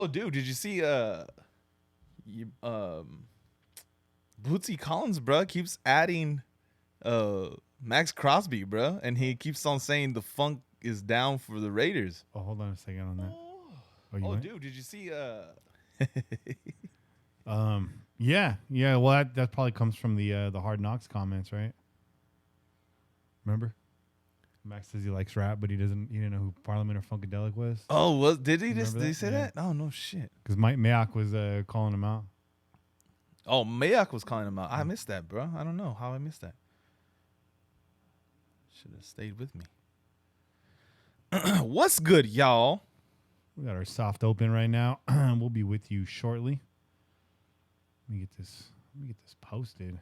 Oh, dude, did you see Bootsy Collins, bro, keeps adding Max Crosby, bro, and he keeps on saying the funk is down for the Raiders. Oh, hold on a second on that. Dude, did you see Yeah. Well, that probably comes from the Hard Knocks comments, right? Remember? Max says he likes rap, but he didn't know who Parliament or Funkadelic was. Oh, well, did he say Yeah. that? Oh, no shit. Because Mike Mayock was calling him out. Oh, Mayock was calling him out. I missed that, bro. I don't know how I missed that. Should have stayed with me. What's good, y'all? We got our soft open right now. We'll be with you shortly. Let me get this posted.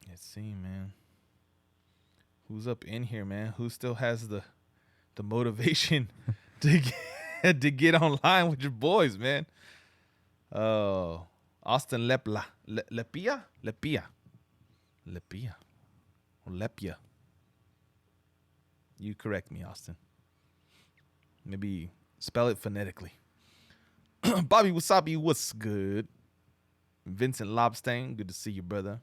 Let's see, man. Who's up in here, man? Who still has the motivation to get online with your boys, man? Oh, Austin Lepia. You correct me, Austin. Maybe spell it phonetically. Bobby Wasabi, what's good? Vincent Lobstein, good to see you, brother.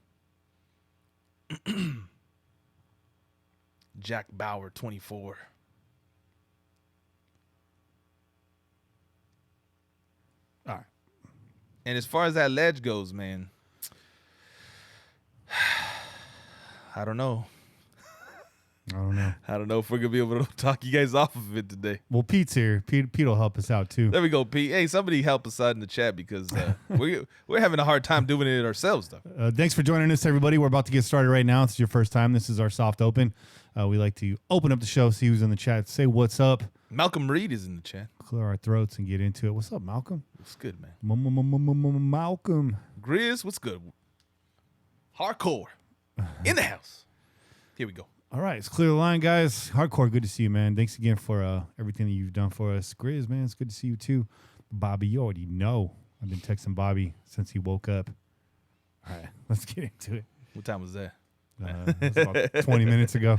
Jack Bauer, 24. All right. And as far as that ledge goes, man, I don't know. I don't know if we're going to be able to talk you guys off of it today. Well, Pete's here. Pete will help us out, too. There we go, Pete. Hey, somebody help us out in the chat because we're having a hard time doing it ourselves, though. Thanks for joining us, everybody. We're about to get started right now. If it's your first time, this is our soft open. We like to open up the show, see who's in the chat, say what's up. Malcolm Reed is in the chat. Clear our throats and get into it. What's up, Malcolm? What's good, man? Malcolm. Grizz, what's good? Hardcore in the house. Here we go. All right, it's clear the line, guys. Hardcore, good to see you, man. Thanks again for everything that you've done for us. Grizz, man, it's good to see you, too. Bobby, you already know. I've been texting Bobby since he woke up. All right, let's get into it. What time was that? It was about 20 minutes ago.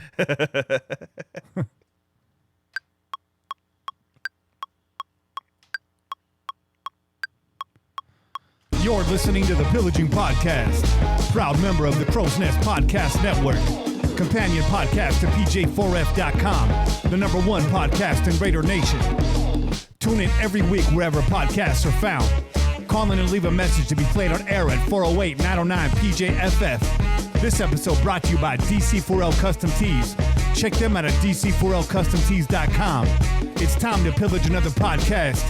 You're listening to the Pillaging Podcast, proud member of the Crow's Nest Podcast Network, companion podcast to PJ4F.com, the #1 podcast in Raider Nation. Tune in every week wherever podcasts are found. Call in and leave a message to be played on air at 408-909-PJFF. This episode brought to you by DC4L Custom Tees. Check them out at DC4LCustomTees.com. It's time to pillage another podcast.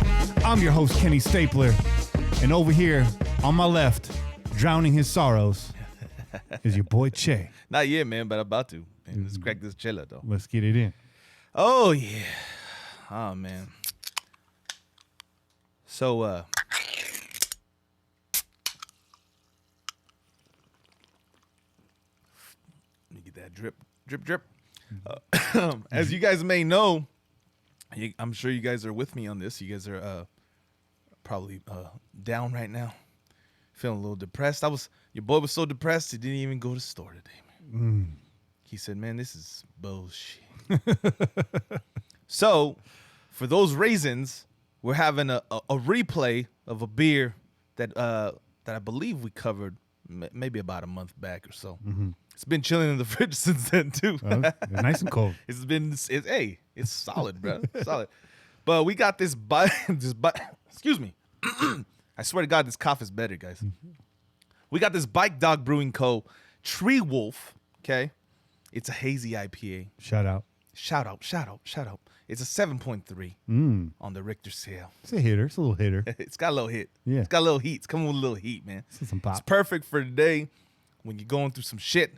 I'm your host, Kenny Stapler. And over here, on my left, drowning his sorrows, is your boy, Che. Not yet, man, but I'm about to. Man, let's crack this chiller, though. Let's get it in. Oh, yeah. Oh, man. So, let me get that drip. As you guys may know, I'm sure you guys are with me on this. You guys are probably down right now, feeling a little depressed. Your boy was so depressed he didn't even go to the store today, man. He said, man, this is bullshit. So for those reasons, we're having a replay of a beer that I believe we covered maybe about a month back or so. It's been chilling in the fridge since then too. Nice and cold. It's solid, bro. Solid. But we got this excuse me. I swear to God, this cough is better, guys. We got this Bike Dog Brewing Co. Tree Wolf, okay? It's a hazy IPA. Shout out. It's a 7.3 on the Richter scale. It's a hitter. It's a little hitter. It's got a little hit. Yeah. It's got a little heat. It's coming with a little heat, man. Some pop. It's perfect for today when you're going through some shit.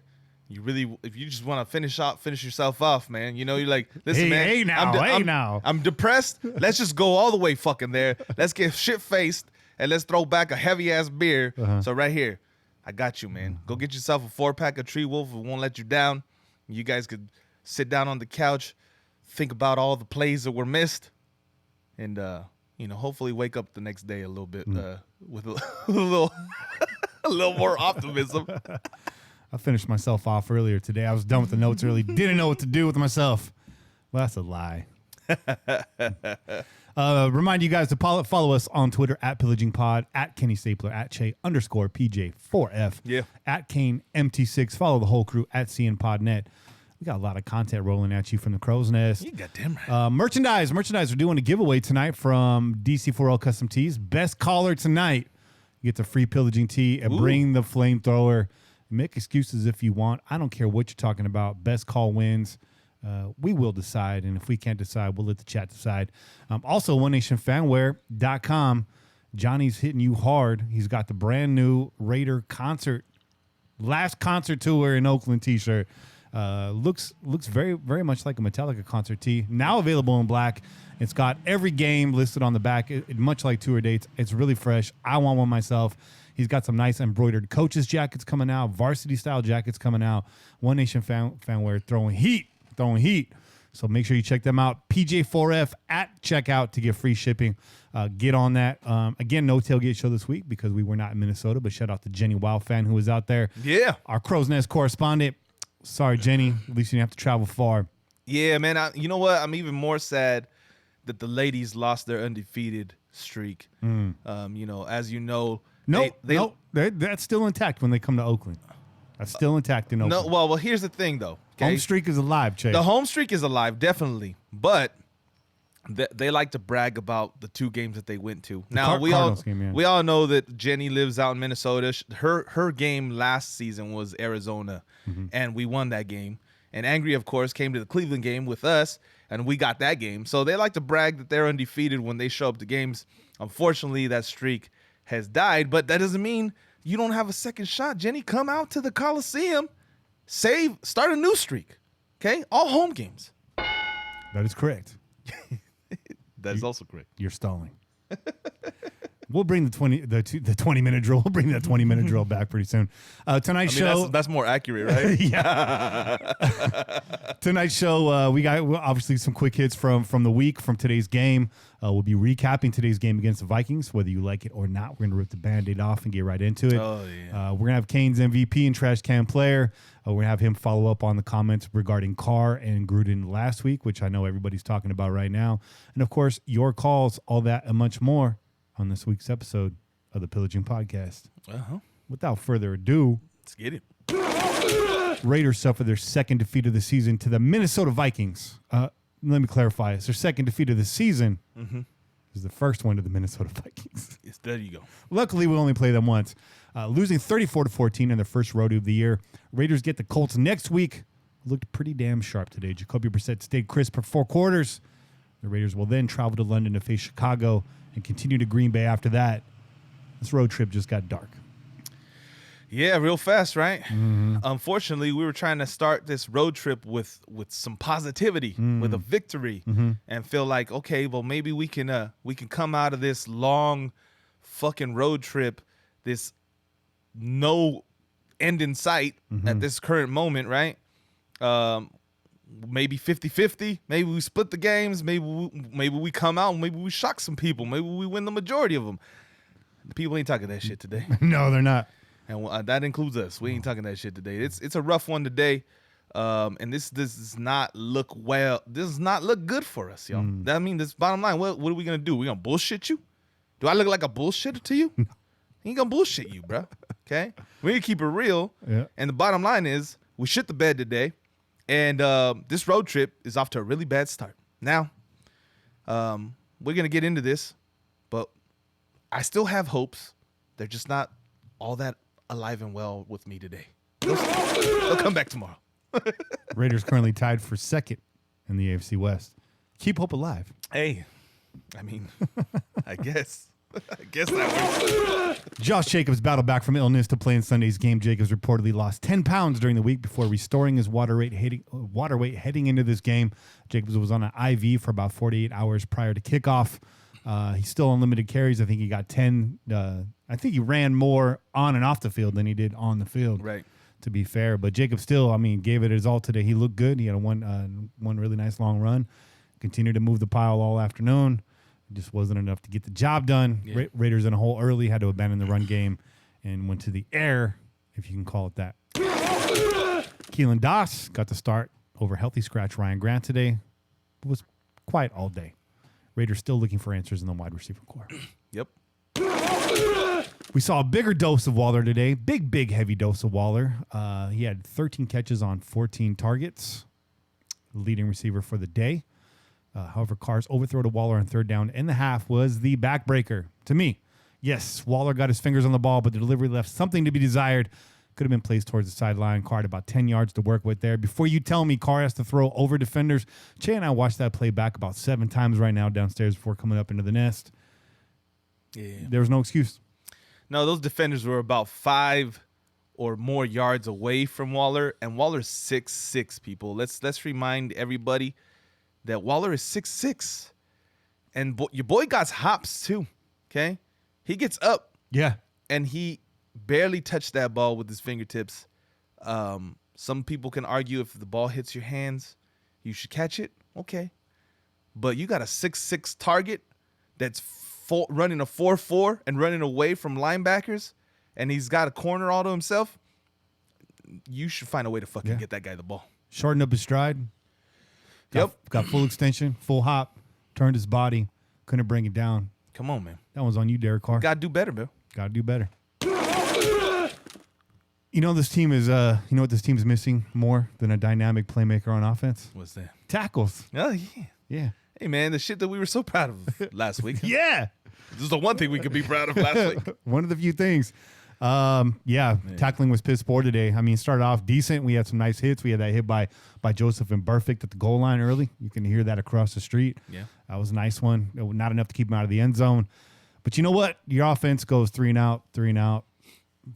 If you just want to finish yourself off, man. You know, you're like, listen, man. Hey now. I'm depressed. Let's just go all the way fucking there. Let's get shit faced and let's throw back a heavy ass beer. So right here, I got you, man. Go get yourself a 4-pack of Tree Wolf. It won't let you down. You guys could sit down on the couch, think about all the plays that were missed, and hopefully wake up the next day a little bit with a little more optimism. I finished myself off earlier today. I was done with the notes early. Didn't know what to do with myself. Well, that's a lie. Remind you guys to follow us on Twitter at Pillaging Pod, at Kenny Stapler, at Che_PJ4F, at Caine MT6. Follow the whole crew at CNPodNet. We got a lot of content rolling at you from the Crow's Nest. You got damn right. Merchandise. We're doing a giveaway tonight from DC4L Custom Tees. Best caller tonight. You get the free Pillaging tee and bring the flamethrower. Make excuses if you want. I don't care what you're talking about. Best call wins. We will decide, and if we can't decide, we'll let the chat decide. Also, OneNationFanwear.com. Johnny's hitting you hard. He's got the brand new Raider last concert tour in Oakland t-shirt. Looks very, very much like a Metallica concert tee. Now available in black. It's got every game listed on the back, much like tour dates. It's really fresh. I want one myself. He's got some nice embroidered coaches jackets coming out, varsity style jackets coming out. One Nation Fanwear throwing heat. So make sure you check them out. PJ4F at checkout to get free shipping. Get on that. Again, no tailgate show this week because we were not in Minnesota, but shout out to Jenny Wow fan who was out there. Yeah. Our Crow's Nest correspondent. Sorry, Jenny. At least you didn't have to travel far. Yeah, man. You know what? I'm even more sad that the ladies lost their undefeated streak. As you know. No, that's still intact when they come to Oakland. That's still intact in Oakland. No, well, here's the thing, though. Okay? Home streak is alive, Che. The home streak is alive, definitely. But they like to brag about the 2 games that they went to. Now, we all know that Jenny lives out in Minnesota. Her game last season was Arizona, and we won that game. And Angry, of course, came to the Cleveland game with us, and we got that game. So they like to brag that they're undefeated when they show up to games. Unfortunately, that streak has died, but that doesn't mean you don't have a second shot. Jenny, come out to the Coliseum. Start a new streak. Okay? All home games. That is correct. That is also correct. You're stalling. We'll bring the 20-minute drill. We'll bring that 20-minute drill back pretty soon. Tonight's show. That's more accurate, right? Yeah. Tonight's show, we got obviously some quick hits from the week, from today's game. We'll be recapping today's game against the Vikings, whether you like it or not. We're going to rip the Band-Aid off and get right into it. Oh, yeah. We're going to have Caine's MVP and Trash Can Player. We're going to have him follow up on the comments regarding Carr and Gruden last week, which I know everybody's talking about right now. And, of course, your calls, all that and much more on this week's episode of the Pillaging Podcast. Without further ado, let's get it. Raiders suffer their second defeat of the season to the Minnesota Vikings. Let me clarify. It's their second defeat of the season. It's the first one to the Minnesota Vikings. Yes, there you go. Luckily, we only play them once. Losing 34-14 in their first road of the year. Raiders get the Colts next week. Looked pretty damn sharp today. Jacoby Brissett stayed crisp for 4 quarters. The Raiders will then travel to London to face Chicago and continue to Green Bay after that. This road trip just got dark. Yeah, real fast, right? Unfortunately, we were trying to start this road trip with some positivity, with a victory, and feel like, okay, well, maybe we can come out of this long fucking road trip, this no end in sight at this current moment, right? Maybe 50-50. Maybe we split the games. Maybe we come out. Maybe we shock some people. Maybe we win the majority of them. The people ain't talking that shit today. No, they're not. And that includes us. We ain't talking that shit today. It's a rough one today, and this does not look well. This does not look good for us, y'all. I mean, this bottom line. What are we gonna do? We gonna bullshit you? Do I look like a bullshitter to you? He ain't gonna bullshit you, bro. Okay, we need to keep it real. Yeah. And the bottom line is, we shit the bed today, and this road trip is off to a really bad start. Now, we're gonna get into this, but I still have hopes. They're just not all that alive and well with me today. They'll come back tomorrow. Raiders currently tied for second in the AFC West. Keep hope alive. Hey, I mean, I guess that works. Josh Jacobs battled back from illness to play in Sunday's game. Jacobs reportedly lost 10 pounds during the week before restoring his water weight heading into this game. Jacobs was on an IV for about 48 hours prior to kickoff. He's still on limited carries. I think he got 10. I think he ran more on and off the field than he did on the field. Right. To be fair, but Jacob still, I mean, gave it his all today. He looked good. He had one really nice long run. Continued to move the pile all afternoon. It just wasn't enough to get the job done. Yeah. Raiders in a hole early, had to abandon the run game and went to the air, if you can call it that. Keelan Doss got the start over healthy scratch Ryan Grant today. was quiet all day. Raiders still looking for answers in the wide receiver core. Yep. We saw a bigger dose of Waller today. Big, heavy dose of Waller. He had 13 catches on 14 targets. Leading receiver for the day. However, Carr's overthrow to Waller on third down in the half was the backbreaker to me. Yes, Waller got his fingers on the ball, but the delivery left something to be desired. Could have been placed towards the sideline. Carr had about 10 yards to work with there. Before you tell me Carr has to throw over defenders, Che and I watched that play back about 7 times right now downstairs before coming up into the nest. Yeah. There was no excuse. No, those defenders were about 5 or more yards away from Waller, and Waller's 6'6", people. Let's remind everybody that Waller is 6'6", and your boy got hops too. Okay, he gets up. Yeah, and he barely touched that ball with his fingertips. Some people can argue if the ball hits your hands, you should catch it. Okay, but you got a 6'6" target that's running a 4.4 and running away from linebackers, and he's got a corner all to himself. You should find a way to fucking get that guy the ball. Shortened up his stride. Got full extension, full hop, turned his body, couldn't bring it down. Come on, man. That one's on you, Derek Carr. Got to do better, man. Got to do better. You know this team is. You know what this team's missing more than a dynamic playmaker on offense? What's that? Tackles. Oh yeah. Yeah. Hey man, the shit that we were so proud of last week. Yeah. This is the one thing we could be proud of last week. One of the few things. Tackling was piss poor today. I mean, started off decent. We had some nice hits. We had that hit by Joseph and Burfict at the goal line early. You can hear that across the street. Yeah. That was a nice one. Not enough to keep him out of the end zone. But you know what? Your offense goes 3 and out, 3 and out,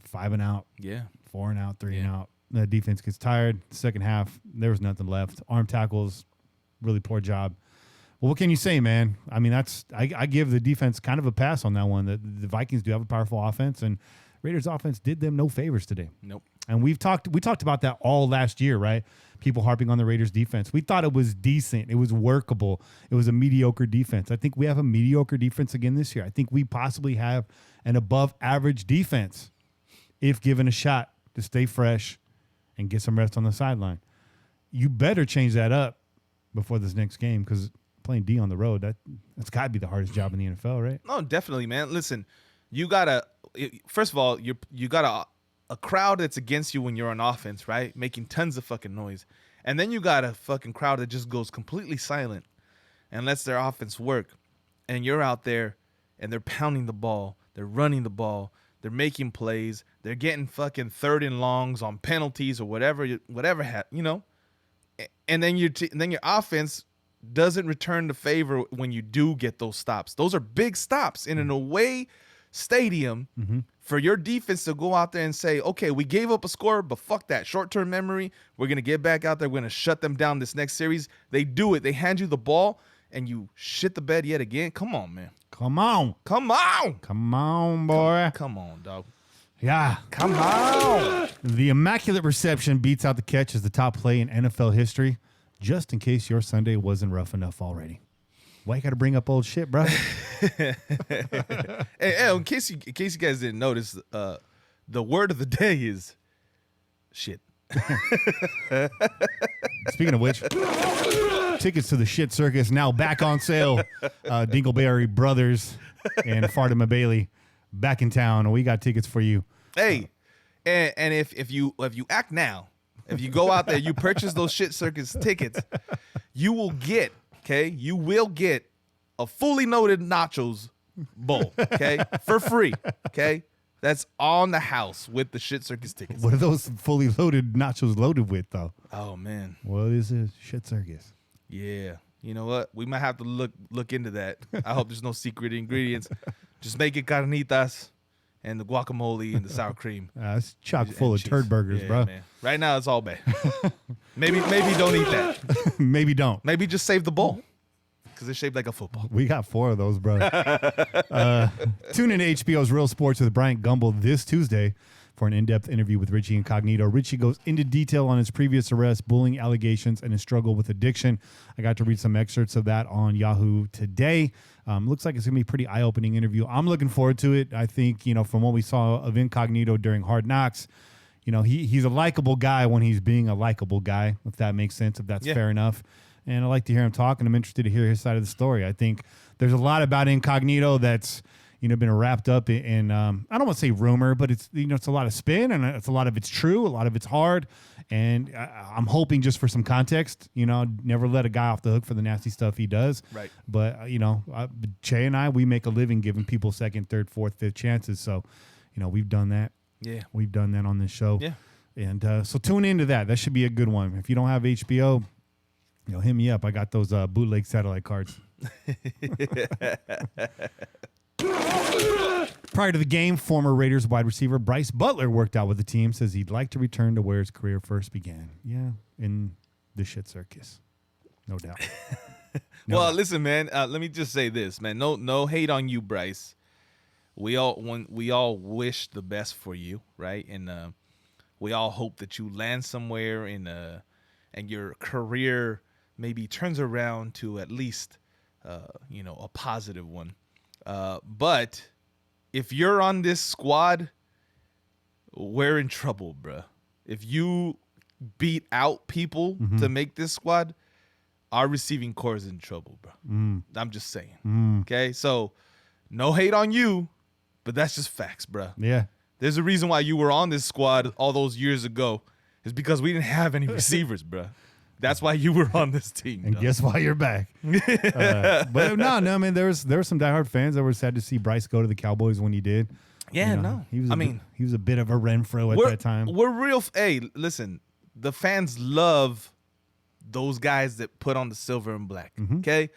5 and out. Yeah. 4 and out, 3 and out. The defense gets tired. Second half, there was nothing left. Arm tackles, really poor job. Well, what can you say, man? I mean, I give the defense kind of a pass on that one. The Vikings do have a powerful offense, and Raiders offense did them no favors today. Nope. And we talked about that all last year, right? People harping on the Raiders defense. We thought it was decent. It was workable. It was a mediocre defense. I think we have a mediocre defense again this year. I think we possibly have an above average defense if given a shot to stay fresh and get some rest on the sideline. You better change that up before this next game, because playing D on the road, that's got to be the hardest job in the NFL, right? No, definitely, man. Listen, you gotta. First of all, you got a crowd that's against you when you're on offense, right? Making tons of fucking noise. And then you got a fucking crowd that just goes completely silent and lets their offense work. And you're out there and they're pounding the ball. They're running the ball. They're making plays. They're getting fucking 3rd and longs on penalties or whatever, you know. And then your offense doesn't return the favor when you do get those stops. Those are big stops in an away stadium for your defense to go out there and say, okay, we gave up a score, but fuck that. Short-term memory. We're going to get back out there. We're going to shut them down this next series. They do it. They hand you the ball, and you shit the bed yet again. Come on, man. Come on. Come on. Come on, boy. Come on, dog. Yeah. Come on. The immaculate reception beats out the catch as the top play in NFL history, just in case your Sunday wasn't rough enough already. Why you got to bring up old shit, bro? Hey, in case you guys didn't notice, the word of the day is shit. Speaking of which, tickets to the Shit Circus now back on sale. Dingleberry Brothers and Fartima Bailey back in town. We got tickets for you. Hey, and if you act now, if you go out there, you purchase those Shit Circus tickets, you will get a fully loaded nachos bowl, okay, for free, okay? That's on the house with the Shit Circus tickets. What are those fully loaded nachos loaded with, though? Oh, man. What is this Shit Circus? Yeah. You know what? We might have to look into that. I hope there's no secret ingredients. Just make it carnitas and the guacamole and the sour cream. It's chock full of turd burgers, bro. Man. Right now, it's all bad. Maybe don't eat that. Maybe don't. Maybe just save the bowl because it's shaped like a football. We got 4 of those, bro. Tune in to HBO's Real Sports with Bryant Gumbel this Tuesday for an in-depth interview with Richie Incognito. Richie goes into detail on his previous arrest, bullying allegations, and his struggle with addiction. I got to read some excerpts of that on Yahoo today. Looks like it's going to be a pretty eye-opening interview. I'm looking forward to it. I think, from what we saw of Incognito during Hard Knocks, he's a likable guy when he's being a likable guy, if that makes sense, if that's fair enough. and I like to hear him talk, and I'm interested to hear his side of the story. I think there's a lot about Incognito that's been wrapped up in I don't want to say rumor, but it's it's a lot of spin, and it's a lot of it's true, a lot of it's hard, and I'm hoping just for some context, never let a guy off the hook for the nasty stuff he does. Right. But Che and I, we make a living giving people second, third, fourth, fifth chances. So, we've done that. Yeah. We've done that on this show. Yeah. And so tune into that. That should be a good one. If you don't have HBO, hit me up. I got those bootleg satellite cards. Prior to the game, former Raiders wide receiver Bryce Butler worked out with the team, says he'd like to return to where his career first began. Yeah, in the shit circus. No doubt. Listen, man, let me just say this, man. No hate on you, Bryce. We all wish the best for you, right? And we all hope that you land somewhere and your career maybe turns around to at least a positive one. But if you're on this squad, we're in trouble, bruh. If you beat out people to make this squad, our receiving core is in trouble, bro. I'm just saying. Okay? So, no hate on you, but that's just facts, bruh. Yeah. There's a reason why you were on this squad all those years ago. It's because we didn't have any receivers, bruh. That's why you were on this team. And guess why you're back. But no, man. There were some diehard fans that were sad to see Bryce go to the Cowboys when he did. Yeah, he was a bit of a Renfro at that time. We're real. Hey, listen, the fans love those guys that put on the silver and black. Okay,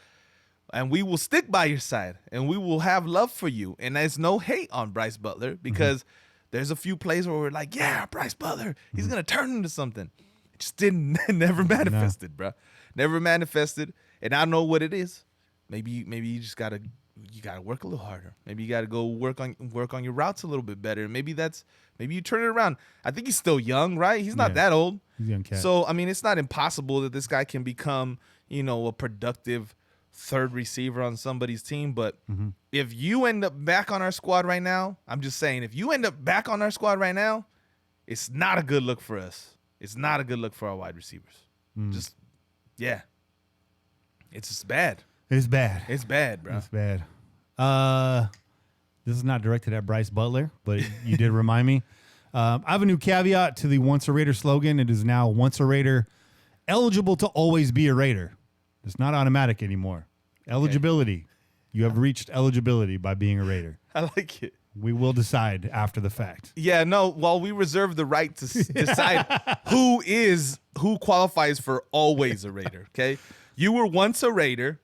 and we will stick by your side, and we will have love for you. And there's no hate on Bryce Butler because there's a few plays where we're like, yeah, Bryce Butler, he's gonna turn into something. Just never manifested, bro. Never manifested, and I know what it is. Maybe you just gotta work a little harder. Maybe you gotta go work on your routes a little bit better. Maybe you turn it around. I think he's still young, right? He's not that old. He's a young cat. So I mean, it's not impossible that this guy can become a productive third receiver on somebody's team. But if you end up back on our squad right now, I'm just saying, if you end up back on our squad right now, it's not a good look for us. It's not a good look for our wide receivers. It's just bad. It's bad. It's bad, bro. It's bad. This is not directed at Bryce Butler, but you did remind me. I have a new caveat to the Once a Raider slogan. It is now Once a Raider, eligible to always be a Raider. It's not automatic anymore. Eligibility. You have reached eligibility by being a Raider. I like it. We will decide after the fact. Yeah, no, well, we reserve the right to decide who qualifies for always a Raider, okay? You were once a Raider.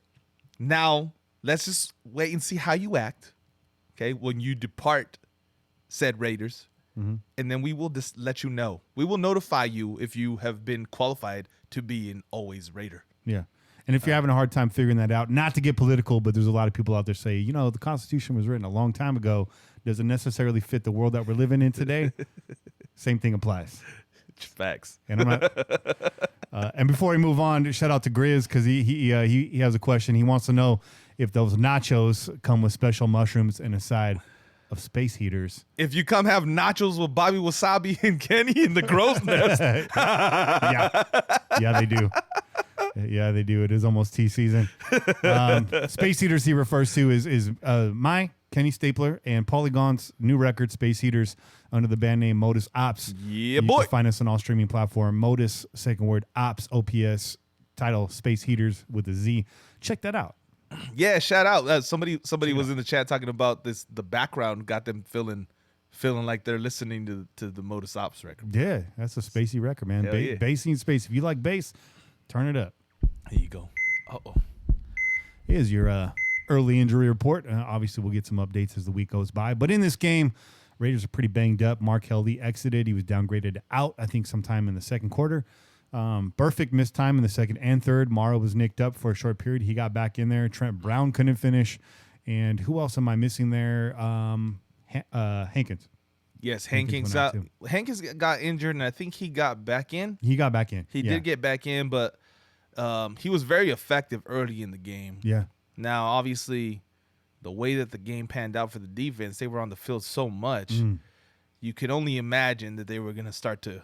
Now, let's just wait and see how you act, okay, when you depart said Raiders. And then we will just let you know. We will notify you if you have been qualified to be an always Raider. Yeah. And if you're having a hard time figuring that out, not to get political, but there's a lot of people out there say, the Constitution was written a long time ago. Doesn't necessarily fit the world that we're living in today. Same thing applies. Facts. And I'm not. And before we move on, shout out to Grizz because he has a question. He wants to know if those nachos come with special mushrooms and a side of space heaters. If you come have nachos with Bobby Wasabi and Kenny in the crow's nest. Yeah, they do. Yeah, they do. It is almost tea season. Space heaters he refers to is my Kenny Stapler and Polygon's new record, Space Heaters, under the band name Modus Ops. Yeah, you boy. can find us on all streaming platform. Modus, second word, Ops, OPS, title, Space Heaters with a Z. Check that out. Yeah, shout out. Somebody was in the chat talking about this. The background got them feeling like they're listening to the Modus Ops record. Yeah, that's a spacey record, man. Yeah. Bassy and space. If you like bass, turn it up. Here you go. Uh-oh. Here's your early injury report. Obviously, we'll get some updates as the week goes by. But in this game, Raiders are pretty banged up. Mark Heldy exited. He was downgraded out, I think, sometime in the second quarter. Burfict missed time in the second and third. Morrow was nicked up for a short period. He got back in there. Trent Brown couldn't finish. And who else am I missing there? Hankins. Yes, Hankins got injured, and I think he got back in. He got back in. He did get back in, but he was very effective early in the game. Yeah. Now, obviously, the way that the game panned out for the defense, they were on the field so much, you could only imagine that they were going to start to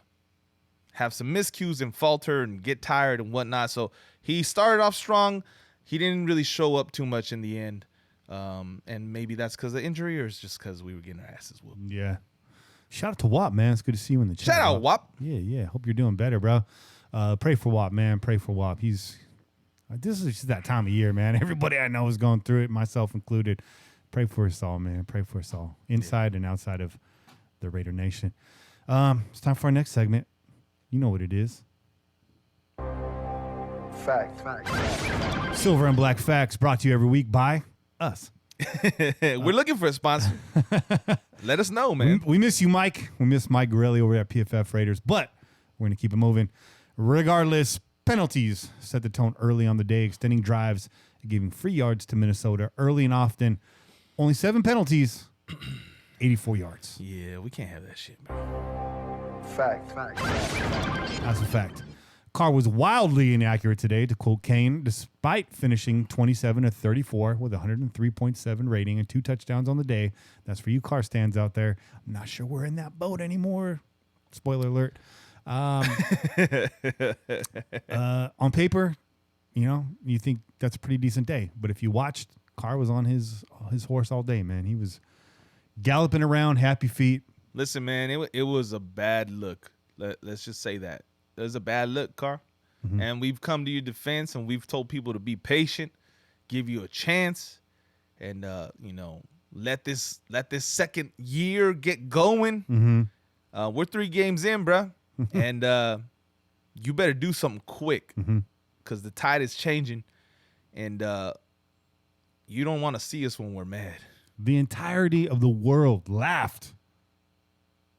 have some miscues and falter and get tired and whatnot. So he started off strong. He didn't really show up too much in the end. And maybe that's because of injury or it's just because we were getting our asses whooped. Yeah. Shout out to Wap, man. It's good to see you in the chat. Shout out, Wap. Yeah. Hope you're doing better, bro. Pray for Wap, man. Pray for Wap. This is just that time of year, man. Everybody I know is going through it, myself included. Pray for us all, man. Pray for us all, inside and outside of the Raider Nation. It's time for our next segment. You know what it is. Fact. Silver and Black Facts, brought to you every week by us. We're looking for a sponsor. Let us know, man. We miss you, Mike. We miss Mike Gorelli over at PFF Raiders, but we're going to keep it moving. Regardless, penalties set the tone early on the day, extending drives and giving free yards to Minnesota early and often. Only 7 penalties, 84 yards. Yeah, we can't have that shit, bro. Fact. That's a fact. Carr was wildly inaccurate today, to quote Caine, despite finishing 27 of 34 with 103.7 rating and 2 touchdowns on the day. That's for you Carr stands out there. I'm not sure we're in that boat anymore. Spoiler alert. On paper, you think that's a pretty decent day. But if you watched, Carr was on his horse all day, man. He was galloping around, happy feet. Listen, man, it was a bad look. Let's just say that. It was a bad look, Carr. Mm-hmm. And we've come to your defense, and we've told people to be patient, give you a chance, and, let this second year get going. Mm-hmm. We're 3 games in, bro. And you better do something quick because the tide is changing, and you don't want to see us when we're mad. The entirety of the world laughed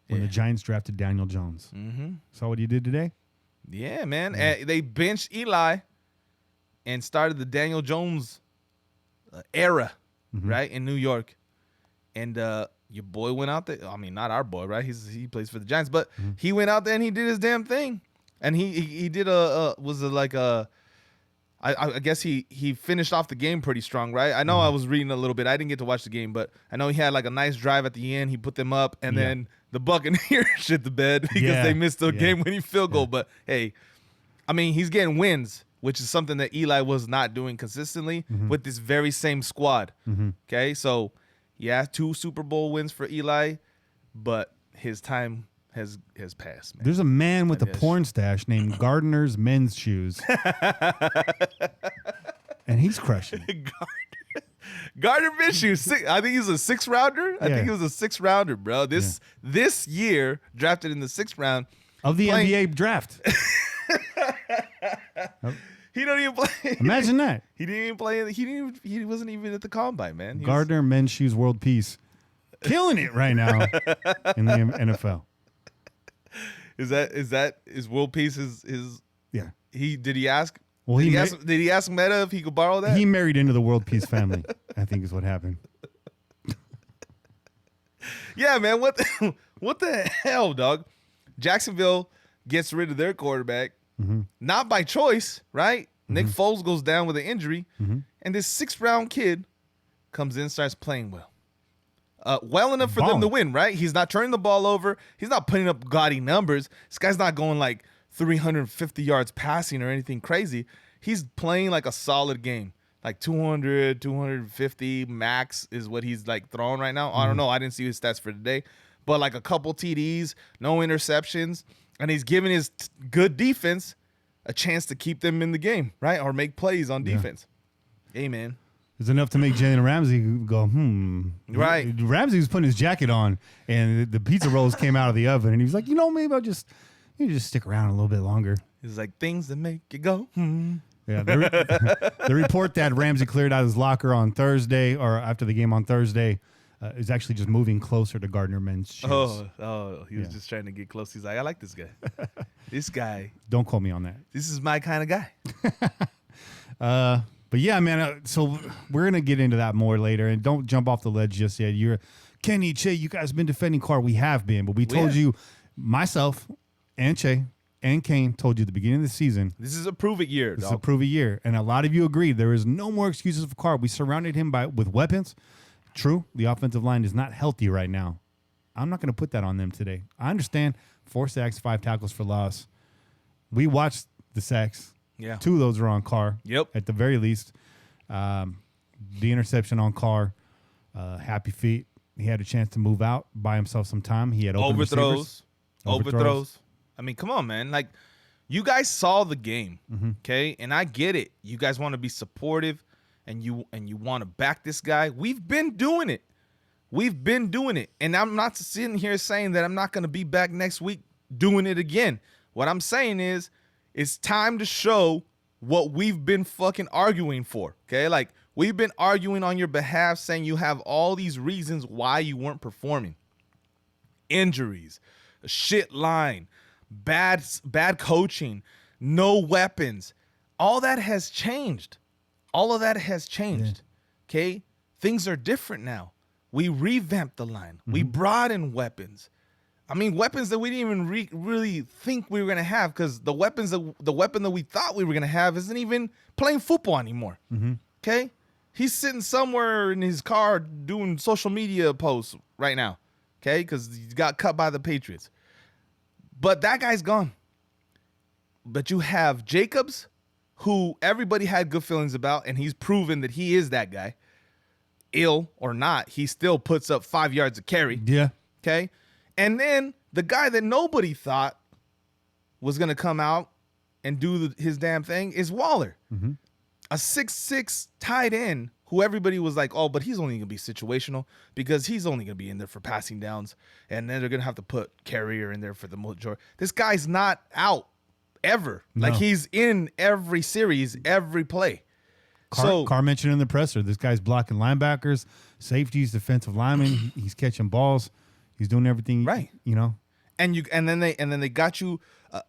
when the Giants drafted Daniel Jones. Mm-hmm. Saw what he did today? Yeah, man. They benched Eli and started the Daniel Jones era, right, in New York. And your boy went out there. I mean, not our boy, right? He plays for the Giants, but he went out there and he did his damn thing. And he did I guess he finished off the game pretty strong, right? I know I was reading a little bit. I didn't get to watch the game, but I know he had like a nice drive at the end. He put them up, and then the Buccaneers shit the bed because they missed the game-winning field goal. But, hey, I mean, he's getting wins, which is something that Eli was not doing consistently with this very same squad. Okay, so, 2 Super Bowl wins for Eli, but his time has passed, man. There's a man with a porn stash named Gardner's Men's Shoes. And he's crushing. Gardner Minshew, I think he's a 6th rounder. I think he was a 6th rounder, bro. This year, drafted in the 6th round of the NBA draft. He don't even play. Imagine that. He didn't even play. He wasn't even at the combine, man. Gardner Minshew's world peace, killing it right now in the NFL. Is world peace his? Yeah. Did he ask? Well, did he ask Meta if he could borrow that? He married into the world peace family, I think is what happened. Yeah, man. What the hell, dog? Jacksonville gets rid of their quarterback, not by choice, right? Nick Foles goes down with an injury, and this 6th round kid comes in, starts playing well. Well enough for them to win, right? He's not turning the ball over. He's not putting up gaudy numbers. This guy's not going like 350 yards passing or anything crazy. He's playing like a solid game. Like 200, 250 max is what he's like throwing right now. I don't know. I didn't see his stats for today. But like a couple TDs, no interceptions. And he's giving his good defense a chance to keep them in the game, right? Or make plays on defense. Hey, man. It's enough to make Jalen Ramsey go, Right. Ramsey was putting his jacket on, and the pizza rolls came out of the oven, and he was like, maybe I'll just stick around a little bit longer. He's like, things that make you go, Yeah, the report that Ramsey cleared out his locker on Thursday, or after the game on Thursday, is actually just moving closer to Gardner Minshew's. He was just trying to get close. He's like, I like this guy. This guy. Don't quote me on that. This is my kind of guy. But yeah, man, so we're going to get into that more later, and don't jump off the ledge just yet. Kenny, Che, you guys have been defending Carr. We have been, but we told you, myself and Che and Caine told you at the beginning of the season. This is a prove-it year, This is a prove-it year, and a lot of you agreed. There is no more excuses for Carr. We surrounded him with weapons. True, the offensive line is not healthy right now. I'm not going to put that on them today. I understand 4 sacks, 5 tackles for loss. We watched the sacks. Yeah. 2 of those were on Carr. Yep. At the very least. The interception on Carr, happy feet. He had a chance to move out, buy himself some time. He had open receivers. Overthrows. I mean, come on, man. Like, you guys saw the game, okay? And I get it. You guys want to be supportive, and you want to back this guy. We've been doing it. And I'm not sitting here saying that I'm not going to be back next week doing it again. What I'm saying is it's time to show what we've been fucking arguing for, okay? Like, we've been arguing on your behalf, saying you have all these reasons why you weren't performing. Injuries, a shit line, bad coaching, no weapons. All that has changed. All of that has changed, okay? Things are different now. We revamped the line. We brought in weapons. I mean, weapons that we didn't even really think we were going to have, because the weapon that we thought we were going to have isn't even playing football anymore, okay? He's sitting somewhere in his car doing social media posts right now, okay, because he got cut by the Patriots. But that guy's gone. But you have Jacobs, who everybody had good feelings about, and he's proven that he is that guy. Ill or not, he still puts up 5 yards of carry. Yeah. Okay. And then the guy that nobody thought was going to come out and do his damn thing is Waller. A 6'6" tight end who everybody was like, oh, but he's only going to be situational because he's only going to be in there for passing downs. And then they're going to have to put Carrier in there for the majority. This guy's not out ever. No. Like, he's in every series, every play. Carr mentioned in the presser, this guy's blocking linebackers, safeties, defensive linemen. He's catching balls. He's doing everything right. You know. And then they got you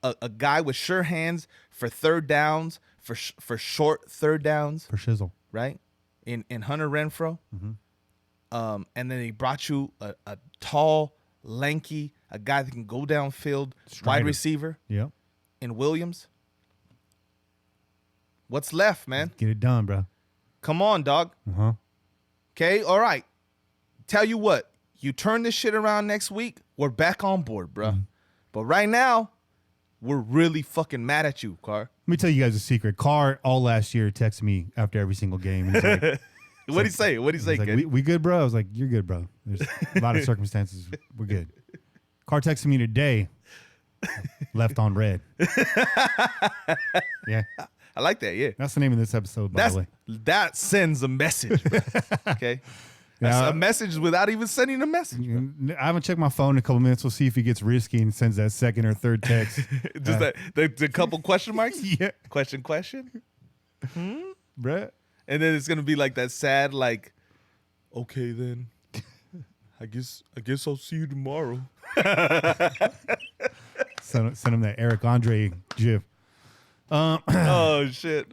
a guy with sure hands for third downs, for short third downs, for shizzle, right? In Hunter Renfrow. And then they brought you a tall, lanky, a guy that can go downfield, wide receiver. Yeah. In Williams. What's left, man? Let's get it done, bro. Come on, dog. Okay, all right. Tell you what, you turn this shit around next week, we're back on board, bro. But right now, we're really fucking mad at you, Carr. Let me tell you guys a secret. Carr all last year texted me after every single game. And he's like, What'd he say? What'd he say, like, we good, bro? I was like, you're good, bro. There's a lot of circumstances. We're good. Carr texted me today, left on red. Yeah. I like that, yeah. That's the name of this episode, by the way. That sends a message, bro. Okay? That's a message without even sending a message, bro. I haven't checked my phone in a couple minutes. We'll see if he gets risky and sends that second or third text. Just the couple question marks? Yeah. Question? Bruh. And then it's going to be like that sad, like, okay, then. I guess I'll see you tomorrow. Send him that Eric Andre gif. Oh, shit.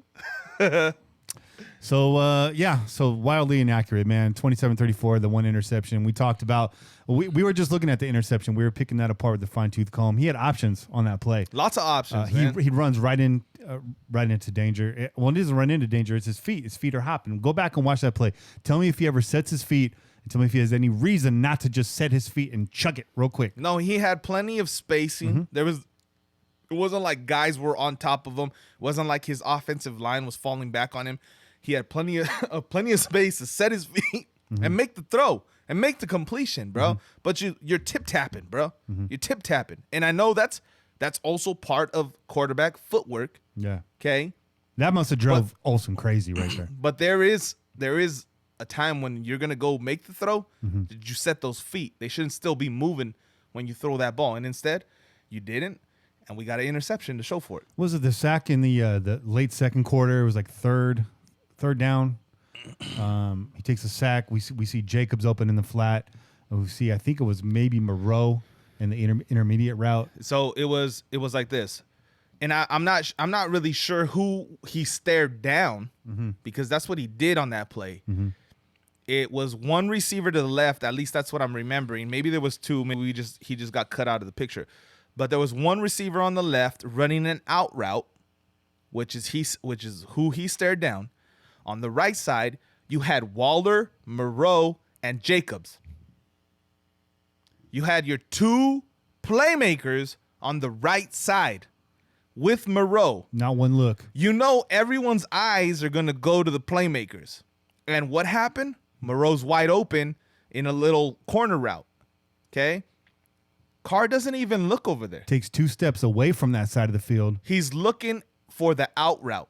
So wildly inaccurate, man. 27-34, the one interception. We talked about, we were just looking at the interception. We were picking that apart with the fine-tooth comb. He had options on that play. Lots of options, He runs right into danger. Well, it doesn't run into danger. It's his feet. His feet are hopping. Go back and watch that play. Tell me if he ever sets his feet, and tell me if he has any reason not to just set his feet and chuck it real quick. No, he had plenty of spacing. It wasn't like guys were on top of him. It wasn't like his offensive line was falling back on him. He had plenty of space to set his feet and make the throw and make the completion, bro. But you're tip-tapping, bro. You're tip-tapping. And I know that's also part of quarterback footwork. Yeah. Okay? That must have drove Olsen crazy right there. But there is a time when you're going to go make the throw. Did you set those feet? They shouldn't still be moving when you throw that ball. And instead, you didn't. And we got an interception to show for it. Was it the sack in the late second quarter? It was like third down. He takes a sack. We see Jacobs open in the flat. We see, I think it was maybe Moreau in the intermediate route. So it was like this, and I'm not really sure who he stared down because that's what he did on that play. It was one receiver to the left. At least that's what I'm remembering. Maybe there was two. Maybe he just got cut out of the picture. But there was one receiver on the left running an out route, which is who he stared down. On the right side, you had Waller, Moreau, and Jacobs. You had your two playmakers on the right side. with Moreau. Not one look. You know everyone's eyes are going to go to the playmakers. And what happened? Moreau's wide open in a little corner route. Okay? Carr doesn't even look over there. Takes 2 steps away from that side of the field. He's looking for the out route.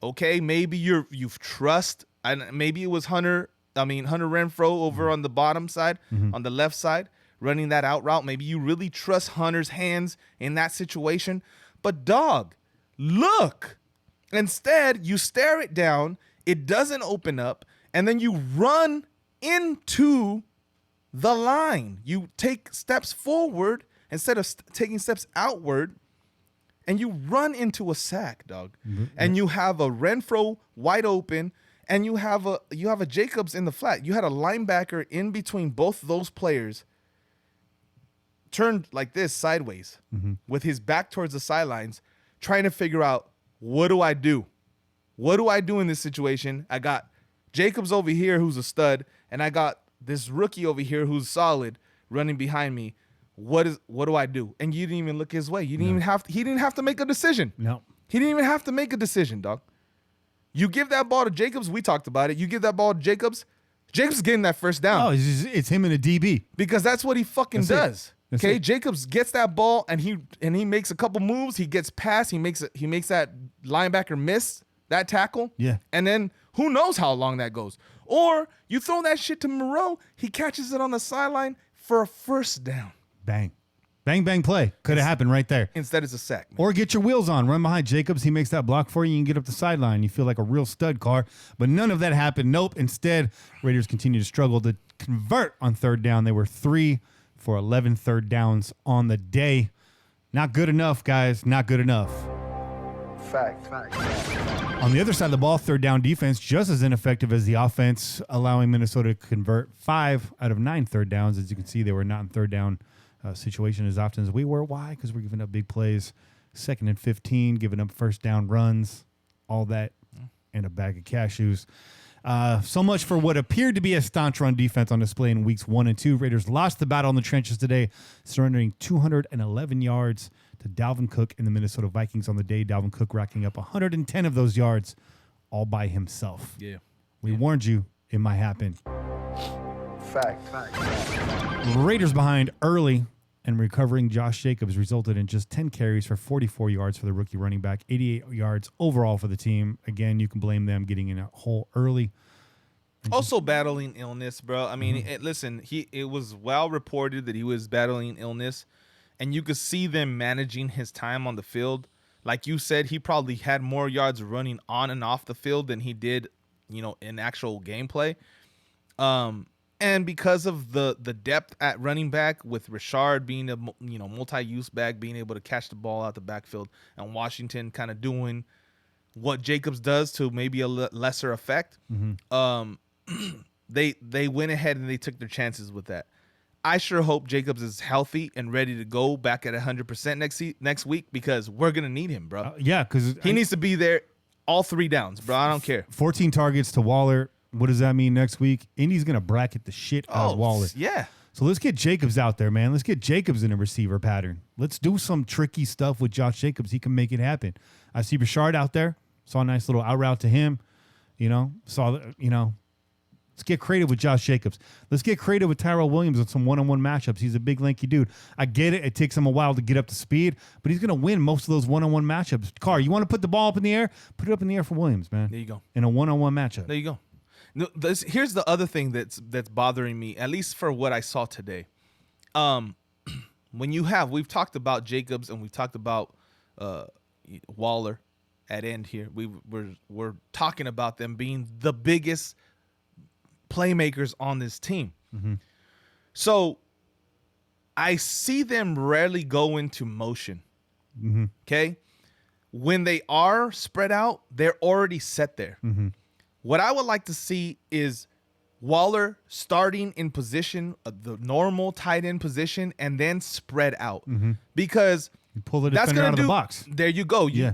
Okay? Maybe you've trust, and maybe it was Hunter Renfroe over on the bottom side, on the left side, running that out route. Maybe you really trust Hunter's hands in that situation. But dog, look. Instead, you stare it down, it doesn't open up, and then you run into the line. You take steps forward instead of taking steps outward, and you run into a sack, dog. And you have a Renfroe wide open, and you have a Jacobs in the flat. You had a linebacker in between both those players, turned like this sideways with his back towards the sidelines, trying to figure out, what do I do? What do I do in this situation? I got Jacobs over here who's a stud, and I got this rookie over here who's solid running behind me. What do I do? And you didn't even look his way. He didn't have to make a decision. No. He didn't even have to make a decision, dog. You give that ball to Jacobs, we talked about it. You give that ball to Jacobs is getting that first down. Oh, it's him and a DB. Because that's what he fucking does. That's Okay, it. Jacobs gets that ball and he makes a couple moves. He gets past. He makes that linebacker miss that tackle. Yeah. And then who knows how long that goes? Or you throw that shit to Moreau. He catches it on the sideline for a first down. Bang. Bang, bang play. Could have happened right there. Instead, it's a sack. Man. Or get your wheels on. Run behind Jacobs. He makes that block for you. You can get up the sideline. You feel like a real stud, Carr. But none of that happened. Nope. Instead, Raiders continue to struggle to convert on third down. They were 3 for 11 third downs on the day. Not good enough, guys. Not good enough. Fact. On the other side of the ball, third down defense just as ineffective as the offense, allowing Minnesota to convert 5 out of 9 third downs. As you can see, they were not in third down situation as often as we were. Why? Because we're giving up big plays. 2nd and 15, giving up first down runs, all that, and a bag of cashews. So much for what appeared to be a staunch run defense on display in weeks 1 and 2. Raiders lost the battle in the trenches today, surrendering 211 yards to Dalvin Cook and the Minnesota Vikings on the day. Dalvin Cook racking up 110 of those yards all by himself. Yeah. We warned you, it might happen. Fact. Raiders behind early, and recovering Josh Jacobs resulted in just 10 carries for 44 yards for the rookie running back, 88 yards overall for the team. Again, you can blame them getting in a hole early. Also battling illness, bro. I mean, it was well reported that he was battling illness, and you could see them managing his time on the field. Like you said, he probably had more yards running on and off the field than he did, in actual gameplay. And because of the depth at running back, with Richard being a multi-use back, being able to catch the ball out the backfield, and Washington kind of doing what Jacobs does to maybe a lesser effect, they went ahead and they took their chances with that. I sure hope Jacobs is healthy and ready to go back at 100% next week, because we're gonna need him, bro. Yeah, because he needs to be there all 3 downs, bro. I don't care. 14 targets to Waller. What does that mean next week? Indy's going to bracket the shit out of Waller. Yeah. So let's get Jacobs out there, man. Let's get Jacobs in a receiver pattern. Let's do some tricky stuff with Josh Jacobs. He can make it happen. I see Richard out there. Saw a nice little out route to him. Let's get creative with Josh Jacobs. Let's get creative with Tyrell Williams on some one-on-one matchups. He's a big, lanky dude. I get it. It takes him a while to get up to speed, but he's going to win most of those one-on-one matchups. Carr, you want to put the ball up in the air? Put it up in the air for Williams, man. There you go. In a one-on-one matchup. There you go. No, here's the other thing that's bothering me, at least for what I saw today. We've talked about Jacobs and we've talked about Waller at end here. We're talking about them being the biggest playmakers on this team. So I see them rarely go into motion. Okay? When they are spread out, they're already set there. What I would like to see is Waller starting in position, the normal tight end position, and then spread out. Because you pull the defender out of the box. There you go. Yeah.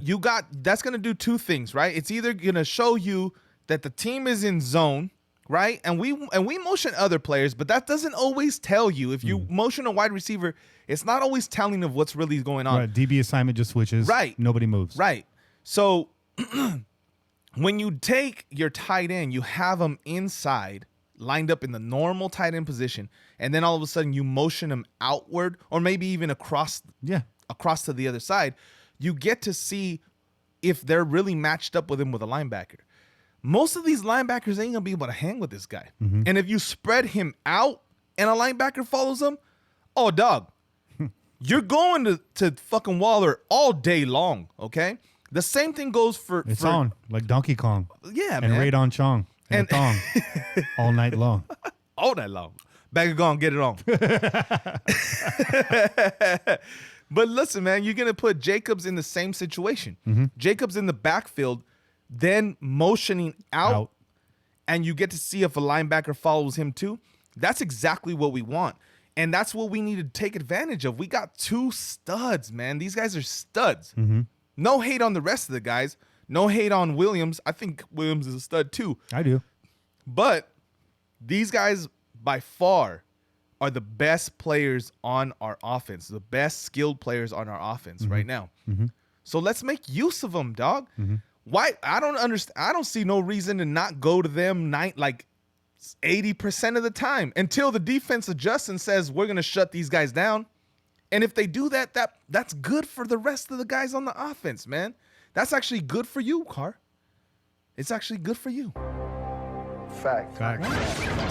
That's going to do 2 things, right? It's either going to show you that the team is in zone, right? And we motion other players, but that doesn't always tell you. If you motion a wide receiver, it's not always telling of what's really going on. Right. DB assignment just switches. Right. Nobody moves. Right. So when you take your tight end, you have them inside, lined up in the normal tight end position, and then all of a sudden you motion them outward or maybe even across to the other side. You get to see if they're really matched up with him with a linebacker. Most of these linebackers ain't gonna be able to hang with this guy. And if you spread him out and a linebacker follows him, oh dog, you're going to fucking Waller all day long. Okay. The same thing goes for on like Donkey Kong. Yeah, and man. Radon Chong and Thong all night long. All night long. Bag of gone, get it on. But listen, man, you're going to put Jacobs in the same situation. Jacobs in the backfield, then motioning out, and you get to see if a linebacker follows him too. That's exactly what we want. And that's what we need to take advantage of. We got two studs, man. These guys are studs. No hate on the rest of the guys. No hate on Williams. I think Williams is a stud too. I do. But these guys by far are the best players on our offense, the best skilled players on our offense right now. So let's make use of them, dog. Why? I don't understand. I don't see no reason to not go to them 80% of the time until the defense adjusts and says we're gonna shut these guys down. And if they do that, that's good for the rest of the guys on the offense, man. That's actually good for you, Carr. It's actually good for you. Fact.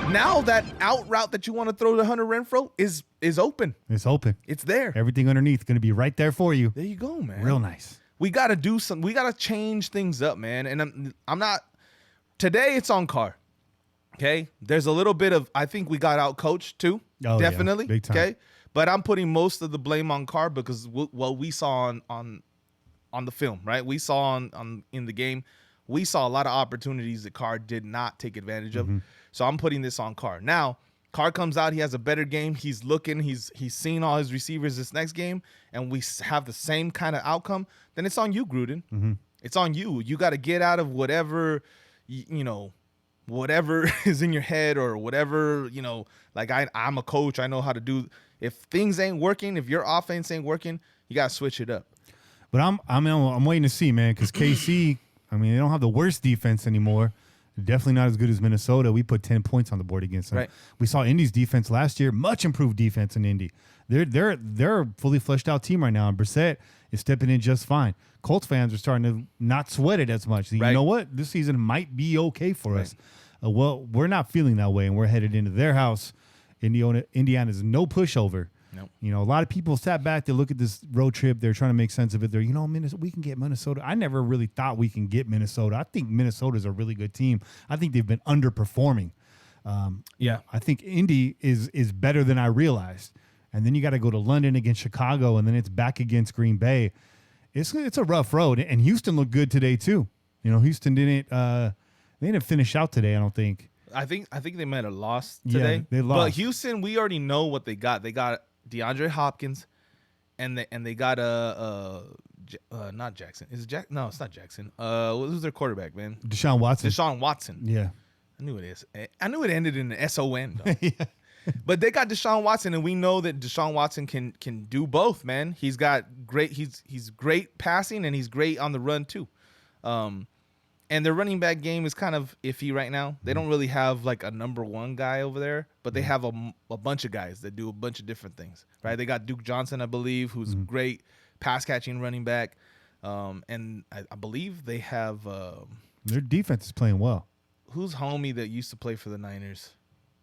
Now that out route that you want to throw to Hunter Renfrow is open. It's open. It's there. Everything underneath going to be right there for you. There you go, man. Real nice. We got to do some. We got to change things up, man. And I'm not. Today it's on Carr. Okay. There's a little bit of. I think we got out coached too. Oh, definitely. Yeah, big time. Okay. But I'm putting most of the blame on Carr because what we saw on the film, right? We saw in the game. We saw a lot of opportunities that Carr did not take advantage of. So I'm putting this on Carr. Now, Carr comes out. He has a better game. He's looking. He's seen all his receivers this next game, and we have the same kind of outcome. Then it's on you, Gruden. It's on you. You got to get out of whatever, whatever is in your head or whatever, like I'm a coach. I know how to do. If things ain't working, if your offense ain't working, you got to switch it up. But I'm waiting to see, man, because KC, I mean, they don't have the worst defense anymore. Definitely not as good as Minnesota. We put 10 points on the board against them. Right. We saw Indy's defense last year, much improved defense in Indy. They're a fully fleshed out team right now, and Brissett is stepping in just fine. Colts fans are starting to not sweat it as much. You know what? This season might be okay for us. Well, we're not feeling that way, and we're headed into their house. Indiana's no pushover. Nope. A lot of people sat back to look at this road trip. They're trying to make sense of it. They're, Minnesota, we can get Minnesota. I never really thought we can get Minnesota. I think Minnesota's a really good team. I think they've been underperforming. I think Indy is better than I realized. And then you got to go to London against Chicago, and then it's back against Green Bay. It's a rough road. And Houston looked good today too. Houston didn't finish out today, I don't think. I think they might have lost today. Yeah, they lost. But Houston, we already know what they got. They got DeAndre Hopkins, and they got not Jackson. Is it Jack? No, it's not Jackson. Who's their quarterback, man? Deshaun Watson. Yeah, I knew it is. I knew it ended in an SON. Yeah. But they got Deshaun Watson, and we know that Deshaun Watson can do both, man. He's got great. He's great passing, and he's great on the run too. And their running back game is kind of iffy right now. They don't really have like a number one guy over there, but they have a bunch of guys that do a bunch of different things, right? They got Duke Johnson, I believe, who's great pass-catching running back. And I believe they have... their defense is playing well. Who's homie that used to play for the Niners?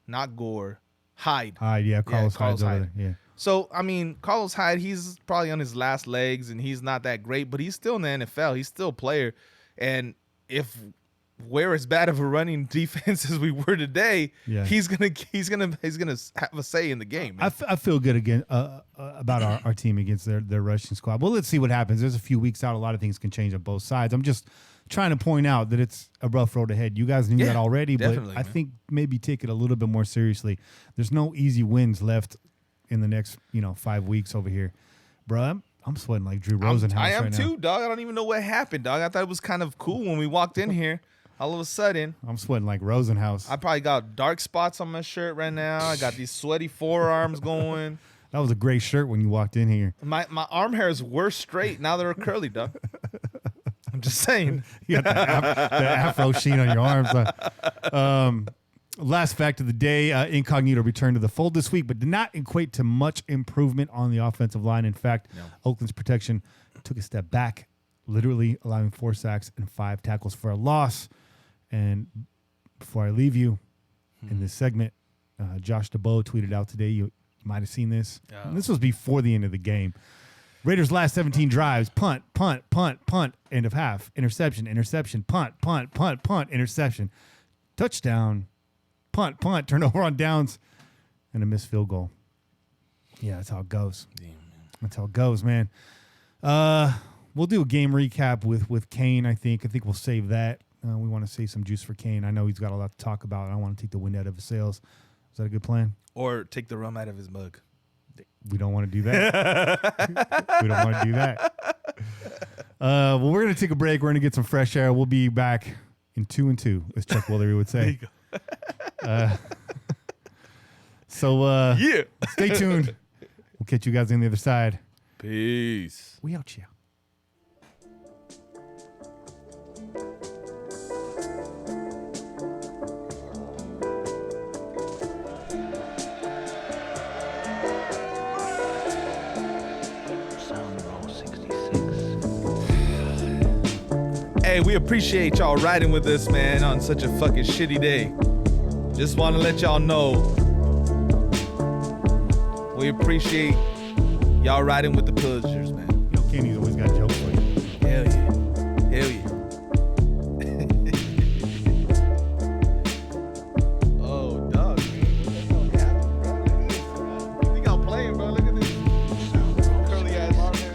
Not Gore. Hyde. Yeah, Carlos Hyde. Yeah. So, I mean, Carlos Hyde, he's probably on his last legs, and he's not that great, but he's still in the NFL. He's still a player. And if we're as bad of a running defense as we were today, he's gonna have a say in the game. I feel good again about our team against their rushing squad. Well, let's see what happens. There's a few weeks out. A lot of things can change on both sides. I'm just trying to point out that it's a rough road ahead. You guys knew that already, but I think maybe take it a little bit more seriously. There's no easy wins left in the next 5 weeks over here, bro. I'm sweating like Drew Rosenhaus right now. I am too, dog. I don't even know what happened, dog. I thought it was kind of cool when we walked in here. All of a sudden, I'm sweating like Rosenhaus. I probably got dark spots on my shirt right now. I got these sweaty forearms going. That was a gray shirt when you walked in here. My arm hairs were straight. Now they're curly, dog. I'm just saying. You got the afro sheen on your arms. Last fact of the day, Incognito returned to the fold this week, but did not equate to much improvement on the offensive line. In fact, Oakland's protection took a step back, literally allowing 4 sacks and 5 tackles for a loss. And before I leave you in this segment, Josh DeBow tweeted out today, you might have seen this. And this was before the end of the game. Raiders' last 17 drives, punt, end of half, interception, punt, interception, touchdown, punt, turnover on downs, and a missed field goal. Yeah, that's how it goes. Damn, man. That's how it goes, man. We'll do a game recap with Caine, I think. I think we'll save that. We want to save some juice for Caine. I know he's got a lot to talk about. I don't want to take the wind out of his sails. Is that a good plan? Or take the rum out of his mug. We don't want to do that. We don't want to do that. Well, we're going to take a break. We're going to get some fresh air. We'll be back in 2 and 2, as Chuck Woolery would say. There you go. Stay tuned. We'll catch you guys on the other side. Peace. We out here. Hey, we appreciate y'all riding with us, man, on such a fucking shitty day. Just want to let y'all know we appreciate y'all riding with the Pillagers, man. You know, Kenny's always got jokes for you. Hell yeah. Hell yeah. Oh, dog. What the hell happened, bro? Look at this. You think I'm playing, bro? Look at this. Curly ass arm hair.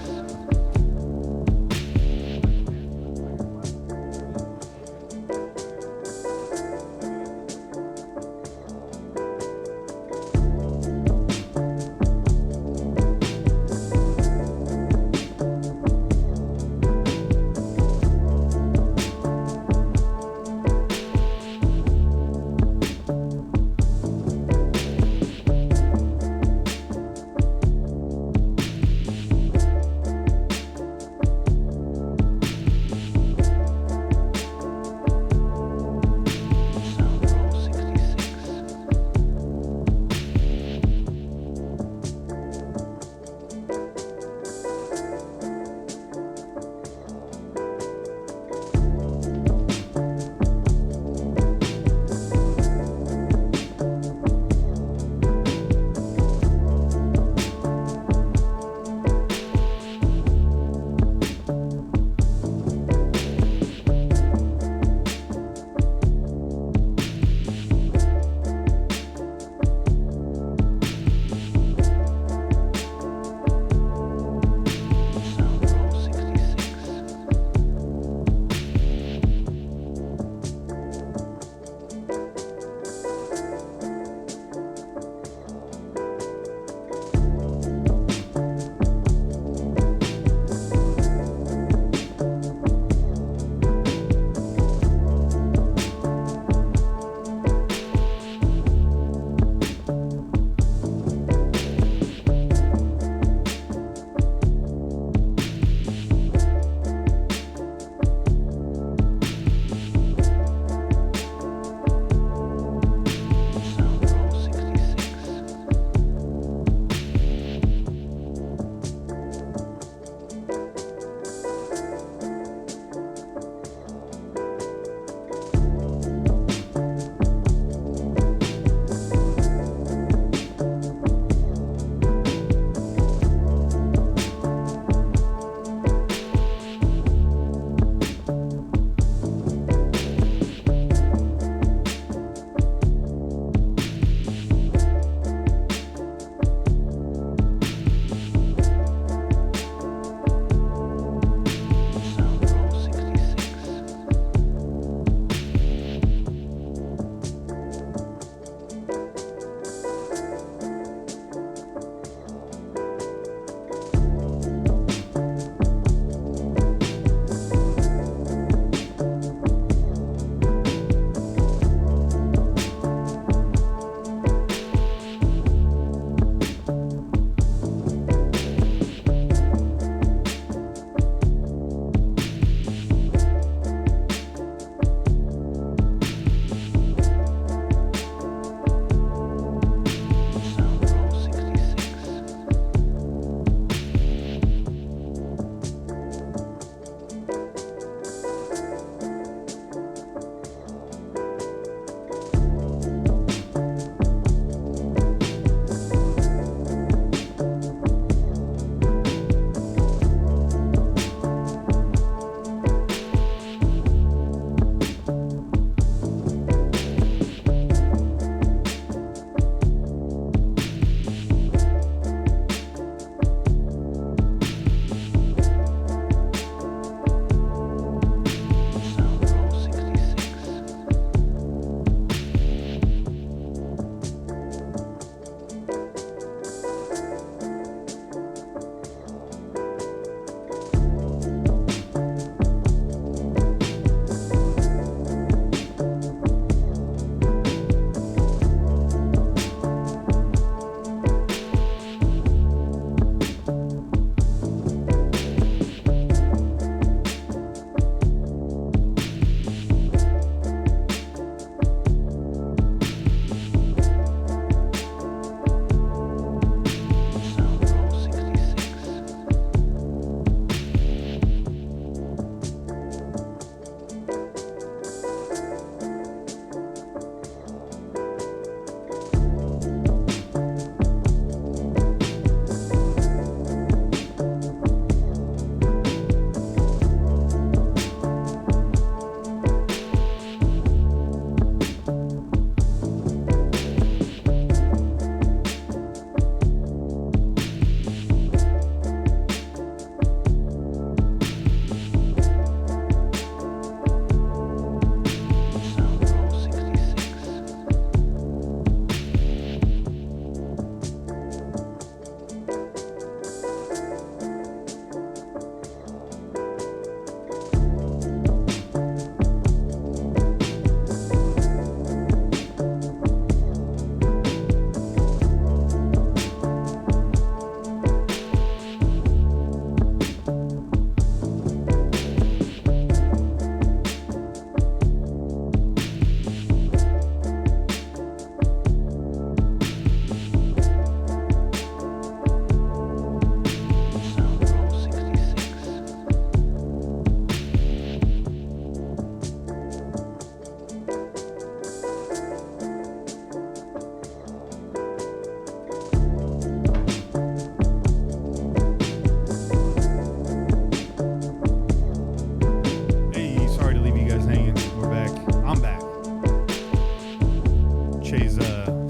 Shay's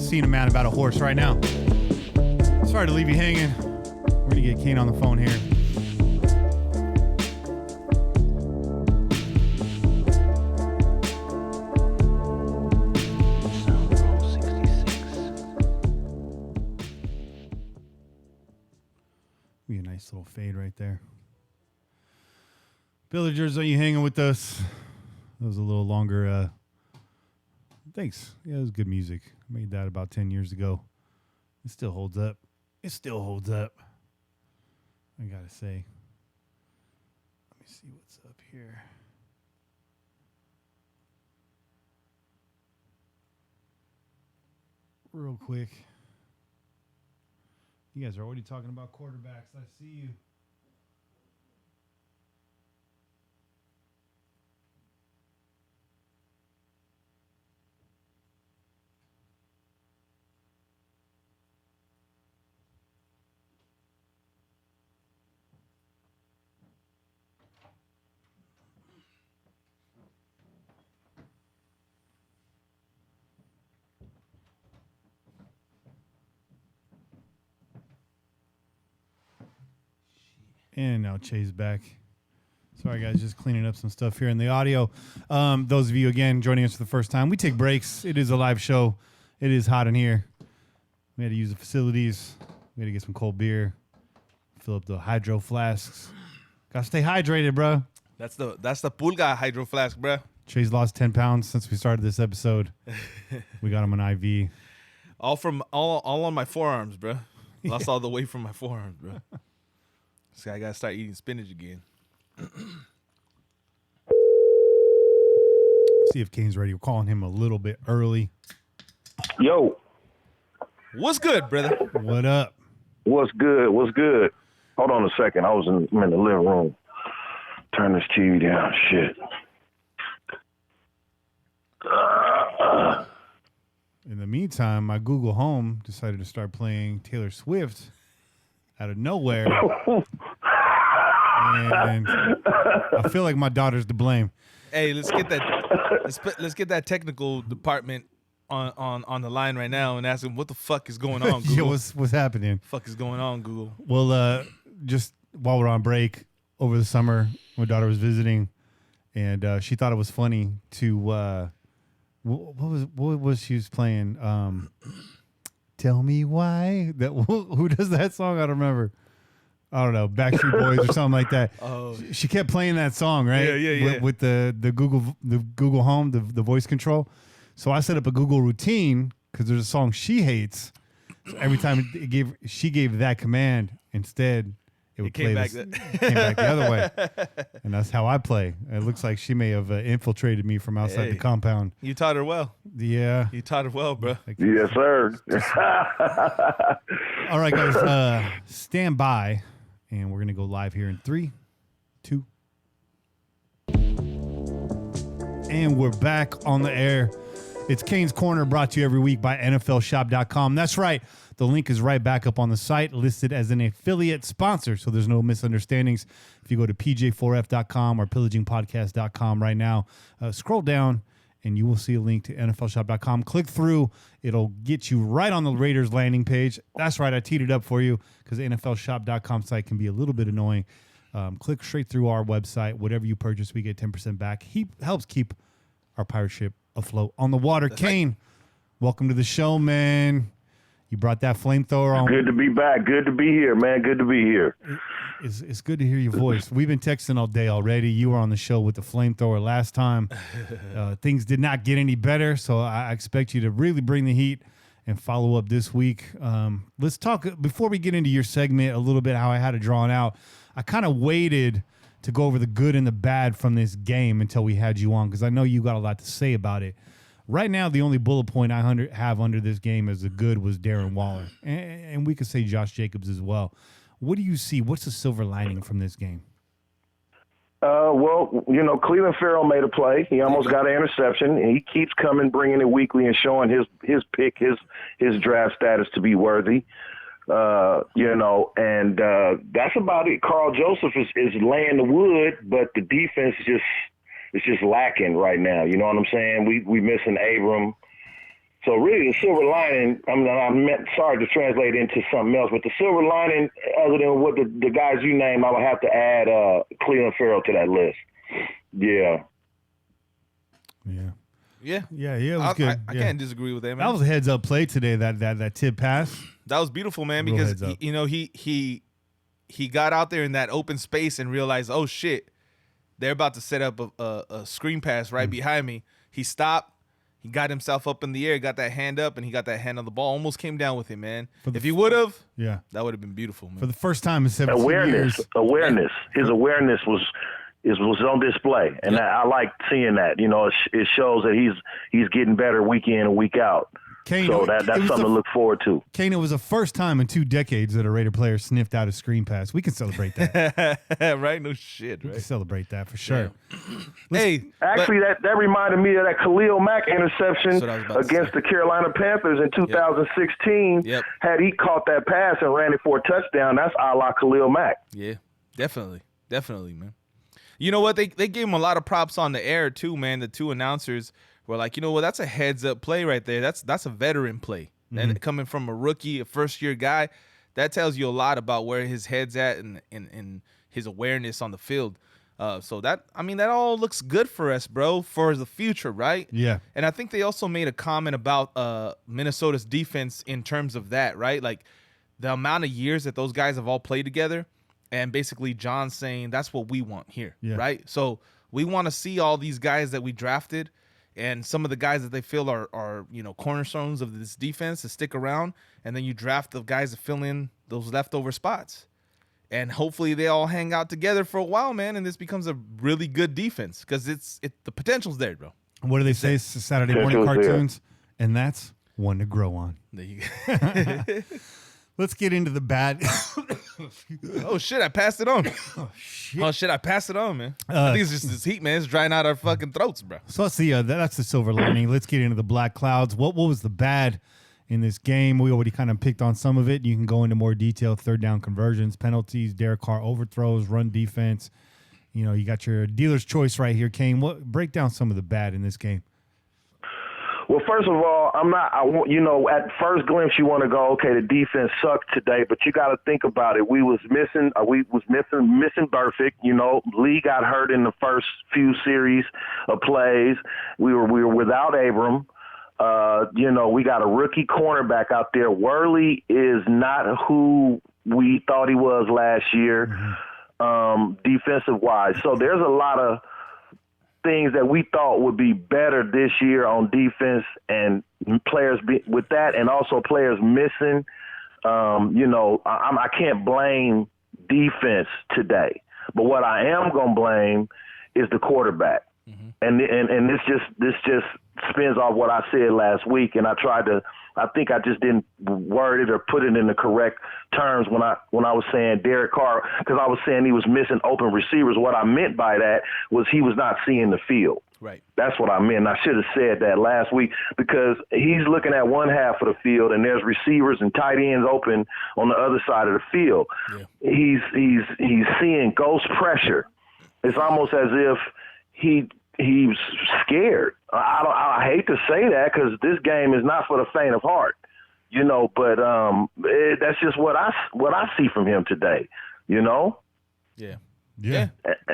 seeing a man about a horse right now. Sorry to leave you hanging. We're going to get Caine on the phone here. Be a nice little fade right there. Villagers, are you hanging with us? That was a little longer. Thanks. Yeah, it was good music. I made that about 10 years ago. It still holds up. It still holds up. I gotta say. Let me see what's up here. Real quick. You guys are already talking about quarterbacks. I see you. And now Chase back. Sorry, guys, just cleaning up some stuff here in the audio. Those of you, again, joining us for the first time, we take breaks. It is a live show. It is hot in here. We had to use the facilities. We had to get some cold beer, fill up the hydro flasks. Got to stay hydrated, bro. That's the Pulga hydro flask, bro. Chase lost 10 pounds since we started this episode. We got him an IV. All on my forearms, bro. Lost all the weight from my forearms, bro. So I gotta start eating spinach again. See if Caine's ready. We're calling him a little bit early. Yo. What's good, brother? What up? What's good? What's good? Hold on a second. I'm in the living room. Turn this TV down. Shit. In the meantime, my Google Home decided to start playing Taylor Swift out of nowhere. And I feel like my daughter's to blame. Hey, let's get that technical department on the line right now and ask them what the fuck is going on, Google. Yeah, what's happening? What the fuck is going on, Google? Well, just while we're on break over the summer, my daughter was visiting, and she thought it was funny to what was she was playing? Tell me why. Who does that song? I don't remember. I don't know, Backstreet Boys or something like that. Oh, she kept playing that song, right? Yeah. With the Google Home, the voice control. So I set up a Google routine because there's a song she hates. So every time she gave that command, instead it would play came back the other way, and that's how I play. It looks like she may have infiltrated me from outside the compound. You taught her well. Yeah, you taught her well, bro. Yes, sir. All right, guys, stand by. And we're going to go live here in 3, 2. And we're back on the air. It's Caine's Corner, brought to you every week by NFLshop.com. That's right. The link is right back up on the site, listed as an affiliate sponsor, so there's no misunderstandings. If you go to pj4f.com or pillagingpodcast.com right now, scroll down, and you will see a link to NFLshop.com. Click through. It'll get you right on the Raiders landing page. That's right. I teed it up for you because the NFLshop.com site can be a little bit annoying. Click straight through our website. Whatever you purchase, we get 10% back. He helps keep our pirate ship afloat on the water. That's Caine, welcome to the show, man. You brought that flamethrower on. Good to be back. Good to be here, man. Good to be here. It's good to hear your voice. We've been texting all day already. You were on the show with the flamethrower last time. Things did not get any better, so I expect you to really bring the heat and follow up this week. Let's talk, before we get into your segment, a little bit how I had it drawn out. I kind of waited to go over the good and the bad from this game until we had you on because I know you got a lot to say about it. Right now, the only bullet point I have under this game as the good was Darren Waller. And we could say Josh Jacobs as well. What do you see? What's the silver lining from this game? Well, Cleveland Farrell made a play. He almost got an interception. And he keeps bringing it weekly and showing his pick, his draft status to be worthy. And that's about it. Carl Joseph is laying the wood, but the defense is just lacking right now. You know what I'm saying? We missing Abram. So really, the silver lining, sorry to translate into something else, but the silver lining, other than what the guys you named, I would have to add Cleveland Farrell to that list. Yeah. It was good. I can't disagree with that, man. That was a heads-up play today, that tip pass. That was beautiful, man, because, he got out there in that open space and realized, oh, shit, they're about to set up a screen pass right behind me. He stopped. He got himself up in the air, got that hand up, and he got that hand on the ball. Almost came down with him, man. If he would have, that would have been beautiful, man. For the first time in 17 years. Awareness. His awareness was on display, and I like seeing that. It shows that he's getting better week in and week out. Caine, so that's something to look forward to. Caine, it was the first time in 2 decades that a Raider player sniffed out a screen pass. We can celebrate that. Right? No shit, right? We can celebrate that for sure. Yeah. Actually, that reminded me of that Khalil Mack interception against the Carolina Panthers in 2016. Yep. Had he caught that pass and ran it for a touchdown, that's a la Khalil Mack. Yeah, definitely, man. You know what? They gave him a lot of props on the air too, man. The 2 announcers were like, that's a heads-up play right there. That's a veteran play. And coming from a rookie, a first-year guy, that tells you a lot about where his head's at and his awareness on the field. So that all looks good for us, bro, for the future, right? Yeah. And I think they also made a comment about Minnesota's defense in terms of that, right? Like the amount of years that those guys have all played together, and basically John saying that's what we want here, right? So we want to see all these guys that we drafted and some of the guys that they feel are cornerstones of this defense to stick around, and then you draft the guys to fill in those leftover spots. And hopefully they all hang out together for a while, man, and this becomes a really good defense because the potential's there, bro. What do they say? Saturday morning cartoons, and that's one to grow on. There you go. Let's get into the bad. Oh, shit, I passed it on. Oh, shit, I passed it on, man. I think it's just this heat, man. It's drying out our fucking throats, bro. So let's see. That's the silver lining. Let's get into the black clouds. What was the bad in this game? We already kind of picked on some of it. You can go into more detail. 3rd down conversions, penalties, Derek Carr overthrows, run defense. You got your dealer's choice right here, Caine. Break down some of the bad in this game. Well, first of all, at first glimpse you want to go, okay, the defense sucked today, but you got to think about it. We was missing Burfict. Lee got hurt in the first few series of plays. We were without Abram. We got a rookie cornerback out there. Worley is not who we thought he was last year, defensive wise. So there's a lot of things that we thought would be better this year on defense, and players with that, and also players missing. I can't blame defense today, but what I am gonna blame is the quarterback, and this just spins off what I said last week, and I think I just didn't word it or put it in the correct terms when I was saying Derek Carr, because I was saying he was missing open receivers. What I meant by that was he was not seeing the field. Right. That's what I meant. I should have said that last week, because he's looking at one half of the field and there's receivers and tight ends open on the other side of the field. Yeah. He's seeing ghost pressure. It's almost as if he's scared. I hate to say that because this game is not for the faint of heart, but that's just what I see from him today, Yeah. Yeah.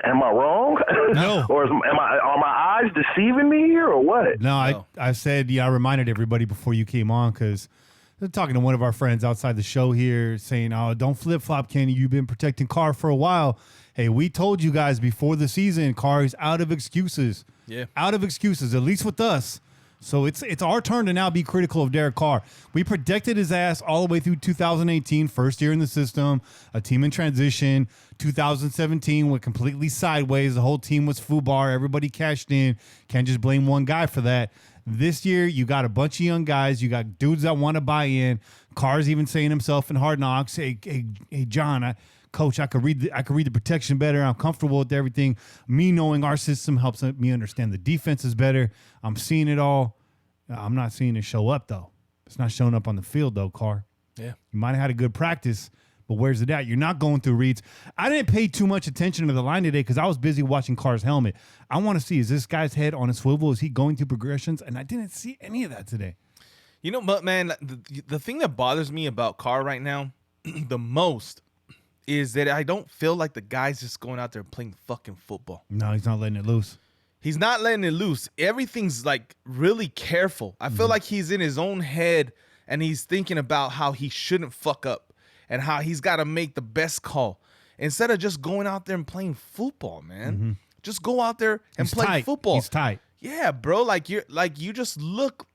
Am I wrong? No. Or are my eyes deceiving me here or what? No, I said, I reminded everybody before you came on, because they're talking to one of our friends outside the show here saying, oh, don't flip-flop, Kenny. You've been protecting Carr for a while. Hey, we told you guys before the season, Carr is out of excuses. Yeah. Out of excuses, at least with us. So it's our turn to now be critical of Derek Carr. We protected his ass all the way through 2018, first year in the system, a team in transition. 2017 went completely sideways. The whole team was FUBAR. Everybody cashed in. Can't just blame one guy for that. This year, you got a bunch of young guys. You got dudes that want to buy in. Carr's even saying himself in Hard Knocks, hey, John, Coach, I could read the protection better. I'm comfortable with everything. Me knowing our system helps me understand the defense is better. I'm seeing it all. I'm not seeing it show up, though. It's not showing up on the field, though, Carr. Yeah. You might have had a good practice, but where's it at? You're not going through reads. I didn't pay too much attention to the line today because I was busy watching Carr's helmet. I want to see, is this guy's head on a swivel? Is he going through progressions? And I didn't see any of that today. You know, but man, the thing that bothers me about Carr right now the most is that I don't feel like the guy's just going out there playing fucking football. No, he's not letting it loose. He's not letting it loose. Everything's like really careful. I feel like he's in his own head and he's thinking about how he shouldn't fuck up and how he's got to make the best call instead of just going out there and playing football, man. Just go out there and play football. He's tight. Yeah, bro. Like you just look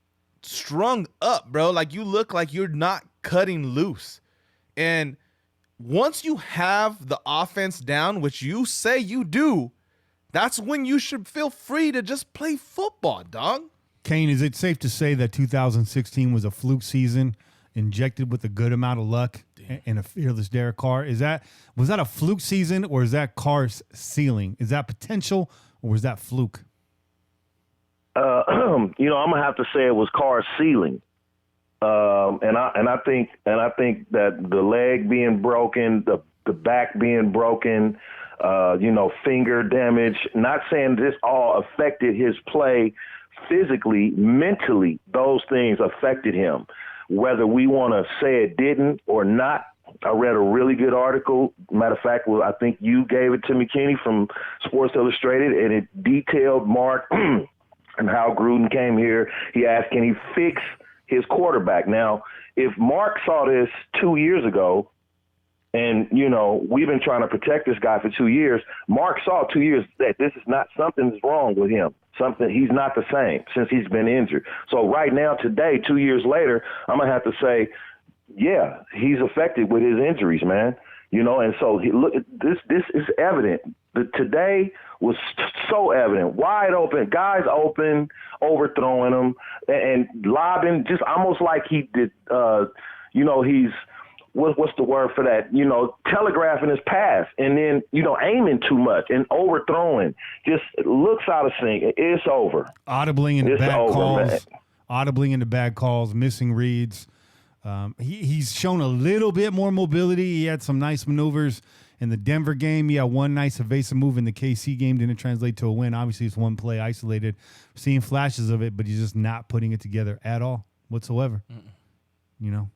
strung up, bro. Like you look like you're not cutting loose. And once you have the offense down, which you say you do, that's when you should feel free to just play football, dog. Caine, is it safe to say that 2016 was a fluke season injected with a good amount of luck and a fearless Derek Carr? Was that a fluke season, or is that Carr's ceiling? Is that potential, or was that fluke? I'm gonna have to say it was Carr's ceiling. And I think that the leg being broken, the back being broken, finger damage, not saying this all affected his play physically, mentally, those things affected him. Whether we want to say it didn't or not, I read a really good article. Matter of fact, I think you gave it to me, Kenny, from Sports Illustrated, and it detailed Mark and how Gruden came here. He asked, can he fix his quarterback? Now, if Mark saw this 2 years ago, and, we've been trying to protect this guy for 2 years, Mark saw 2 years that this is not, something's wrong with him. He's not the same since he's been injured. So right now, today, 2 years later, I'm going to have to say, yeah, he's affected with his injuries, man. And so this is evident. Today was so evident. Wide open, guys open, overthrowing them and lobbing, just almost like he did, he's, what's the word for that? Telegraphing his pass and then, aiming too much and overthrowing. Just looks out of sync. It's over. Audibling into bad calls, missing reads. He's shown a little bit more mobility. He had some nice maneuvers in the Denver game. He had one nice evasive move in the KC game. Didn't translate to a win. Obviously, it's one play isolated. Seeing flashes of it, but he's just not putting it together at all whatsoever.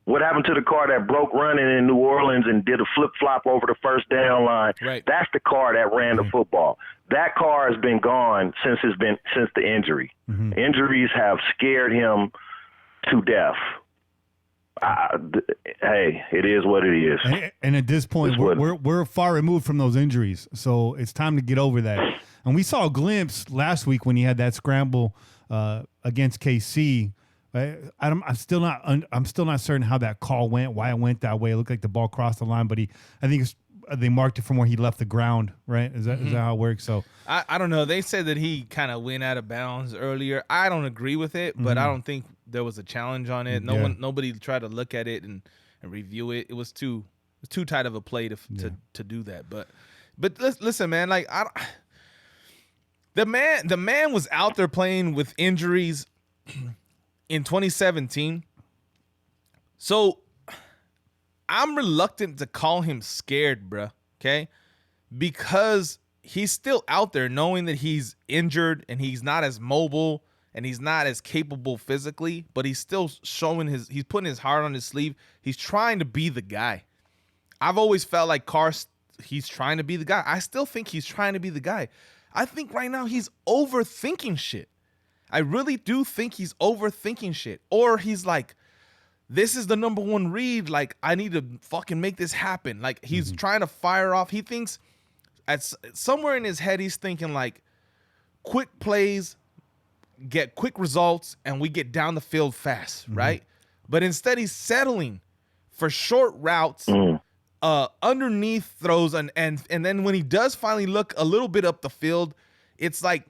What happened to the car that broke running in New Orleans and did a flip-flop over the first down line? Right. That's the car that ran the football. That car has been gone since the injury. Injuries have scared him to death. Hey, it is what it is. And at this point, we're far removed from those injuries, so it's time to get over that. And we saw a glimpse last week when he had that scramble against KC. I'm still not certain how that call went, why it went that way. It looked like the ball crossed the line, but I think they marked it from where he left the ground, right? Is that how it works? So I don't know. They said that he kind of went out of bounds earlier. I don't agree with it, but I don't think there was a challenge on it. Nobody tried to look at it and review it. It was too tight of a play to do that. But listen, man, like the man was out there playing with injuries in 2017. So I'm reluctant to call him scared, bruh, okay? Because he's still out there knowing that he's injured and he's not as mobile and he's not as capable physically, but he's still he's putting his heart on his sleeve. He's trying to be the guy. I've always felt like Carr, he's trying to be the guy. I still think he's trying to be the guy. I think right now he's overthinking shit. I really do think he's overthinking shit. Or he's like, this is the number one read. Like, I need to fucking make this happen. Like, he's trying to fire off. He thinks somewhere in his head, he's thinking like quick plays, get quick results, and we get down the field fast, right? But instead, he's settling for short routes, underneath throws, and then when he does finally look a little bit up the field, it's like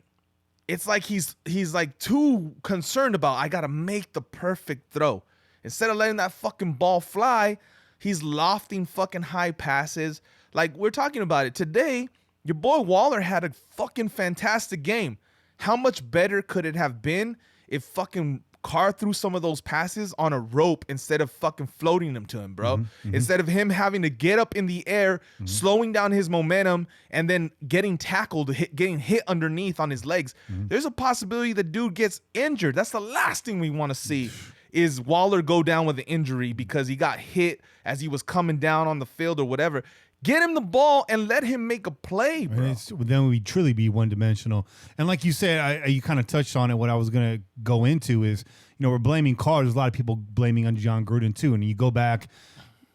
he's like too concerned about, I gotta make the perfect throw. Instead of letting that fucking ball fly, he's lofting fucking high passes. Like, we're talking about it today. Your boy Waller had a fucking fantastic game. How much better could it have been if fucking Carr threw some of those passes on a rope instead of fucking floating them to him, bro? Instead of him having to get up in the air, slowing down his momentum, and then getting tackled, getting hit underneath on his legs. There's a possibility the dude gets injured. That's the last thing we want to see. is Waller go down with an injury because he got hit as he was coming down on the field or whatever. Get him the ball and let him make a play, bro. Then we'd truly be one-dimensional. And like you said, you kind of touched on it. What I was going to go into is, we're blaming Carr. There's a lot of people blaming on John Gruden, too. And you go back,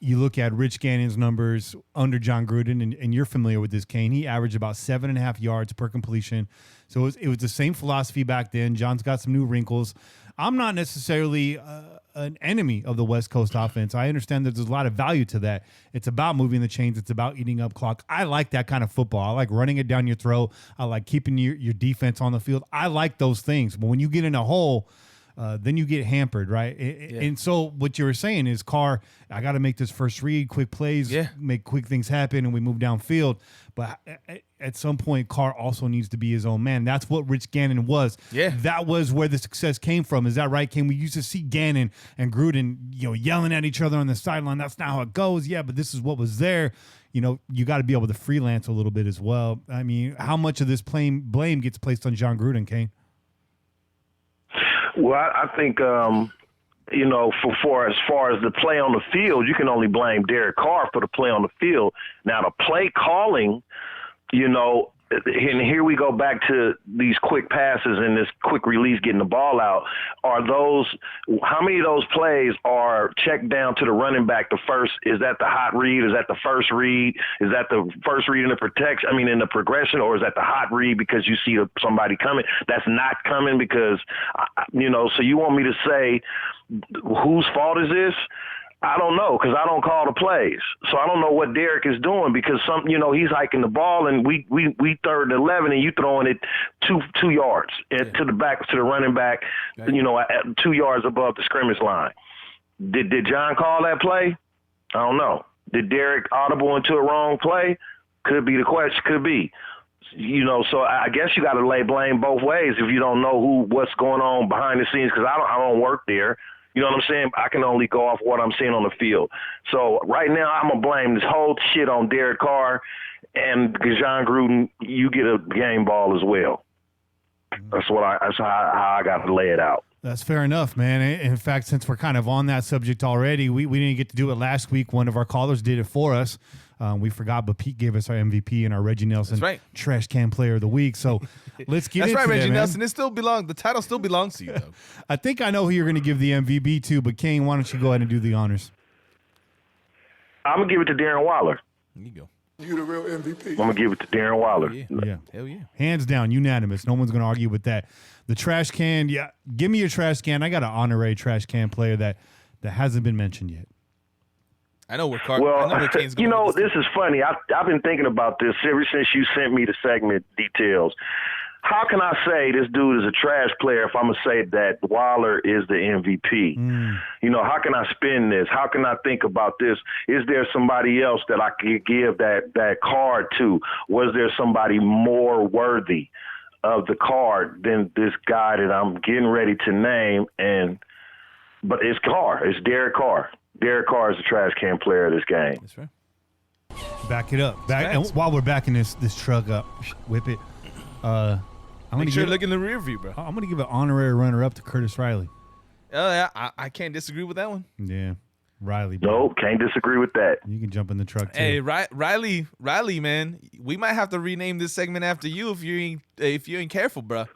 you look at Rich Gannon's numbers under John Gruden, and you're familiar with this, Caine. He averaged about 7.5 yards per completion. So it was the same philosophy back then. John's got some new wrinkles. I'm not necessarily an enemy of the West Coast offense. I understand that there's a lot of value to that. It's about moving the chains. It's about eating up clock. I like that kind of football. I like running it down your throat. I like keeping your defense on the field. I like those things. But when you get in a hole, then you get hampered, right? And so what you were saying is, Carr, I got to make this first read, quick plays, make quick things happen, and we move downfield. But at some point, Carr also needs to be his own man. That's what Rich Gannon was. Yeah. That was where the success came from. Is that right, Caine? We used to see Gannon and Gruden, yelling at each other on the sideline. That's not how it goes. Yeah, but this is what was there. You got to be able to freelance a little bit as well. I mean, how much of this blame gets placed on John Gruden, Caine? Well, I think, for as far as the play on the field, you can only blame Derek Carr for the play on the field. Now, the play calling, and here we go back to these quick passes and this quick release, getting the ball out. How many of those plays are checked down to the running back? Is that the hot read? Is that the first read? Is that the first read in the in the progression, or is that the hot read because you see somebody coming that's not coming because, so you want me to say whose fault is this? I don't know, because I don't call the plays. So I don't know what Derek is doing, because he's hiking the ball and we 3rd and 11 and you throwing it 2 yards to the running back, at 2 yards above the scrimmage line. Did John call that play? I don't know. Did Derek audible into a wrong play? Could be the question. Could be. So I guess you got to lay blame both ways if you don't know what's going on behind the scenes, because I don't work there. You know what I'm saying? I can only go off what I'm seeing on the field. So right now I'm going to blame this whole shit on Derek Carr, and John Gruden, you get a game ball as well. That's how I got to lay it out. That's fair enough, man. In fact, since we're kind of on that subject already, we didn't get to do it last week. One of our callers did it for us. We forgot, but Pete gave us our MVP and our Reggie Nelson Trash Can Player of the Week. So let's get into it. That's right, Reggie Nelson. The title still belongs to you, though. I think I know who you're going to give the MVP to, but Caine, why don't you go ahead and do the honors? I'm going to give it to Darren Waller. There you go. You the real MVP. I'm going to give it to Darren Waller. Yeah. Hell yeah. Hands down, unanimous. No one's going to argue with that. The trash can, give me your trash can. I got an honorary trash can player that hasn't been mentioned yet. I know where Caine's going. This is funny. I've been thinking about this ever since you sent me the segment details. How can I say this dude is a trash player if I'm going to say that Waller is the MVP? How can I spin this? How can I think about this? Is there somebody else that I could give that card to? Was there somebody more worthy of the card than this guy that I'm getting ready to name? But it's Carr. It's Derek Carr. Derek Carr is the trash can player of this game. That's right. Back it up. And while we're backing this truck up, whip it. Make sure you look in the rear view, bro. I'm going to give an honorary runner-up to Curtis Riley. Oh, yeah. I can't disagree with that one. Yeah. Riley, bro. No, can't disagree with that. You can jump in the truck, too. Hey, Riley, man, we might have to rename this segment after you if you ain't careful, bro.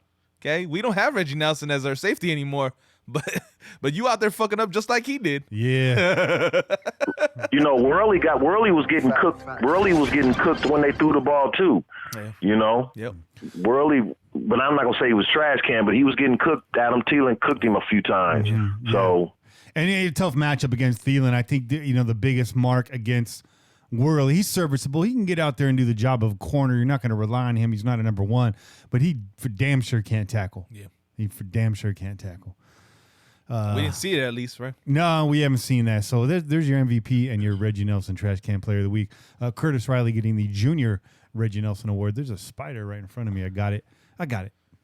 Okay? We don't have Reggie Nelson as our safety anymore. But you out there fucking up just like he did. Yeah. Worley was getting cooked. Worley was getting cooked when they threw the ball too. Yeah. Yep. Worley, but I'm not gonna say he was trash can, but he was getting cooked. Adam Thielen cooked him a few times. Mm-hmm. So. And a tough matchup against Thielen. I think the biggest mark against Worley, he's serviceable. He can get out there and do the job of a corner. You're not going to rely on him. He's not a number one, but he for damn sure can't tackle. Yeah. He for damn sure can't tackle. We didn't see it at least, right? No, we haven't seen that. So there's your MVP and your Reggie Nelson Trash Can Player of the Week. Curtis Riley getting the Junior Reggie Nelson Award. There's a spider right in front of me. I got it.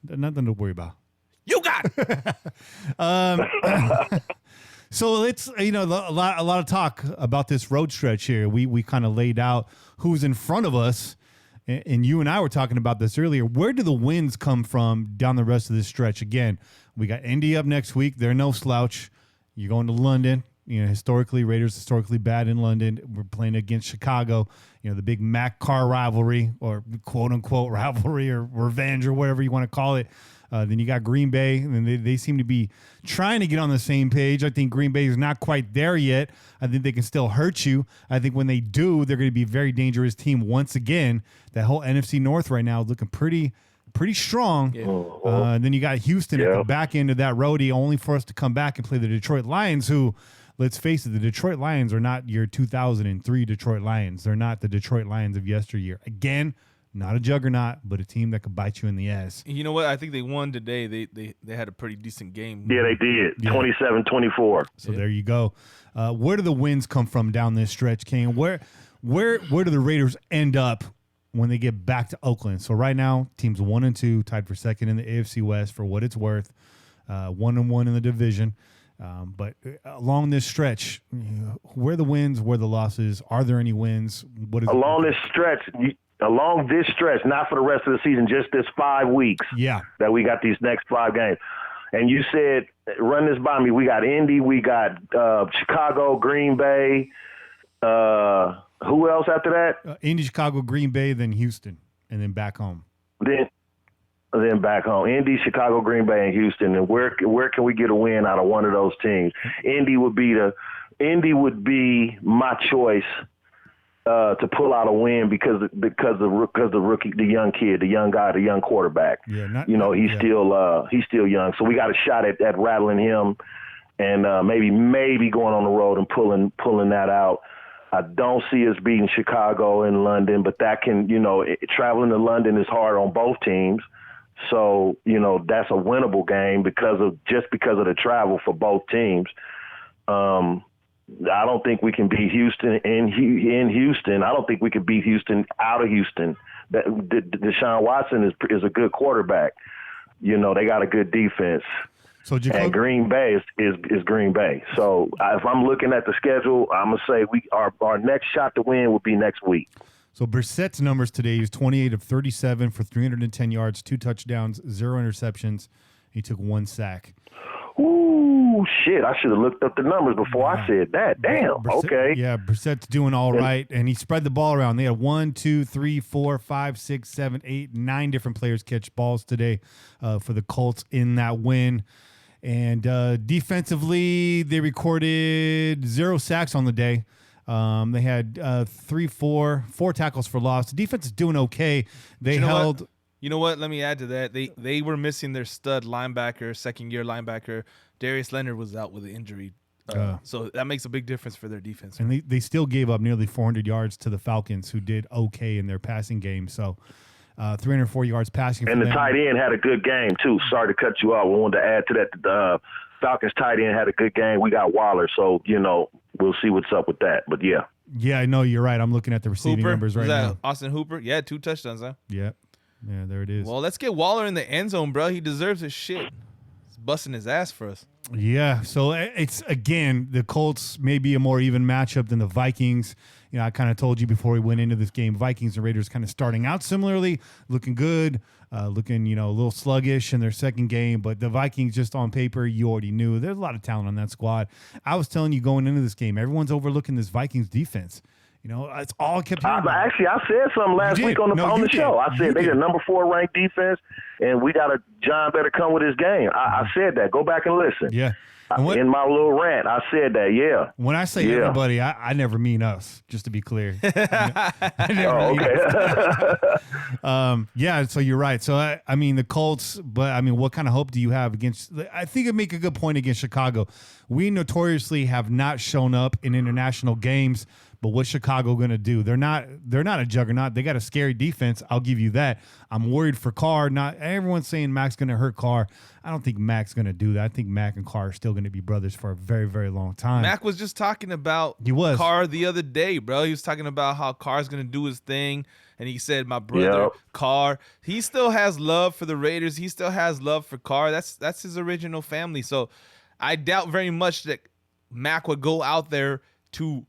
Nothing to worry about. You got it. So let's, a lot of talk about this road stretch here. We kind of laid out who's in front of us, and you and I were talking about this earlier. Where do the wins come from down the rest of this stretch? Again, we got Indy up next week. They're no slouch. You're going to London. Historically, Raiders historically bad in London. We're playing against Chicago. The big Mac car rivalry, or quote unquote rivalry, or revenge, or whatever you want to call it. Then you got Green Bay, and they seem to be trying to get on the same page. I think Green Bay is not quite there yet. I think they can still hurt you. I think when they do, they're going to be a very dangerous team once again. That whole NFC North right now is looking pretty strong. Yeah. Then you got Houston at the back end of that roadie, only for us to come back and play the Detroit Lions, who, let's face it, the Detroit Lions are not your 2003 Detroit Lions. They're not the Detroit Lions of yesteryear. Again, not a juggernaut, but a team that could bite you in the ass. You know what? I think they won today. They had a pretty decent game. Yeah, they did. 27-24. So there you go. Where do the wins come from down this stretch, Caine? Where do the Raiders end up when they get back to Oakland? So right now, teams 1-2, tied for second in the AFC West for what it's worth. 1-1 in the division. But along this stretch, where are the wins, where are the losses? Are there any wins? Along this stretch, not for the rest of the season, just this 5 weeks. Yeah. That we got these next 5 games. And you said, run this by me. We got Indy, we got Chicago, Green Bay. Who else after that? Indy, Chicago, Green Bay, then Houston, and then back home. Then back home. Indy, Chicago, Green Bay, and Houston. And where can we get a win out of one of those teams? Indy would be my choice to pull out a win because the rookie, the young kid, the young guy, the young quarterback. Yeah, he's still young. So we got a shot at rattling him and maybe going on the road and pulling that out. I don't see us beating Chicago and London, but that can, traveling to London is hard on both teams. So, that's a winnable game because of the travel for both teams. I don't think we can beat Houston in Houston. I don't think we can beat Houston out of Houston. Deshaun Watson is a good quarterback. They got a good defense. So and Green Bay is Green Bay. So if I'm looking at the schedule, I'm gonna say our next shot to win would be next week. So Brissett's numbers today, he was 28 of 37 for 310 yards, 2 touchdowns, 0 interceptions. He took 1 sack. Ooh, shit. I should have looked up the numbers before I said that. Damn. Okay. Yeah, Brissett's doing all right, and he spread the ball around. They had 1, 2, 3, 4, 5, 6, 7, 8, 9 different players catch balls today for the Colts in that win. And defensively, they recorded 0 sacks on the day. They had 4 tackles for loss. The defense is doing okay. They held. You know what? Let me add to that. They were missing their stud linebacker, second-year linebacker. Darius Leonard was out with an injury. So that makes a big difference for their defense. And they still gave up nearly 400 yards to the Falcons, who did okay in their passing game. So 304 yards passing. And the tight end had a good game, too. Sorry to cut you off. We wanted to add to that. The Falcons tight end had a good game. We got Waller, so, we'll see what's up with that. But, yeah. Yeah, I know. You're right. I'm looking at the receiving numbers right now. Austin Hooper? Yeah, 2 touchdowns, huh? Yeah. Yeah, there it is. Well, let's get Waller in the end zone, bro. He deserves his shit. He's busting his ass for us. Yeah, so it's, again, the Colts may be a more even matchup than the Vikings. I kind of told you before we went into this game, Vikings and Raiders kind of starting out similarly, looking good, looking, a little sluggish in their second game. But the Vikings, just on paper, you already knew. There's a lot of talent on that squad. I was telling you going into this game, everyone's overlooking this Vikings defense. It's all I kept hearing. Actually, I said something last week on the show. I said they're the number 4 ranked defense, and we got John better come with his game. I said that. Go back and listen. Yeah. In my little rant, I said that, yeah. When I say everybody, I never mean us, just to be clear. I never mean us. Yeah, so you're right. So, the Colts, but, what kind of hope do you have against – I think it'd make a good point against Chicago. We notoriously have not shown up in international games. But what's Chicago going to do? They're not a juggernaut. They got a scary defense. I'll give you that. I'm worried for Carr. Not everyone's saying Mac's going to hurt Carr. I don't think Mac's going to do that. I think Mac and Carr are still going to be brothers for a very, very long time. Mac was just talking about Carr the other day, bro. He was talking about how Carr's going to do his thing. And he said, my brother, Carr, he still has love for the Raiders. He still has love for Carr. That's his original family. So I doubt very much that Mac would go out there to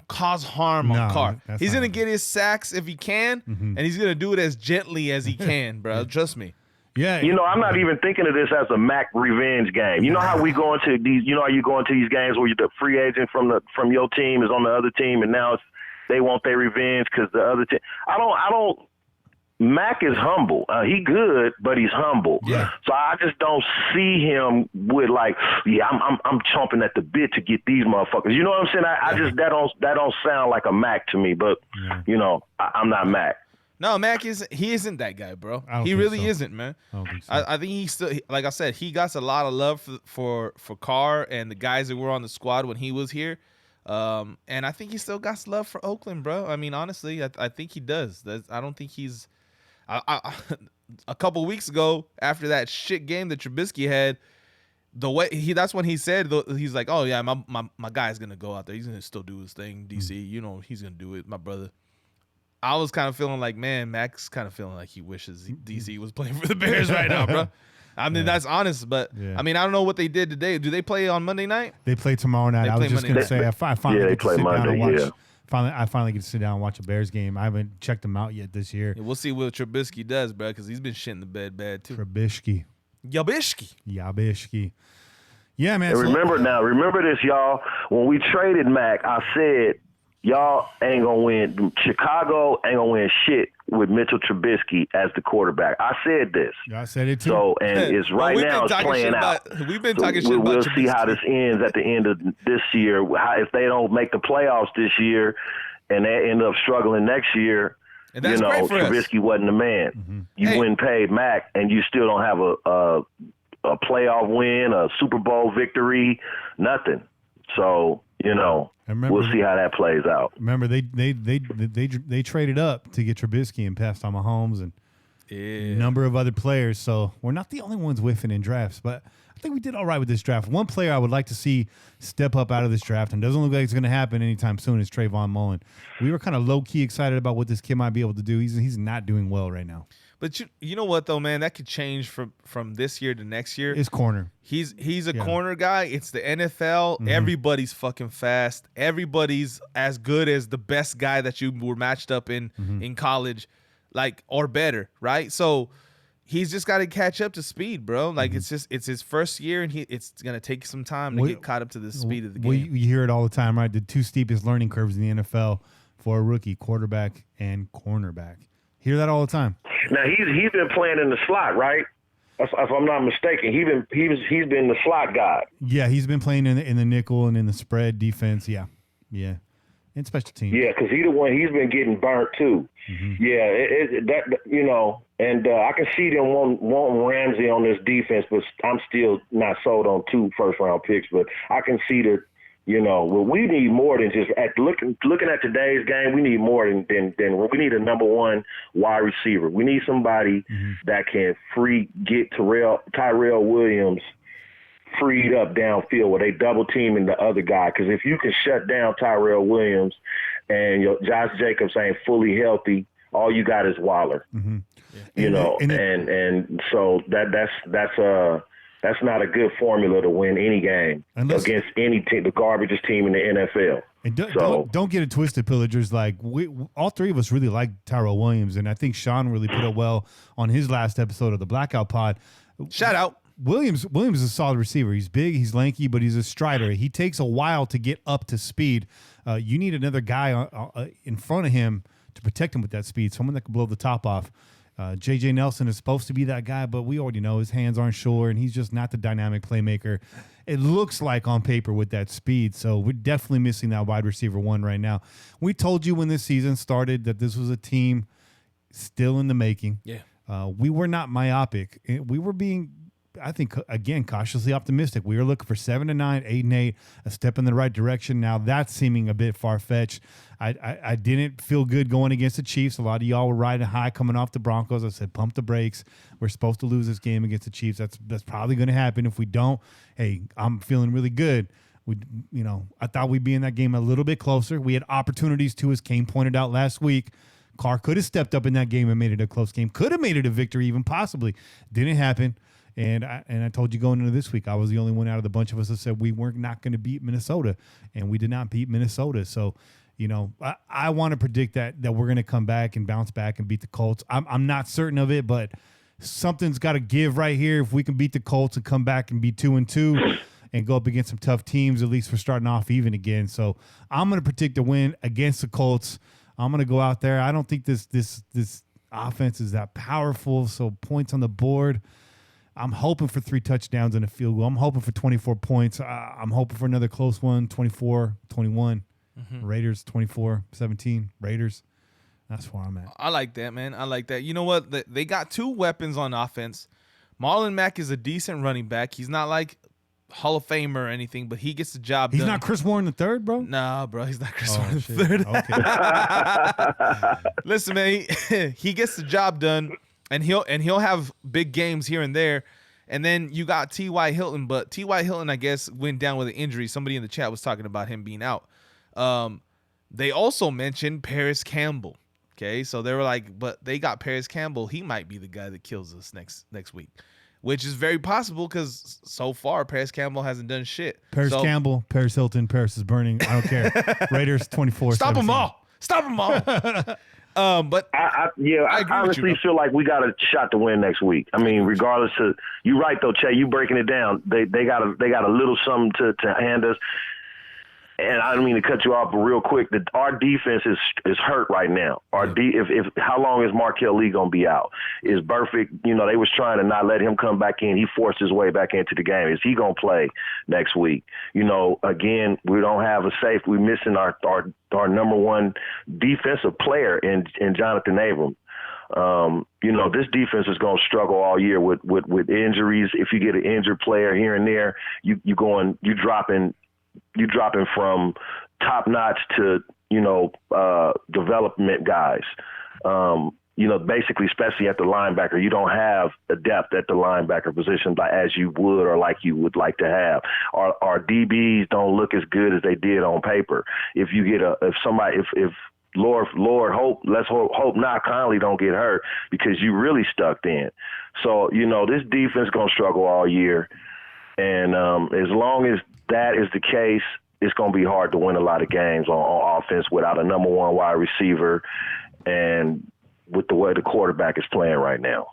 cause harm on Carr. He's going to get his sacks if he can, and he's going to do it as gently as he can, bro. Trust me. Yeah. You know, I'm not even thinking of this as a Mac revenge game. You know how we go into these, you know how you go into these games where the free agent from your team is on the other team and now they want their revenge because the other team. I don't. Mac is humble. He good, but he's humble. Yeah. So I just don't see him with I'm chomping at the bit to get these motherfuckers. You know what I'm saying? I just that don't sound like a Mac to me. But you know, I'm not Mac. No, Mac isn't that guy, bro. He really isn't, man. I don't think so. I think he's still, like I said, he got a lot of love for Carr and the guys that were on the squad when he was here. And I think he still got love for Oakland, bro. I mean, honestly, I think he does. I don't think he's. A couple weeks ago, after that shit game that Trubisky had, that's when he said, he's like, oh yeah, my guy's gonna go out there. He's gonna still do his thing, DC. You know, he's gonna do it, my brother. I was kind of feeling like, man, Mac's kind of feeling like he wishes DC was playing for the Bears right now, bro. I mean, that's honest, but I mean, I don't know what they did today. Do they play on Monday night? They play tomorrow night. I was just going to say, I finally they get to play sit Monday, down and watch. yeah. I finally get to sit down and watch a Bears game. I haven't checked them out yet this year. Yeah, we'll see what Trubisky does, bro, because he's been shitting the bed bad too. Trubisky. Yabishki. Yeah, man. And remember this, y'all. When we traded Mac, I said, y'all ain't going to win. Chicago ain't going to win shit with Mitchell Trubisky as the quarterback. I said this. I said it too. So, and it's right now it's playing out. We've been talking shit about We'll Trubisky. see how this ends at the end of this year. If they don't make the playoffs this year and they end up struggling next year, and that's great for Trubisky us. wasn't the man. Mm-hmm. You wouldn't pay Mac, and you still don't have a playoff win, a Super Bowl victory, nothing. So, we'll see how that plays out. Remember, they traded up to get Trubisky and passed on Mahomes and a number of other players. So we're not the only ones whiffing in drafts, but I think we did all right with this draft. One player I would like to see step up out of this draft, and doesn't look like it's going to happen anytime soon, is Trayvon Mullen. We were kind of low-key excited about what this kid might be able to do. He's not doing well right now. But you know what though, man, that could change from this year to next year. His corner. He's a corner guy. It's the NFL. Mm-hmm. Everybody's fucking fast. Everybody's as good as the best guy that you were matched up in college, like, or better, right? So he's just got to catch up to speed, bro. Like it's his first year, and it's gonna take some time to get caught up to the speed of the game. You hear it all the time, right? The two steepest learning curves in the NFL for a rookie, quarterback and cornerback. Hear that all the time. Now he's been playing in the slot, right? If I'm not mistaken, he's been the slot guy. Yeah, he's been playing in the nickel and in the spread defense. Yeah, and special teams. Yeah, because he's been getting burnt too. Mm-hmm. Yeah, and I can see them wanting Ramsey on this defense, but I'm still not sold on 2 first-round picks. But I can see that. We need more than just looking at today's game. We need more than we need a number 1 wide receiver. We need somebody that can get Tyrell Williams freed up downfield where they double teaming the other guy. Because if you can shut down Tyrell Williams and Josh Jacobs ain't fully healthy, all you got is Waller. Mm-hmm. And so that's not a good formula to win any game against any team, the garbage team in the NFL. And don't get it twisted, Pillagers. Like all three of us really like Tyrell Williams, and I think Sean really put it well on his last episode of the Blackout Pod. Shout out. Williams is a solid receiver. He's big, he's lanky, but he's a strider. He takes a while to get up to speed. You need another guy in front of him to protect him with that speed, someone that can blow the top off. J.J. Nelson is supposed to be that guy, but we already know his hands aren't sure, and he's just not the dynamic playmaker it looks like on paper with that speed. So we're definitely missing that wide receiver 1 right now. We told you when this season started that this was a team still in the making. Yeah. We were not myopic. We were being, I think, again, cautiously optimistic. We were looking for 7-9, 8-8, a step in the right direction. Now that's seeming a bit far-fetched. I didn't feel good going against the Chiefs. A lot of y'all were riding high coming off the Broncos. I said, pump the brakes. We're supposed to lose this game against the Chiefs. That's probably going to happen. If we don't, hey, I'm feeling really good. I thought we'd be in that game a little bit closer. We had opportunities too, as Caine pointed out last week. Carr could have stepped up in that game and made it a close game. Could have made it a victory even possibly. Didn't happen. And I told you going into this week, I was the only one out of the bunch of us that said we weren't not going to beat Minnesota, and we did not beat Minnesota. So, I want to predict that we're going to come back and bounce back and beat the Colts. I'm not certain of it, but something's got to give right here. If we can beat the Colts and come back and be 2-2 and go up against some tough teams, at least we're starting off even again. So I'm going to predict a win against the Colts. I'm going to go out there. I don't think this offense is that powerful, so points on the board. I'm hoping for 3 touchdowns and a field goal. I'm hoping for 24 points. I'm hoping for another close one, 24-21. Raiders, 24-17. Raiders. That's where I'm at. I like that, man. I like that. You know what? They got 2 weapons on offense. Marlon Mack is a decent running back. He's not like Hall of Famer or anything, but he gets the job done. He's not Chris Warren III, bro? Nah, bro. He's not Chris Warren III. Okay. Listen, man. He gets the job done, and he'll have big games here and there. And then you got T.Y. Hilton, but T.Y. Hilton, I guess, went down with an injury. Somebody in the chat was talking about him being out. They also mentioned Paris Campbell. Okay, so they were like, but they got Paris Campbell. He might be the guy that kills us next week, which is very possible because so far Paris Campbell hasn't done shit. Campbell, Paris Hilton, Paris is burning. I don't care. Raiders 24. Stop them all. But I honestly feel like we got a shot to win next week. I mean, regardless of, you're right though, Che. You breaking it down. They got a little something to hand us. And I don't mean to cut you off, but real quick, our defense is hurt right now. If how long is Markel Lee gonna be out? Is Burfict? You know, they was trying to not let him come back in. He forced his way back into the game. Is he gonna play next week? You know, again, we don't have a safe. We're missing our number one defensive player in Jonathan Abram. You know, this defense is going to struggle all year with injuries. If you get an injured player here and there, you dropping from top notch to, you know, development guys. You know, basically, especially at the linebacker, you don't have the depth at the linebacker position as you would or like you would like to have. Our DBs don't look as good as they did on paper. If you get if Lord hope, let's hope not Conley don't get hurt because you really stuck in. So, you know, this defense going to struggle all year. And as long as that is the case, it's going to be hard to win a lot of games on offense without a number one wide receiver and with the way the quarterback is playing right now.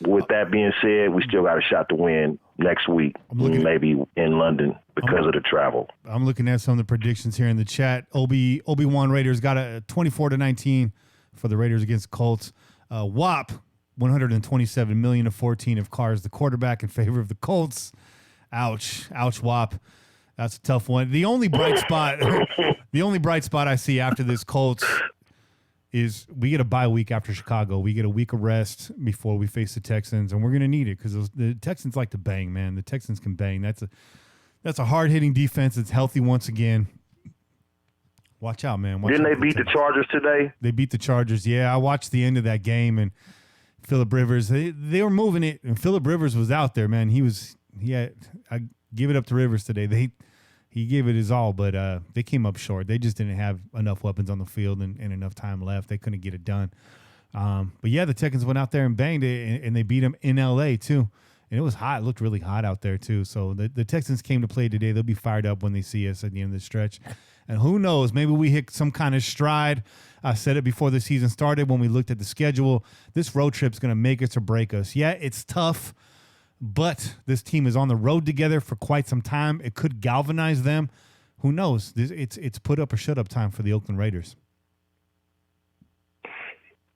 With that being said, we still got a shot to win next week, maybe in London because of the travel. I'm looking at some of the predictions here in the chat. Obi-Wan Raiders got a 24-19 for the Raiders against Colts. WAP, $127 million to 14 of Carr's the quarterback in favor of the Colts. Ouch, WAP. That's a tough one. The only bright spot I see after this Colts is we get a bye week after Chicago. We get a week of rest before we face the Texans, and we're going to need it because the Texans like to bang, man. The Texans can bang. That's a hard-hitting defense. It's healthy once again. Watch out, man. Didn't they beat the Chargers today? They beat the Chargers, yeah. I watched the end of that game, and Phillip Rivers, they were moving it, and Phillip Rivers was out there, man. I give it up to Rivers today. He gave it his all, but they came up short. They just didn't have enough weapons on the field and enough time left. They couldn't get it done. But, yeah, the Texans went out there and banged it, and they beat them in L.A. too. And it was hot. It looked really hot out there too. So the Texans came to play today. They'll be fired up when they see us at the end of the stretch. And who knows, maybe we hit some kind of stride. I said it before the season started when we looked at the schedule. This road trip's going to make us or break us. Yeah, it's tough. But this team is on the road together for quite some time. It could galvanize them. Who knows? It's put up or shut up time for the Oakland Raiders.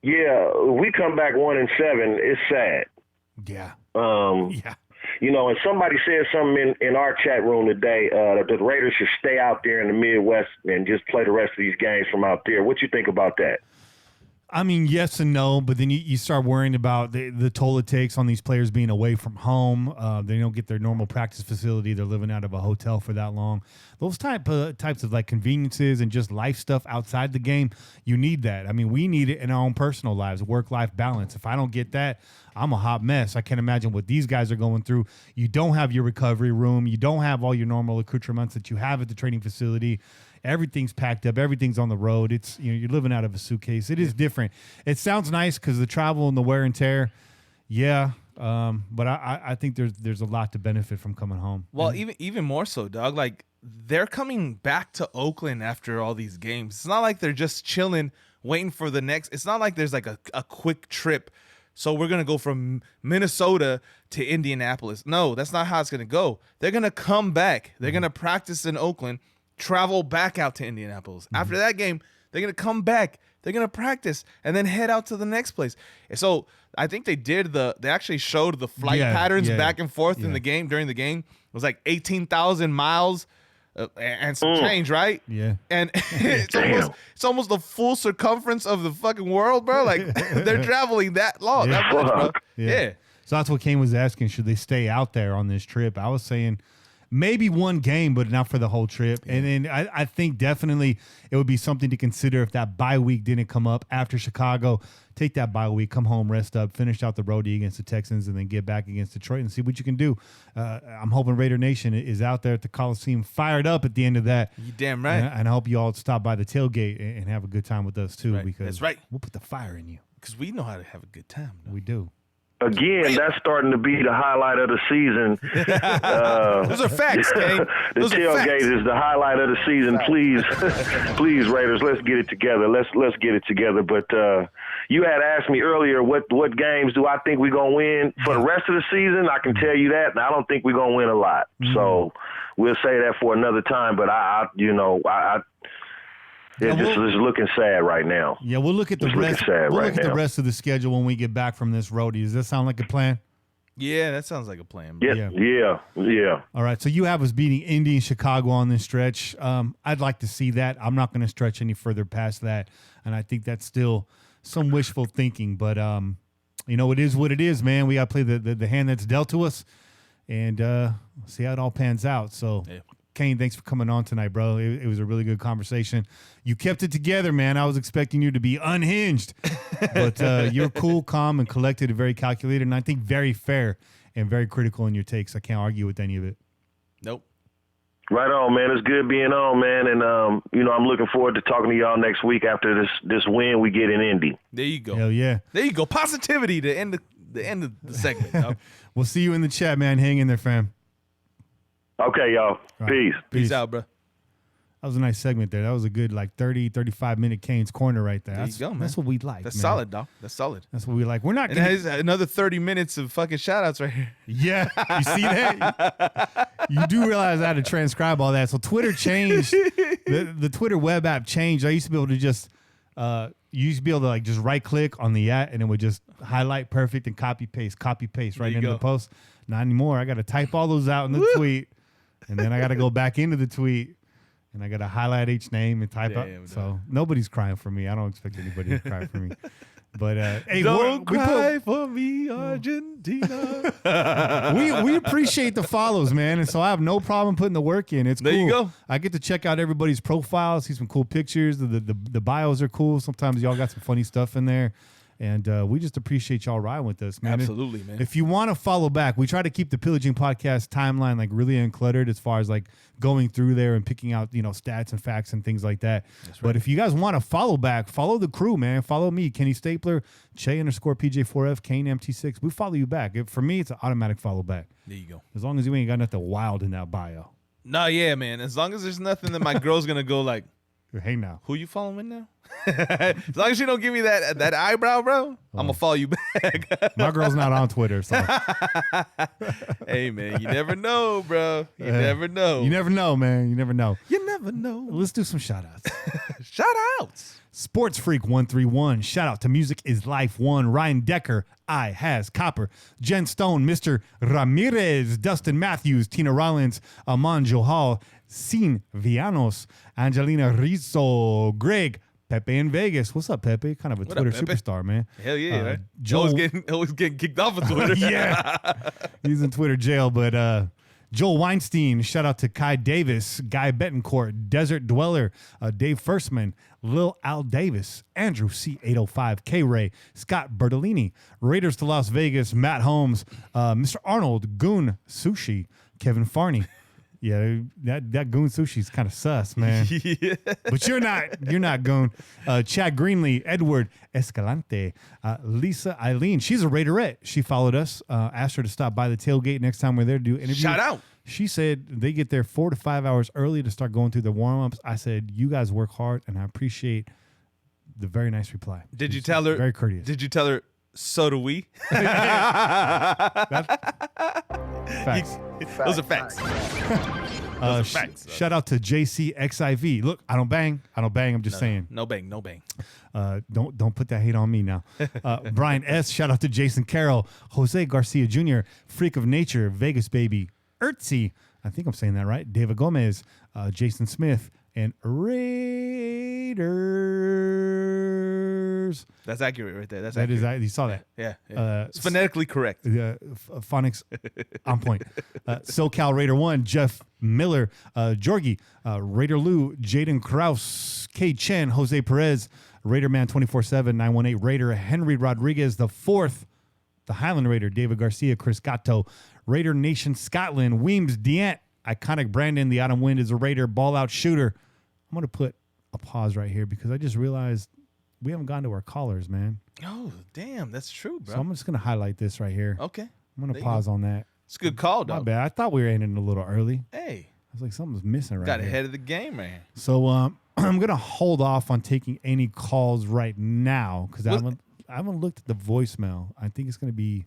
Yeah, if we come back 1-7, it's sad. Yeah. Yeah. You know, and somebody said something in our chat room today that the Raiders should stay out there in the Midwest and just play the rest of these games from out there. What you think about that? I mean, yes and no, but then you start worrying about the toll it takes on these players being away from home. They don't get their normal practice facility. They're living out of a hotel for that long. Those types of like conveniences and just life stuff outside the game, you need that. I mean, we need it in our own personal lives, work-life balance. If I don't get that, I'm a hot mess. I can't imagine what these guys are going through. You don't have your recovery room. You don't have all your normal accoutrements that you have at the training facility. Everything's packed up. Everything's on the road. It's you're living out of a suitcase. It is different. It sounds nice because the travel and the wear and tear. Yeah, but I think there's a lot to benefit from coming home. Well, even more so, dog. Like they're coming back to Oakland after all these games. It's not like they're just chilling, waiting for the next. It's not like there's like a quick trip so we're going to go from Minnesota to Indianapolis. No, that's not how it's going to go. They're going to come back. They're going to practice in Oakland, travel back out to Indianapolis. After that game, they're going to come back. They're going to practice and then head out to the next place. And so I think they actually showed the flight patterns back and forth in the game, during the game. It was like 18,000 miles and some change, right? Yeah. And it's almost the full circumference of the fucking world, bro. Like they're traveling that long, that much, bro. Yeah. So that's what Caine was asking. Should they stay out there on this trip? I was saying maybe one game, but not for the whole trip. And then I think definitely it would be something to consider if that bye week didn't come up after Chicago. Take that bye week, come home, rest up, finish out the roadie against the Texans, and then get back against Detroit and see what you can do. I'm hoping Raider Nation is out there at the Coliseum fired up at the end of that. You damn right. And I hope you all stop by the tailgate and have a good time with us too. Right. Because that's right. We'll put the fire in you. Because we know how to have a good time. Though. We do. Again, that's starting to be the highlight of the season. Those are facts, Caine. The tailgate is the highlight of the season. Please, Raiders, let's get it together. Let's get it together. But you had asked me earlier what games do I think we're gonna win for the rest of the season. I can tell you that, and I don't think we're gonna win a lot. So we'll say that for another time. But it's just looking sad right now. Yeah, we'll look at the rest. We'll look at the rest of the schedule when we get back from this roadie. Does that sound like a plan? Yeah, that sounds like a plan. Bro. Yeah. All right, so you have us beating Indy and Chicago on this stretch. I'd like to see that. I'm not going to stretch any further past that, and I think that's still some wishful thinking. But it is what it is, man. We got to play the hand that's dealt to us, and see how it all pans out. So. Yeah. Caine, thanks for coming on tonight, bro. It was a really good conversation. You kept it together, man. I was expecting you to be unhinged, but you're cool, calm, and collected and very calculated, and I think very fair and very critical in your takes. I can't argue with any of it. Nope. Right on, man. It's good being on, man, and I'm looking forward to talking to y'all next week after this win we get in Indy. There you go. Hell yeah. There you go. Positivity to end the end of the segment. Dog. We'll see you in the chat, man. Hang in there, fam. Okay, y'all. Peace. Peace out, bro. That was a nice segment there. That was a good 30, 35-minute Caine's Corner right there. There you go, man. That's what we like, That's man. solid, dog. That's solid. That's what we like. We're not and it has another 30 minutes of fucking shout-outs right here. Yeah. You see that? You do realize I had to transcribe all that. So Twitter changed. The Twitter web app changed. I used to be able to just just right-click on the and it would just highlight perfect and copy-paste right into the post. Not anymore. I got to type all those out in the tweet. And then I got to go back into the tweet, and I got to highlight each name and type up. So nobody's crying for me. I don't expect anybody to cry for me. But hey, don't cry for me, Argentina. we appreciate the follows, man, and so I have no problem putting the work in. It's cool. There you go. I get to check out everybody's profiles, see some cool pictures. The bios are cool. Sometimes y'all got some funny stuff in there. And we just appreciate y'all riding with us, man. Absolutely, man. If you want to follow back, we try to keep the Pillaging Podcast timeline like really uncluttered as far as like going through there and picking out, stats and facts and things like that. That's right. But if you guys want to follow back, follow the crew, man. Follow me, Kenny Stapler, Che_PJ4F, Caine MT6. We follow you back. For me, it's an automatic follow back. There you go. As long as you ain't got nothing wild in that bio. No, yeah, man. As long as there's nothing that my girl's going to go like, hey now. Who you following now? As long as you don't give me that eyebrow, bro, I'm going to follow you back. My girl's not on Twitter, so. Hey, man, you never know, bro. You never know. You never know, man. You never know. You never know. Let's do some shout-outs. Shout-outs. Sports Freak 131. Shout out to Music is Life 1. Ryan Decker. I has Copper. Jen Stone. Mr. Ramirez. Dustin Matthews. Tina Rollins. Aman Johal. Sin Villanos. Angelina Rizzo. Greg. Pepe in Vegas. What's up, Pepe? Kind of a Twitter superstar, man. Hell yeah, right? Joel's getting kicked off of Twitter. Yeah. He's in Twitter jail, but Joel Weinstein, shout out to Kai Davis, Guy Betancourt, Desert Dweller, Dave Firstman, Lil Al Davis, Andrew C805, K-Ray, Scott Bertolini, Raiders to Las Vegas, Matt Holmes, Mr. Arnold, Goon Sushi, Kevin Farney. Yeah, that Goon Sushi's kind of sus, man. Yeah. But you're not Goon. Chad Greenlee, Edward Escalante, Lisa Eileen. She's a Raiderette. She followed us, asked her to stop by the tailgate next time we're there to do an interview. Shout out. She said they get there 4 to 5 hours early to start going through the warm-ups. I said, you guys work hard, and I appreciate the very nice reply. Did you tell her? Very courteous. Did you tell her So do we. Facts. Those are facts. Shout out to JCXIV. Look, I don't bang. I'm just saying. No bang. Don't put that hate on me now. Brian S. Shout out to Jason Carroll, Jose Garcia Jr., Freak of Nature, Vegas Baby, Ertzi. I think I'm saying that right. David Gomez, Jason Smith, and Raiders. That's accurate right there. That is, you saw that. Yeah. It's phonetically correct. Phonics on point. SoCal Raider 1, Jeff Miller, Jorgie, Raider Lou, Jaden Kraus, K. Chen, Jose Perez, Raider Man 24/7, 918 Raider, Henry Rodriguez, the fourth, the Highland Raider, David Garcia, Chris Gatto, Raider Nation Scotland, Weems Dient, Iconic Brandon, the Autumn Wind is a Raider, ball out shooter. I'm going to put a pause right here because I just realized we haven't gone to our callers, man. Oh, damn. That's true, bro. So I'm just going to highlight this right here. Okay. I'm going to pause on that. It's a good call, My dog. bad. I thought we were ending a little early. Hey. I was like, something's missing right Got here. ahead of the game, man. So I'm going to hold off on taking any calls right now because I haven't looked at the voicemail. I think it's going to be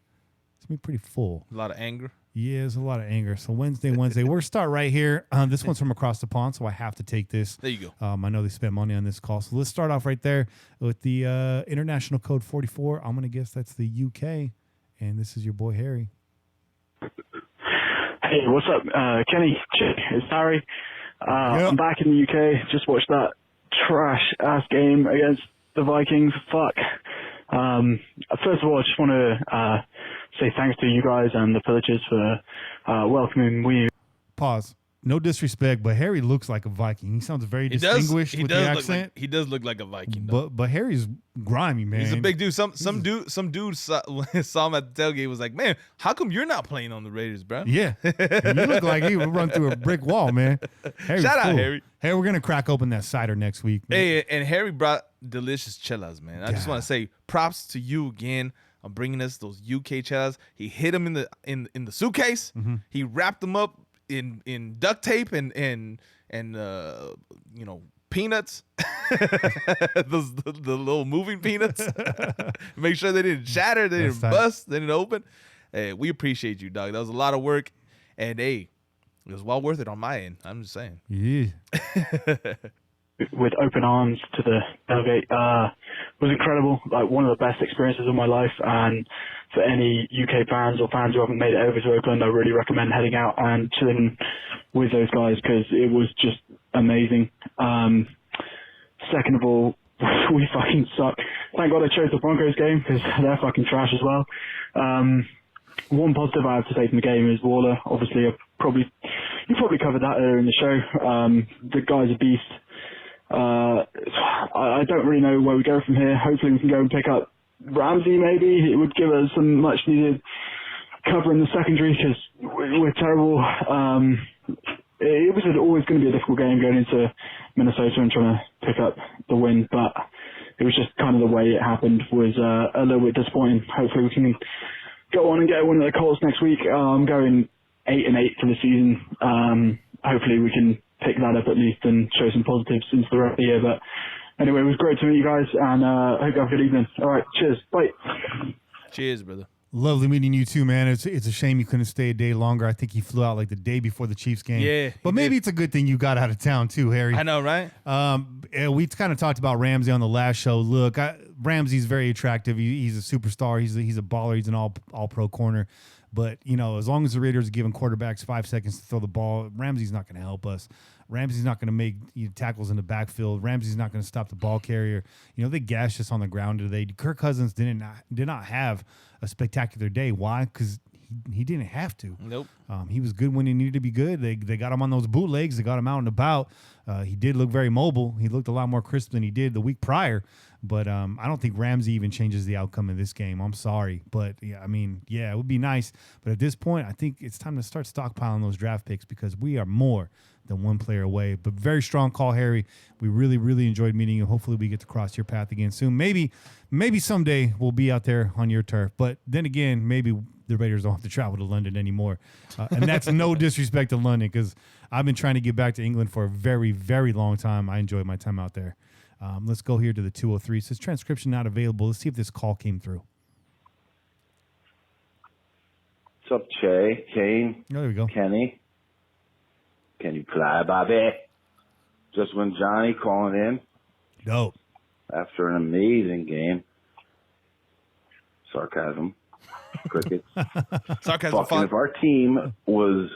pretty full. A lot of anger. Yeah, there's a lot of anger. So Wednesday, we're going to start right here. This one's from across the pond, so I have to take this. There you go. I know they spent money on this call. So let's start off right there with the international code 44. I'm going to guess that's the UK. And this is your boy, Harry. Hey, what's up? Kenny, it's Harry. I'm back in the UK. Just watched that trash-ass game against the Vikings. Fuck. First of all, I just want to say thanks to you guys and the Pillagers for welcoming me. Pause. No disrespect, but Harry looks like a Viking. He sounds very distinguished with the accent. He does look like a Viking, but Harry's grimy, man. He's a big dude. Some dude saw him at the tailgate, was like, man, how come you're not playing on the Raiders, bro? Yeah. You look like he would run through a brick wall, man. Harry's Shout out, cool. Harry. Hey, we're going to crack open that cider next week. Hey, and Harry brought delicious chelas, man. I just want to say props to you again on bringing us those UK chelas. He hid them in the suitcase. Mm-hmm. He wrapped them up in duct tape and peanuts, the little moving peanuts. Make sure they didn't shatter, they didn't bust, they didn't open. Hey, we appreciate you, dog. That was a lot of work, and hey, it was well worth it on my end. I'm just saying. Yeah. With open arms to the tailgate was incredible. Like one of the best experiences of my life. And for any UK fans or fans who haven't made it over to Oakland, I really recommend heading out and chilling with those guys because it was just amazing. Second of all, we fucking suck. Thank God I chose the Broncos game because they're fucking trash as well. One positive I have to say from the game is Waller. Obviously, you probably covered that earlier in the show. The guy's a beast. I don't really know where we go from here. Hopefully we can go and pick up Ramsey maybe. It would give us some much needed cover in the secondary because we're terrible. It was always going to be a difficult game going into Minnesota and trying to pick up the win, but it was just kind of the way it happened was a little bit disappointing. Hopefully we can go on and get one of the Colts next week. I'm going 8-8 for the season. Hopefully we can pick that up at least and show some positives into the rest of the year. But anyway, it was great to meet you guys, and I hope you have a good evening. All right, cheers. Bye. Cheers, brother. Lovely meeting you too, man. It's a shame you couldn't stay a day longer. I think he flew out like the day before the Chiefs game. Yeah, but maybe it's a good thing you got out of town too, Harry. I know, right? We kind of talked about Ramsey on the last show. Look, Ramsey's very attractive. He's a superstar. He's a baller. He's an all-pro corner. But, as long as the Raiders are giving quarterbacks 5 seconds to throw the ball, Ramsey's not going to help us. Ramsey's not going to make tackles in the backfield. Ramsey's not going to stop the ball carrier. They gashed us on the ground today. Kirk Cousins did not have a spectacular day. Why? Because he didn't have to. Nope. He was good when he needed to be good. They got him on those bootlegs. They got him out and about. He did look very mobile. He looked a lot more crisp than he did the week prior. But I don't think Ramsey even changes the outcome of this game. I'm sorry. But, it would be nice. But at this point, I think it's time to start stockpiling those draft picks because we are more than one player away. But very strong call, Harry. We really, really enjoyed meeting you. Hopefully we get to cross your path again soon. Maybe someday we'll be out there on your turf. But then again, maybe the Raiders don't have to travel to London anymore. And that's no disrespect to London because I've been trying to get back to England for a very, very long time. I enjoyed my time out there. Let's go here to the 203. It says transcription not available. Let's see if this call came through. What's up, Che? Caine? Oh, there we go. Kenny? Can you fly, Bobby? Just when Johnny calling in Dope. after an amazing game. Sarcasm. Crickets. Sarcasm Fucking fun. if our team was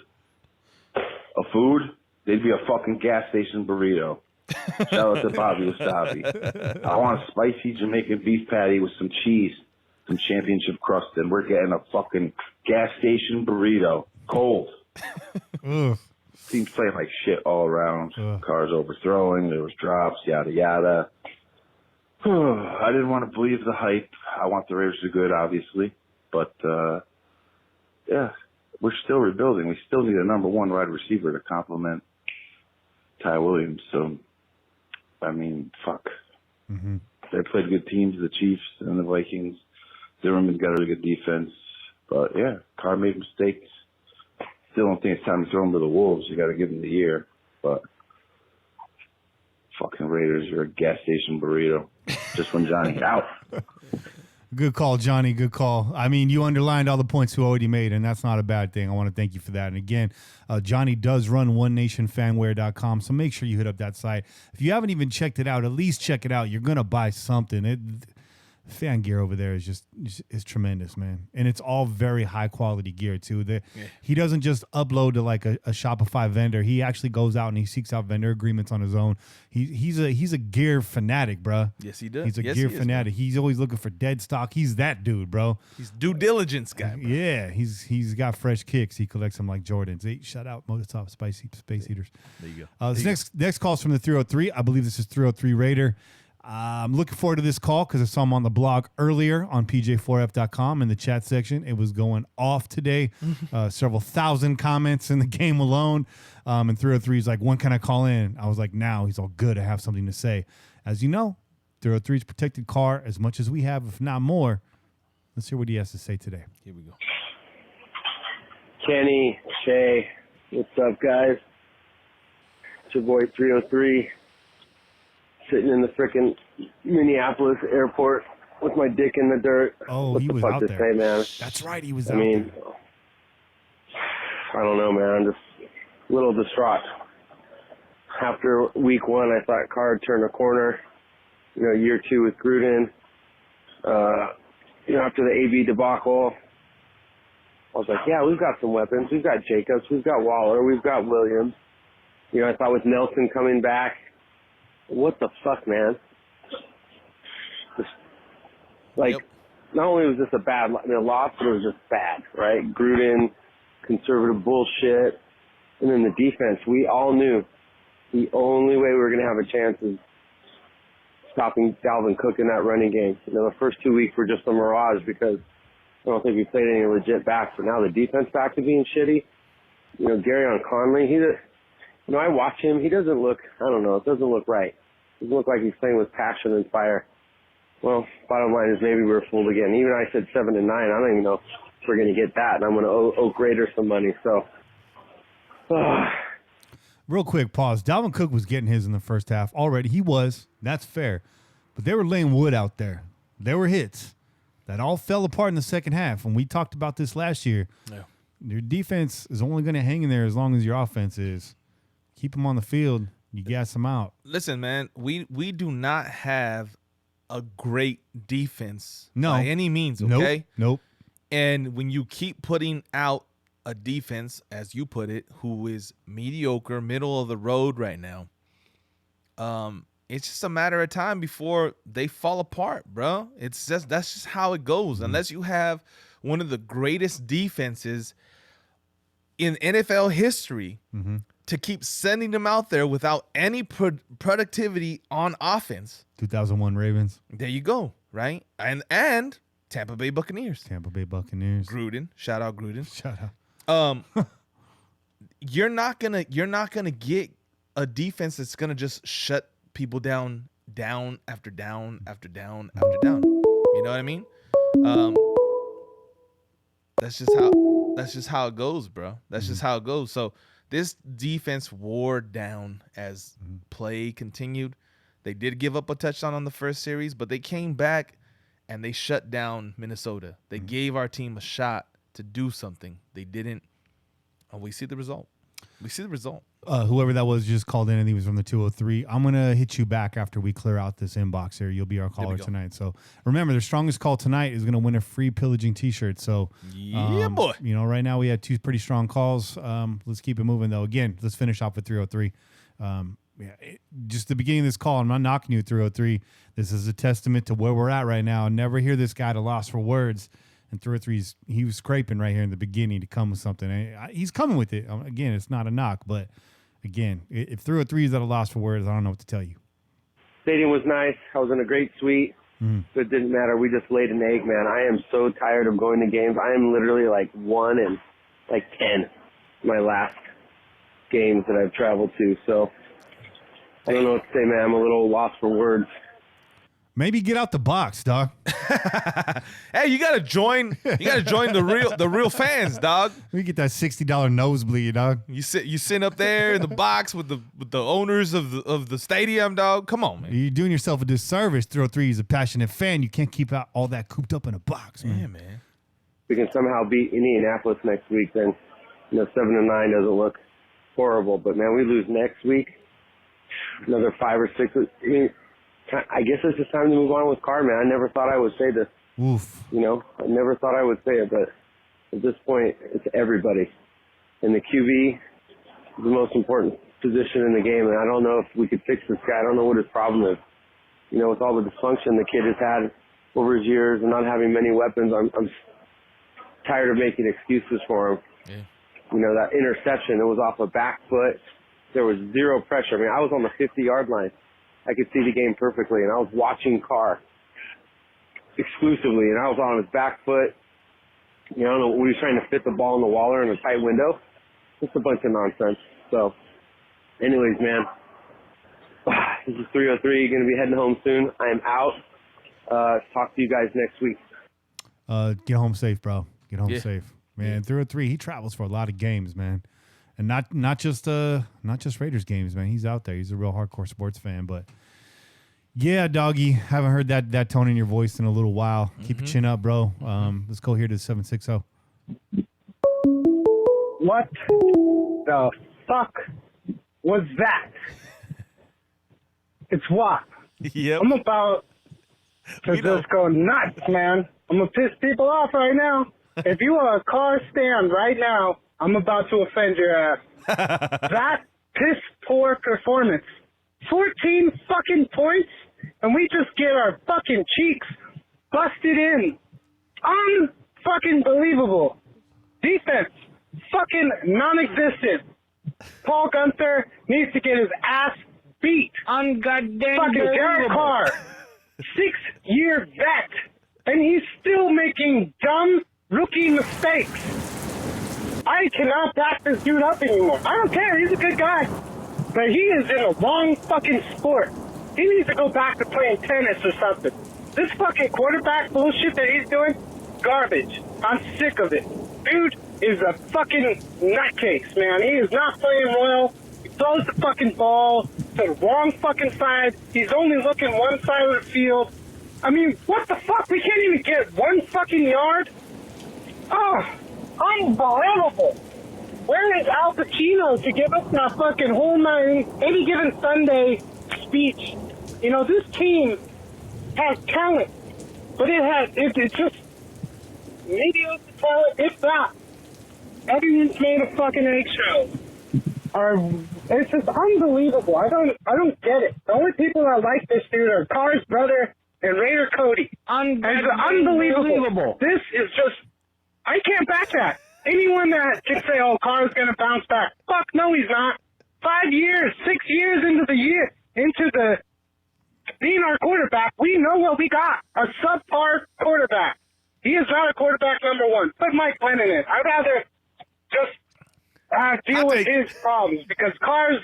a food, they'd be a fucking gas station burrito. Shout out to Bobby Wasabi. I want a spicy Jamaican beef patty with some cheese, some championship crust, and we're getting a fucking gas station burrito. Cold. Ugh. Teams playing like shit all around. Cars overthrowing. There was drops, yada, yada. I didn't want to believe the hype. I want the Raiders to do good, obviously. But, yeah, we're still rebuilding. We still need a number one wide receiver to complement Ty Williams. So, I mean, fuck. Mm-hmm. They played good teams, the Chiefs and the Vikings. Zimmerman got a really good defense. But, yeah, Carr made mistakes. Still don't think it's time to throw him to the Wolves. You got to give him the year. But fucking Raiders, you're a gas station burrito. Just when Johnny's out. Good call, Johnny. Good call. I mean, you underlined all the points you already made, and that's not a bad thing. I want to thank you for that. And again, Johnny does run OneNationFanwear.com, so make sure you hit up that site. If you haven't even checked it out, at least check it out. You're going to buy something. Fan gear over there is tremendous, man. And it's all very high quality gear too. He doesn't just upload to like a Shopify vendor. He actually goes out and he seeks out vendor agreements on his own. He's a gear fanatic, bro. Yes, he does. He's a Yes, gear he is, fanatic. He's always looking for dead stock. He's that dude, bro. He's due diligence guy, bro. Yeah, he's got fresh kicks. He collects them like Jordans. Hey, shout out Molotov Space Eaters. There you go. This next call's from the 303. I believe this is 303 Raider. I'm looking forward to this call because I saw him on the blog earlier on pj4f.com in the chat section. It was going off today. Several thousand comments in the game alone. And 303 is like, when can I call in? I was like, now. He's all good. I have something to say. As you know, 303's protected car as much as we have, if not more. Let's hear what he has to say today. Here we go. Kenny, Shay, what's up, guys? It's your boy 303. Sitting in the frickin' Minneapolis airport with my dick in the dirt. Oh, what he the was fuck out to there. say, man? That's right. He was out I mean, there. I don't know, man. I'm just a little distraught. After week one, I thought Carr had turned a corner. You know, year two with Gruden. You know, after the AB debacle, I was like, yeah, we've got some weapons. We've got Jacobs. We've got Waller. We've got Williams. You know, I thought with Nelson coming back, what the fuck, man? Not only was this a bad loss, but it was just bad, right? Gruden, conservative bullshit. And then the defense, we all knew the only way we were going to have a chance is stopping Dalvin Cook in that running game. You know, the first 2 weeks were just a mirage because I don't think we played any legit backs. But now the defense back to being shitty. You know, Garyon Conley, I watch him. He doesn't look, I don't know, it doesn't look right. It doesn't look like he's playing with passion and fire. Well, bottom line is maybe we were fooled again. Even I said 7 and 9. I don't even know if we're going to get that, and I'm going to owe Raiders some money. So, Real quick, pause. Dalvin Cook was getting his in the first half already. He was. That's fair. But they were laying wood out there. There were hits that all fell apart in the second half. And we talked about this last year. Yeah. Your defense is only going to hang in there as long as your offense is. Keep them on the field. You gas them out. Listen, man, we do not have a great defense by any means, okay? Nope. And when you keep putting out a defense, as you put it, who is mediocre, middle of the road right now, it's just a matter of time before they fall apart, bro. That's just how it goes. Mm-hmm. Unless you have one of the greatest defenses in NFL history, mm-hmm. to keep sending them out there without any productivity on offense. 2001 Ravens. There you go, right? And Tampa Bay Buccaneers. Gruden, shout out Gruden. Shout out. You're not gonna get a defense that's gonna just shut people down after down after down after down. You know what I mean? That's just how it goes, bro. That's just how it goes. So this defense wore down as play continued. They did give up a touchdown on the first series, but they came back and they shut down Minnesota. They gave our team a shot to do something. They didn't. And we see the result. Whoever that was just called in, and he was from the 203. I'm going to hit you back after we clear out this inbox here. You'll be our caller tonight. So remember, the strongest call tonight is going to win a free Pillaging t-shirt. So, boy. Right now we had 2 pretty strong calls. Let's keep it moving, though. Again, let's finish off with 303. Just the beginning of this call, I'm not knocking you, 303. This is a testament to where we're at right now. Never hear this guy at a loss for words. And 303, he was scraping right here in the beginning to come with something. He's coming with it. Again, it's not a knock, but again, if 303 is at a loss for words, I don't know what to tell you. Stadium was nice. I was in a great suite. So it didn't matter. We just laid an egg, man. I am so tired of going to games. I am literally like 1 in like 10 my last games that I've traveled to. So I don't know what to say, man. I'm a little lost for words. Maybe get out the box, dog. Hey, you gotta join. You gotta join the real fans, dog. We get that $60 nosebleed, dog. You sit up there in the box with the owners of the stadium, dog. Come on, man. You're doing yourself a disservice. 303 is a passionate fan. You can't keep out all that cooped up in a box, man. Yeah, man. We can somehow beat Indianapolis next week, then 7-9 doesn't look horrible. But man, we lose next week, another 5 or 6. I guess it's just time to move on with Carr, man. I never thought I would say this. Oof. I never thought I would say it, but at this point, it's everybody. And the QB is the most important position in the game, and I don't know if we could fix this guy. I don't know what his problem is. With all the dysfunction the kid has had over his years and not having many weapons, I'm tired of making excuses for him. Yeah. That interception, it was off a back foot. There was zero pressure. I was on the 50-yard line. I could see the game perfectly, and I was watching Carr exclusively, and I was on his back foot. I don't know, we were trying to fit the ball in the waller in a tight window. Just a bunch of nonsense. So, anyways, man, this is 303. Going to be heading home soon. I am out. Talk to you guys next week. Get home safe, bro. Get home safe, man. 303. He travels for a lot of games, man. And not just Raiders games, man. He's out there. He's a real hardcore sports fan. But yeah, doggy, haven't heard that tone in your voice in a little while. Keep your chin up, bro. Let's go here to 760. What the fuck was that? It's WAP. Yep. I'm about to just go nuts, man. I'm gonna piss people off right now. If you are a car stand right now, I'm about to offend your ass. That piss poor performance. 14 fucking points, and we just get our fucking cheeks busted in. Unfucking believable. Defense, fucking non-existent. Paul Gunther needs to get his ass beat. Fucking Derek Carr, 6-year vet, and he's still making dumb rookie mistakes. I cannot back this dude up anymore. I don't care. He's a good guy. But he is in the wrong fucking sport. He needs to go back to playing tennis or something. This fucking quarterback bullshit that he's doing, garbage. I'm sick of it. Dude is a fucking nutcase, man. He is not playing well. He throws the fucking ball to the wrong fucking side. He's only looking one side of the field. What the fuck? We can't even get 1 fucking yard? Oh, unbelievable. Where is Al Pacino to give us that fucking whole night, any given Sunday speech? This team has talent, but it's just mediocre talent, if not. Everyone's made of fucking eggshells. It's just unbelievable. I don't get it. The only people that like this dude are Carr's brother and Raider Cody. It's unbelievable. This is just, I can't back that. Anyone that can say, oh, Carr's going to bounce back. Fuck, no, he's not. 5 years, 6 years into the being our quarterback, we know what we got. A subpar quarterback. He is not a quarterback number 1. Put Mike Glennon in. I'd rather just deal with his problems because Carr's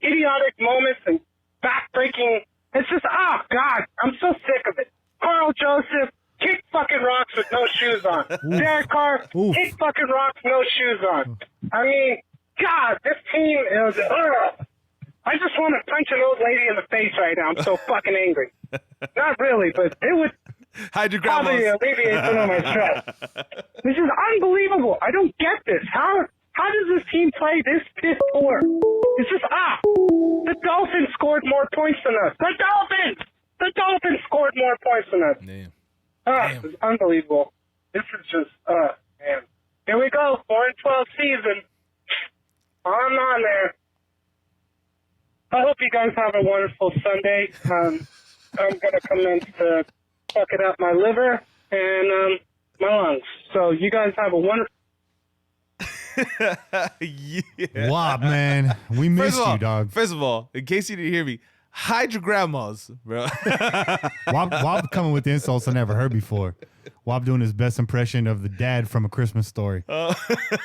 idiotic moments and back-breaking, it's just, oh, God, I'm so sick of it. Carl Joseph, kick fucking rocks with no shoes on. Derek Carr, kick fucking rocks, no shoes on. God, this team is, I just want to punch an old lady in the face right now. I'm so fucking angry. Not really, but it would Hide your probably grandmas. alleviate some of my stress. This is unbelievable. I don't get this. How does this team play this piss poor? It's just, the Dolphins scored more points than us. The Dolphins scored more points than us. Damn. It's unbelievable. This is just, man. Here we go, 4-12 season. On there. I hope you guys have a wonderful Sunday. I'm going to commence to fucking up my liver and my lungs. So you guys have a wonderful... Yeah. Wow, man. We missed you, dog. First of all, in case you didn't hear me, hide your grandmas, bro. Wop coming with the insults I never heard before. Wop doing his best impression of the dad from A Christmas Story. Man,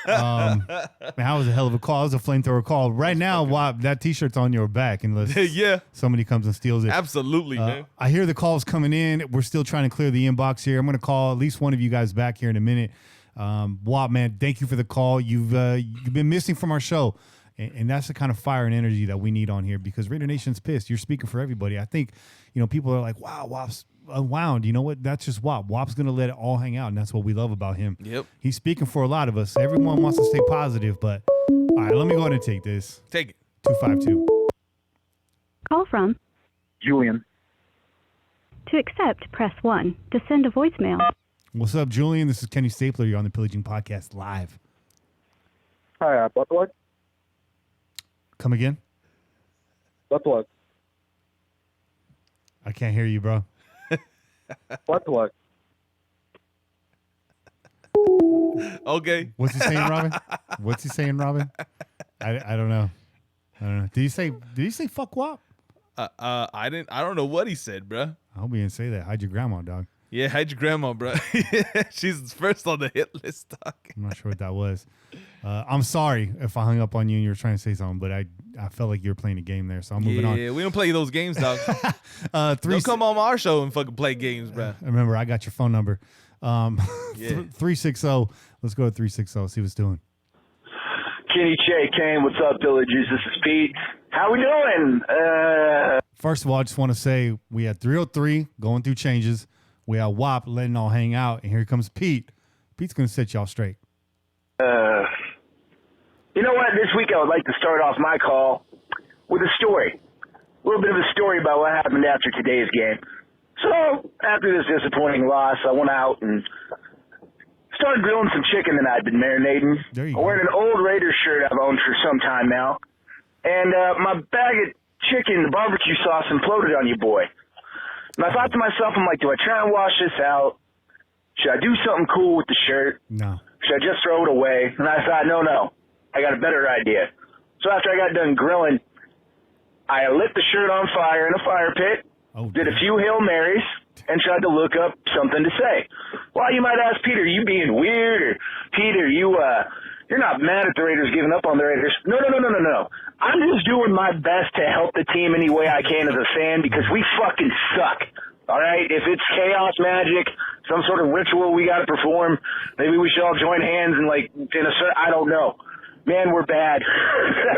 that was a hell of a call. It was a flamethrower call. Right now, Wop, that T-shirt's on your back unless somebody comes and steals it. Absolutely, man. I hear the calls coming in. We're still trying to clear the inbox here. I'm going to call at least one of you guys back here in a minute. Wop, man, thank you for the call. You've been missing from our show. And that's the kind of fire and energy that we need on here because Raider Nation's pissed. You're speaking for everybody. I think, people are like, wow, Wop's unwound. You know what? That's just Wop. Wop's going to let it all hang out, and that's what we love about him. Yep. He's speaking for a lot of us. Everyone wants to stay positive, but all right, let me go ahead and take this. Take it. 252. Call from Julian. To accept, press 1. To send a voicemail. What's up, Julian? This is Kenny Stapler. You're on the Pillaging Podcast live. Hi, what? Come again? What? I can't hear you, bro. What? Okay. What's he saying, Robin? I don't know. Did he say fuck Wop? I don't know what he said, bro. I hope he didn't say that. Hide your grandma, dog. Yeah, hide your grandma, bro. She's first on the hit list, dog. I'm not sure what that was. I'm sorry if I hung up on you and you were trying to say something, but I felt like you were playing a game there, so I'm moving on. Yeah, we don't play those games, dog. Don't come on our show and fucking play games, bro. Remember, I got your phone number. 360. Let's go to 360. See what's doing. Kenny, Caine, what's up, Pillagers? This is Pete. How we doing? First of all, I just want to say we had 303 going through changes. We had Wop letting all hang out, and here comes Pete. Pete's going to set y'all straight. You know what? This week I would like to start off my call with a story. A little bit of a story about what happened after today's game. So, after this disappointing loss, I went out and started grilling some chicken that I'd been marinating. I'm wearing an old Raiders shirt I've owned for some time now. And my bag of chicken, the barbecue sauce, imploded on you, boy. And I thought to myself, I'm like, do I try and wash this out? Should I do something cool with the shirt? No. Should I just throw it away? And I thought, no. I got a better idea. So after I got done grilling, I lit the shirt on fire in a fire pit, did a few Hail Marys, and tried to look up something to say. Well, you might ask, Peter, you being weird? Or, Peter, you're not mad at the Raiders giving up on the Raiders. No. I'm just doing my best to help the team any way I can as a fan because we fucking suck. All right? If it's chaos magic, some sort of ritual we got to perform, maybe we should all join hands and, I don't know. Man, we're bad.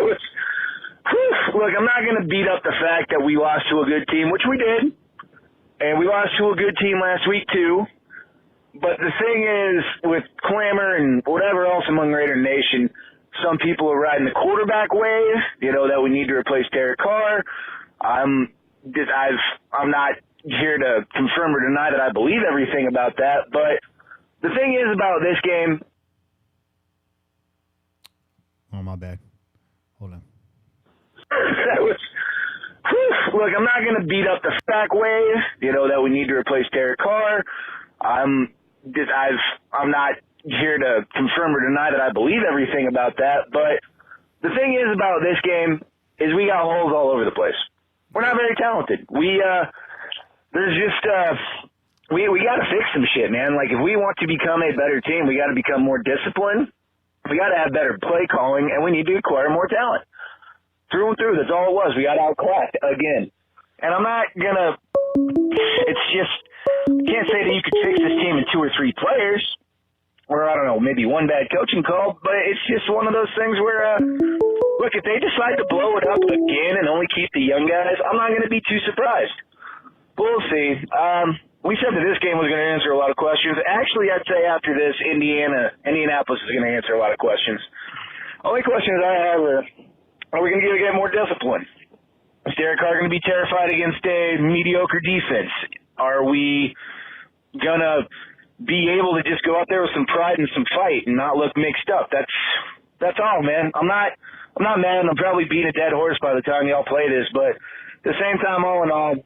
Look, I'm not going to beat up the fact that we lost to a good team, which we did. And we lost to a good team last week, too. But the thing is, with clamor and whatever else among Raider Nation, some people are riding the quarterback wave, that we need to replace Derek Carr. I'm not here to confirm or deny that I believe everything about that. But the thing is about this game. Oh, my bad. Hold on. Look, I'm not going to beat up the back wave, that we need to replace Derek Carr. I'm not here to confirm or deny that I believe everything about that. But the thing is about this game is we got holes all over the place. We're not very talented. We got to fix some shit, man. Like, if we want to become a better team, we got to become more disciplined. We got to have better play calling, and we need to acquire more talent. Through and through, that's all it was. We got outclassed again. And I'm not going to – it's just – can't say that you could fix this team in 2 or 3 players or, I don't know, maybe one bad coaching call, but it's just one of those things where, look, if they decide to blow it up again and only keep the young guys, I'm not going to be too surprised. We'll see. we said that this game was going to answer a lot of questions. Actually, I'd say after this, Indianapolis is going to answer a lot of questions. Only questions I have are we going to get more discipline? Is Derek Carr going to be terrified against a mediocre defense? Are we going to be able to just go out there with some pride and some fight and not look mixed up? That's all, man. I'm not mad. I'm probably beating a dead horse by the time y'all play this, but at the same time, all in all,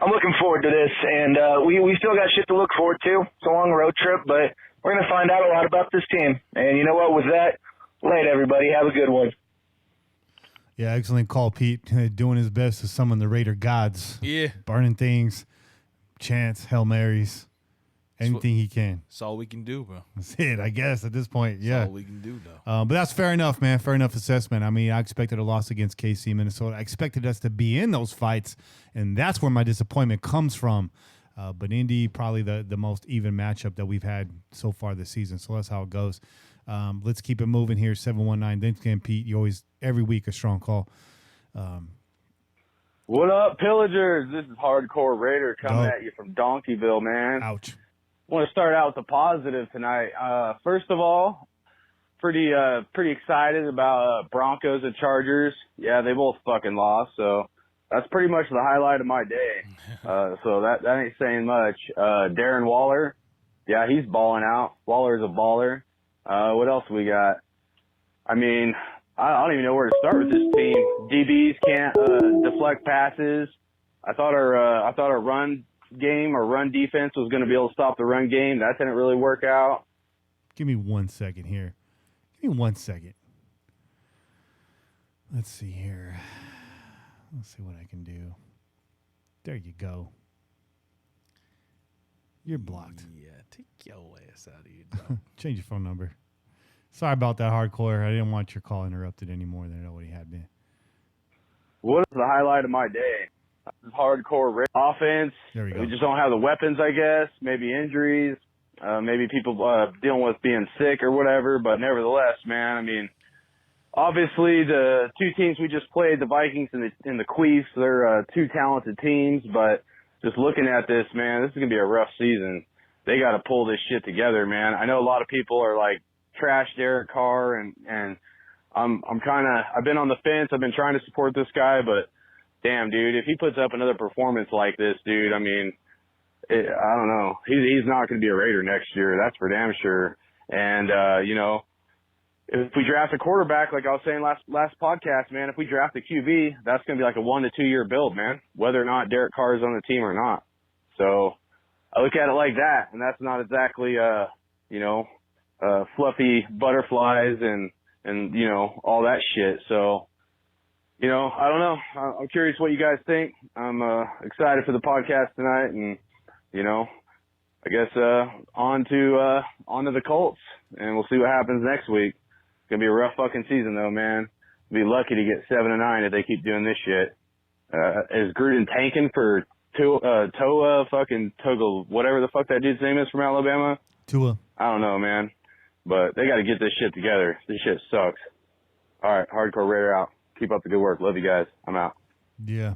I'm looking forward to this, and we still got shit to look forward to. It's a long road trip, but we're going to find out a lot about this team. And you know what? With that, late, everybody. Have a good one. Yeah, excellent call, Pete. Doing his best to summon the Raider gods. Yeah. Burning things, chants, Hail Marys, anything he can. That's all we can do, bro. That's it, I guess, at this point. Yeah. That's all we can do, though. But that's fair enough, man. Fair enough assessment. I mean, I expected a loss against KC, Minnesota. I expected us to be in those fights, and that's where my disappointment comes from. But Indy, probably the most even matchup that we've had so far this season. So that's how it goes. Let's keep it moving here. 719. Thanks again, Pete. You always, every week, a strong call. What up, Pillagers? This is Hardcore Raider coming at you from Donkeyville, man. Ouch. I want to start out with the positive tonight. First of all, pretty excited about Broncos and Chargers. Yeah, they both fucking lost, so that's pretty much the highlight of my day. So that ain't saying much. Darren Waller, yeah, he's balling out. Waller's a baller. What else we got? I mean, I don't even know where to start with this team. DBs can't deflect passes. I thought our run game or run defense was going to be able to stop the run game. That didn't really work out. Give me 1 second here. Give me 1 second. Let's see here. Let's see what I can do. There you go. You're blocked. Yeah, take your ass out of here, dog. Change your phone number. Sorry about that, Hardcore. I didn't want your call interrupted any more than it already had been. What is the highlight of my day? Hardcore offense. There we go. We just don't have the weapons, I guess. Maybe injuries. Maybe people dealing with being sick or whatever. But nevertheless, man, I mean, obviously the two teams we just played, the Vikings and the Queefs, they're two talented teams. But just looking at this, man, this is going to be a rough season. They got to pull this shit together, man. I know a lot of people are like, trash Derek Carr, and I've been on the fence. I've been trying to support this guy, but damn, dude, if he puts up another performance like this, dude, I mean, I don't know. He's not going to be a Raider next year. That's for damn sure. And, you know, if we draft a quarterback, like I was saying last podcast, man, if we draft a QB, that's going to be like a 1 to 2 year build, man, whether or not Derek Carr is on the team or not. So I look at it like that, and that's not exactly, you know, fluffy butterflies and, you know, all that shit. So, you know, I don't know. I'm curious what you guys think. I'm excited for the podcast tonight, and, you know, I guess on to the Colts, and we'll see what happens next week. It's going to be a rough fucking season, though, man. Be lucky to get 7-9 if they keep doing this shit. Is Gruden tanking for Toa fucking Togo, whatever the fuck that dude's name is from Alabama? Tua. I don't know, man. But they got to get this shit together. This shit sucks. All right, Hardcore Raider out. Keep up the good work. Love you guys. I'm out. Yeah.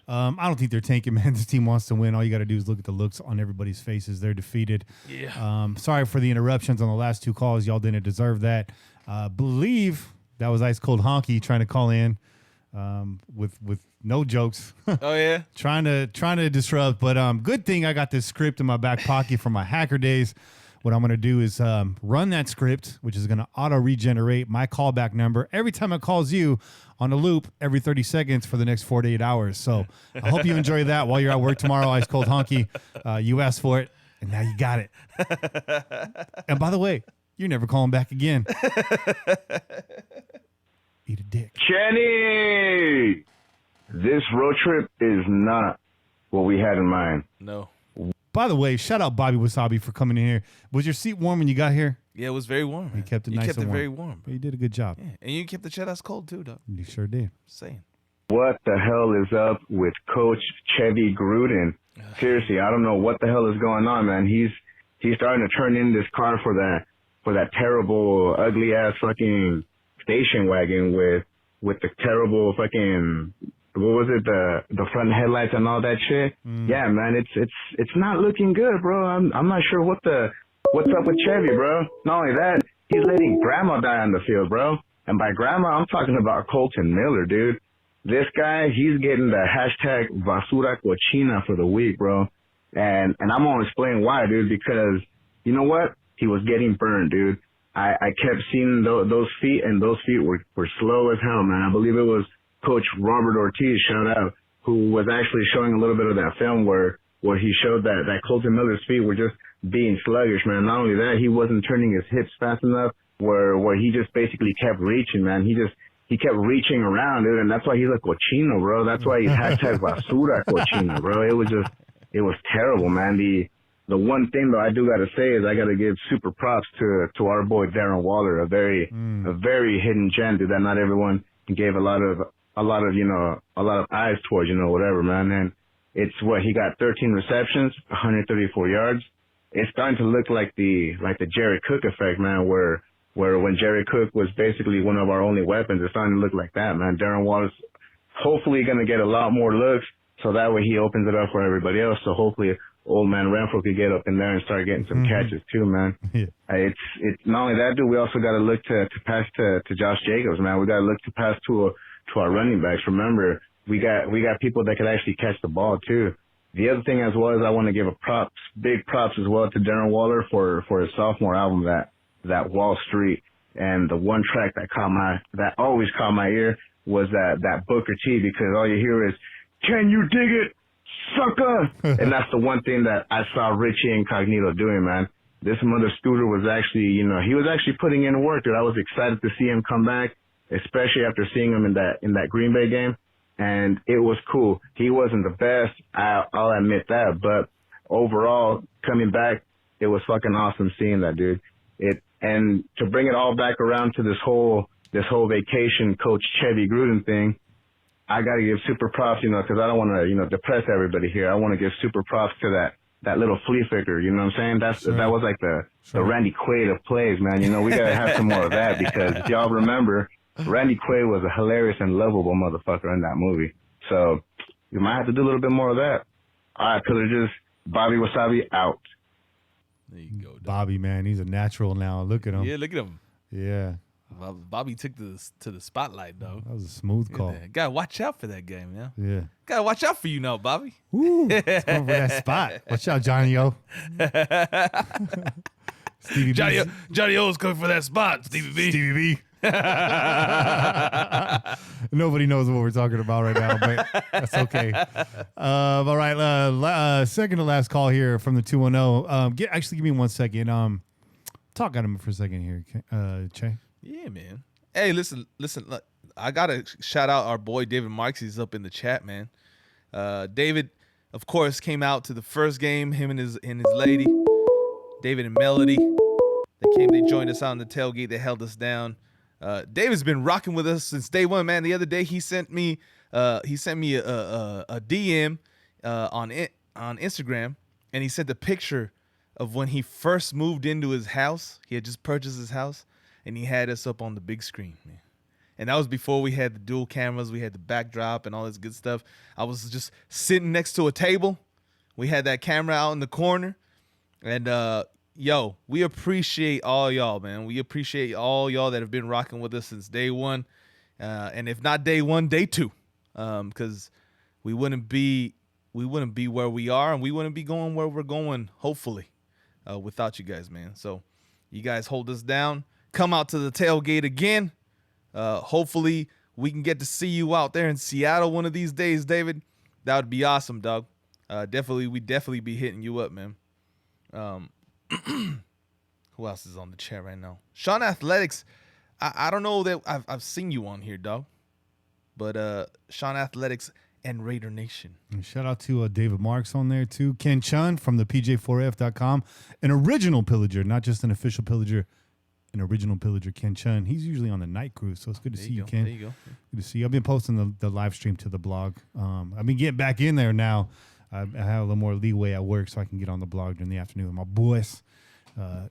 I don't think they're tanking, man. This team wants to win. All you got to do is look at the looks on everybody's faces. They're defeated. Yeah. Sorry for the interruptions on the last two calls. Y'all didn't deserve that. Believe that was Ice Cold Honky trying to call in with no jokes. Oh, yeah? trying to disrupt. But good thing I got this script in my back pocket from my hacker days. What I'm going to do is run that script, which is going to auto-regenerate my callback number every time it calls you on a loop every 30 seconds for the next 4 to 8 hours. So I hope you enjoy that while you're at work tomorrow, Ice Cold Honky. You asked for it, and now you got it. And by the way, you're never calling back again. Eat a dick. Kenny! This road trip is not what we had in mind. No. By the way, shout out Bobby Wasabi for coming in here. Was your seat warm when you got here? Yeah, it was very warm. You kept it nice and warm. very warm. You did a good job. Yeah. And you kept the chat ice cold too, dog. You sure did. Saying. What the hell is up with Coach Chevy Gruden? Seriously, I don't know what the hell is going on, man. He's starting to turn in this car for that terrible, ugly ass fucking station wagon with the terrible fucking what was it, the front headlights and all that shit. Yeah, man, it's not looking good, bro. I'm not sure what's up with Chevy, bro. Not only that, he's letting grandma die on the field, bro. And by grandma, I'm talking about Colton Miller, dude. This guy, he's getting the hashtag basura cochina for the week, bro. And I'm gonna explain why, dude, because you know what? He was getting burned, dude. I kept seeing those feet, and those feet were slow as hell, man. I believe it was Coach Robert Ortiz, shout out, who was actually showing a little bit of that film where he showed that Colton Miller's feet were just being sluggish, man. Not only that, he wasn't turning his hips fast enough, where he just basically kept reaching, man. He kept reaching around, dude, and that's why he's a cochino, bro. That's why he's hashtag basura cochino, bro. It was terrible, man. The one thing though I do gotta say is I gotta give super props to our boy Darren Waller, a very hidden gem, dude, that not everyone gave a lot of eyes towards, whatever, man. And it's he got 13 receptions, 134 yards. It's starting to look like the Jerry Cook effect, man, where when Jerry Cook was basically one of our only weapons, it's starting to look like that, man. Darren Waller's hopefully gonna get a lot more looks, so that way he opens it up for everybody else. So hopefully old man Renfro could get up in there and start getting some catches too, man. Yeah. It's not only that, dude. We also got to look to pass to Josh Jacobs, man. We got to look to pass to our running backs. Remember, we got people that could actually catch the ball too. The other thing as well is I want to give big props as well to Darren Waller for his sophomore album, that Wall Street. And the one track that always caught my ear was that Booker T, because all you hear is, "Can you dig it, sucker?" And that's the one thing that I saw Richie Incognito doing, man. This mother scooter was actually, he was actually putting in work, dude. I was excited to see him come back, especially after seeing him in that Green Bay game. And it was cool. He wasn't the best, I'll admit that, but overall, coming back, it was fucking awesome seeing that, dude. And to bring it all back around to this whole vacation Coach Chevy Gruden thing, I got to give super props, because I don't want to, depress everybody here. I want to give super props to that little flea flicker, you know what I'm saying? That was like the Randy Quaid of plays, man. We got to have some more of that, because if y'all remember, Randy Quaid was a hilarious and lovable motherfucker in that movie. So you might have to do a little bit more of that. All right, Pillagers, Bobby Wasabi out. There you go, dog. Bobby, man, he's a natural now. Look at him. Yeah, look at him. Yeah. Bobby took to the spotlight, though. That was a smooth call. Gotta watch out for that game, yeah. Yeah. Gotta watch out for you now, Bobby. Ooh, it's going for that spot. Watch out, Johnny O. Stevie B. Johnny O's coming for that spot, Stevie B. Stevie B. Nobody knows what we're talking about right now, but that's okay. All right, second to last call here from the 210. Actually, give me 1 second. Talk at him for a second here, Che. Yeah, man. Hey, listen. Look, I gotta shout out our boy David Marks. He's up in the chat, man. David, of course, came out to the first game. Him and his lady, David and Melody. They joined us out on the tailgate. They held us down. David's been rocking with us since day one, man. The other day he sent me a DM on Instagram, and he sent a picture of when he first moved into his house. He had just purchased his house, and he had us up on the big screen, man. And that was before we had the dual cameras, we had the backdrop and all this good stuff. I was just sitting next to a table. We had that camera out in the corner, and yo, we appreciate all y'all, man. We appreciate all y'all that have been rocking with us since day one. And if not day one, day two. Because we wouldn't be where we are, and we wouldn't be going where we're going, hopefully, without you guys, man. So you guys hold us down. Come out to the tailgate again. Hopefully we can get to see you out there in Seattle one of these days, David. That would be awesome, dog. We'd definitely be hitting you up, man. Who else is on the chat right now? Sean Athletics. I don't know that I've seen you on here, dog. But Sean Athletics and Raider Nation. And shout out to David Marks on there too. Ken Chun from the PJ4F.com. An original pillager, not just an official pillager. An original pillager, Ken Chun. He's usually on the night crew, so it's good to see you, Ken. There you go. Good to see you. I've been posting the live stream to the blog. I've been getting back in there now. I have a little more leeway at work, so I can get on the blog during the afternoon with my boys.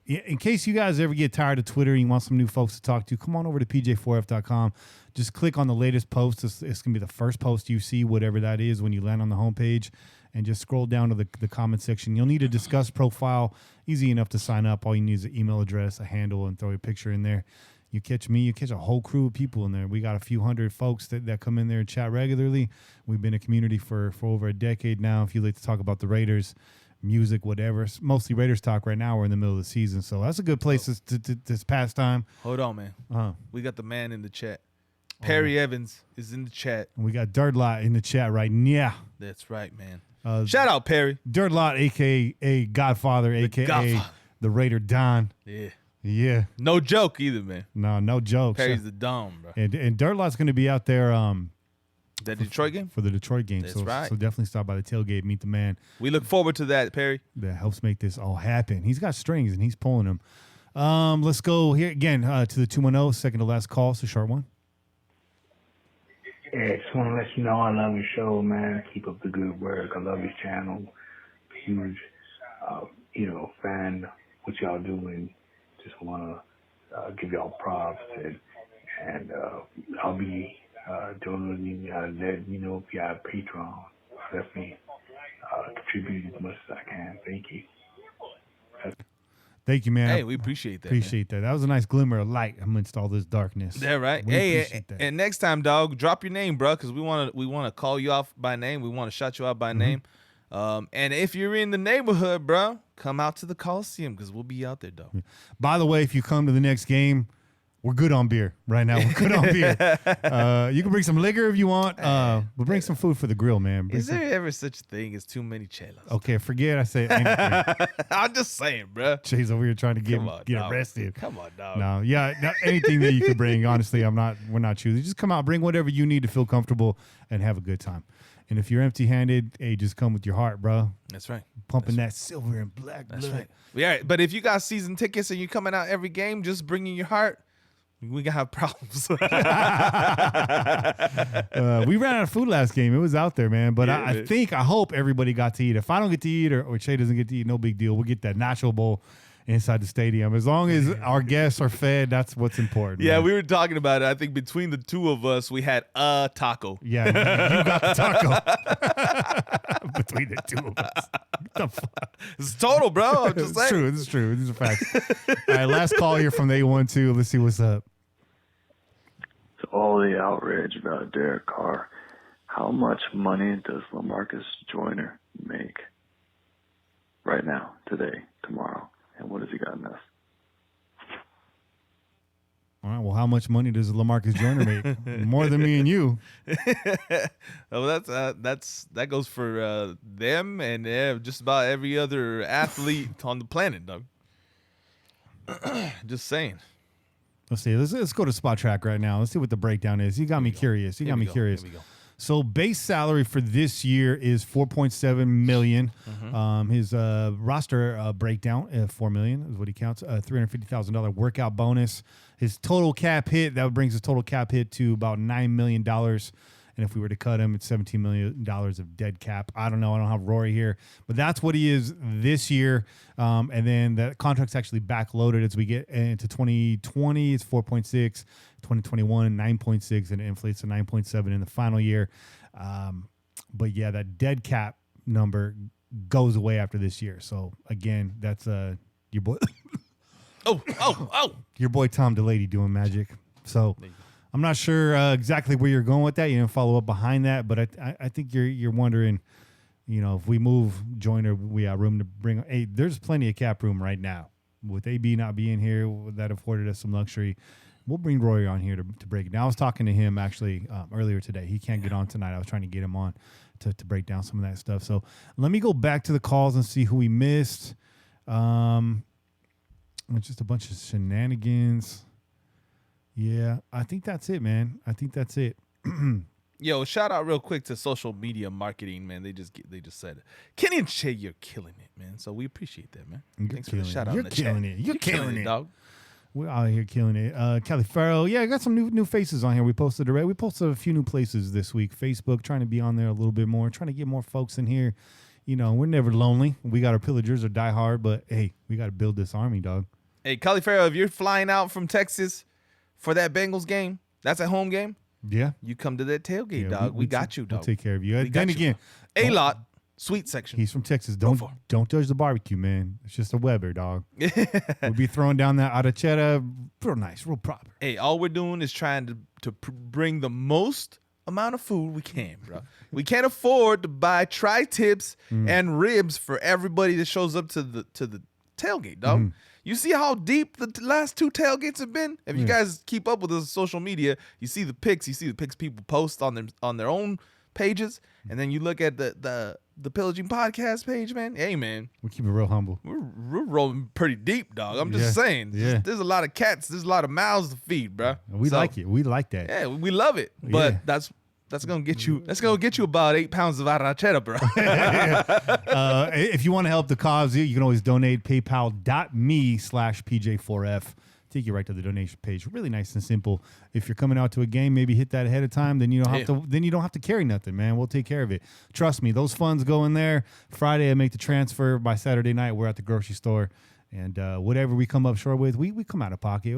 In case you guys ever get tired of Twitter and you want some new folks to talk to, come on over to pj4f.com. Just click on the latest post. It's going to be the first post you see, whatever that is, when you land on the homepage. And just scroll down to the comment section. You'll need a Discuss profile. Easy enough to sign up. All you need is an email address, a handle, and throw a picture in there. You catch me, you catch a whole crew of people in there. We got a few hundred folks that come in there and chat regularly. We've been a community for over a decade now. If you like to talk about the Raiders, music, whatever. It's mostly Raiders talk right now. We're in the middle of the season. So that's a good place to pass time. Hold on, man. We got the man in the chat. Perry Evans is in the chat. And we got Dirt Lot in the chat right now. That's right, man. Shout out, Perry. Dirt Lot, a.k.a. Godfather, a.k.a. the Raider Don. Yeah. No joke either, man. No joke. Perry's the dome, bro. And Dirt Lot's going to be out there. That Detroit game? For the Detroit game. That's right. So definitely stop by the tailgate, meet the man. We look forward to that, Perry. That helps make this all happen. He's got strings and he's pulling them. Let's go here again to the 210, second to last call. It's a short one. Yeah, just want to let you know I love your show, man. Keep up the good work. I love your channel. Huge, fan of what y'all doing. Just want to give y'all props and I'll be donating. Let me know if you have Patreon. I'll definitely contribute as much as I can. Thank you. Thank you, man. Hey, we appreciate that. Appreciate that. That was a nice glimmer of light amidst all this darkness. Yeah, right. Hey, and next time, dog, drop your name, bro, because we want to call you off by name. We want to shout you out by name. And if you're in the neighborhood, bro, come out to the Coliseum because we'll be out there, dog. By the way, if you come to the next game, we're good on beer right now. We're good on beer. You can bring some liquor if you want. We'll bring some food for the grill, man. Is there ever such a thing as too many chelas? Okay, forget I say anything. I'm just saying, bro. Jay's over here trying to get arrested. Come on, dog. No, anything that you can bring. Honestly, we're not choosing. Just come out, bring whatever you need to feel comfortable and have a good time. And if you're empty-handed, hey, just come with your heart, bro. That's right. Pumping that silver and black blood. That's right. Yeah, but if you got season tickets and you're coming out every game, just bringing your heart, we gonna have problems. We ran out of food last game. It was out there, man. But I hope everybody got to eat. If I don't get to eat or Che doesn't get to eat, no big deal. We'll get that nacho bowl inside the stadium. As long as our guests are fed, that's what's important. Yeah, man. we were talking about it. I think between the two of us, we had a taco. Yeah, you got the taco. Between the two of us. The fuck? It's total, bro. I'm just saying. It's true. These are facts. All right, last call here from the 812. Let's see what's up. To all the outrage about Derek Carr, how much money does LaMarcus Joyner make right now, today, tomorrow? And what has he gotten us? All right. Well, how much money does LaMarcus Joyner make? More than me and you. Well, that goes for them and just about every other athlete on the planet, dog. Just saying. Let's see. Let's go to Spot Track right now. Let's see what the breakdown is. You got me curious. You got me curious. Here we go. So base salary for this year is $4.7 million. His roster breakdown, $4 million is what he counts. $350,000 workout bonus. His total cap hit, that brings his total cap hit to about $9 million. And if we were to cut him, it's $17 million of dead cap. I don't know. I don't have Rory here. But that's what he is this year. And then the contract's actually backloaded as we get into 2020. It's 4.6. 2021, 9.6. And it inflates to 9.7 in the final year. But, yeah, that dead cap number goes away after this year. So, again, that's your boy. Your boy Tom Delaney doing magic. So I'm not sure exactly where you're going with that. You didn't follow up behind that, but I think you're wondering, if we move Joyner, we have room to bring. Hey, there's plenty of cap room right now. With AB not being here, that afforded us some luxury. We'll bring Roy on here to break it down. I was talking to him actually earlier today. He can't get on tonight. I was trying to get him on to break down some of that stuff. So let me go back to the calls and see who we missed. It's just a bunch of shenanigans. Yeah, I think that's it, man. I think that's it. Yo, shout out real quick to social media marketing, man. They just said it. Kenny and Che, you're killing it, man. So we appreciate that, man. Thanks for the shout out. You're killing it. You're killing it, dog. We're out here killing it. Kelly Farrell. Yeah, I got some new faces on here. We posted a few new places this week. Facebook, trying to be on there a little bit more, trying to get more folks in here. You know, we're never lonely. We got our pillagers or die hard, but hey, we got to build this army, dog. Hey, Califero, if you're flying out from Texas for that Bengals game, that's a home game. Yeah. You come to that tailgate, dog. We got you, dog. We'll take care of you. We got Then you. again, A-Lot, sweet section. he's from Texas. Don't judge the barbecue, man. It's just a Weber, dog. We'll be throwing down that arrachera real nice, real proper. Hey, all we're doing is trying to bring the most amount of food we can, bro. We can't afford to buy tri-tips and ribs for everybody that shows up to the tailgate, dog. You see how deep the last 2 tailgates have been? If you guys keep up with us on social media, you see the pics. You see the pics people post on their own pages, and then you look at the Pillaging Podcast page, man. Hey, man, We keep it real humble. we're rolling pretty deep, dog. I'm just saying. Yeah. There's a lot of cats. There's a lot of mouths to feed, bro. We like it. We like that. Yeah, we love it. But that's gonna get you. That's gonna get you about 8 pounds of arrachera, bro. If you want to help the cause, you can always donate. PayPal.me/PJ4F. Take you right to the donation page. Really nice and simple. If you're coming out to a game, maybe hit that ahead of time. Then you don't have to. Then you don't have to carry nothing, man. We'll take care of it. Trust me. Those funds go in there. Friday, I make the transfer. By Saturday night, we're at the grocery store, and whatever we come up short with, we come out of pocket.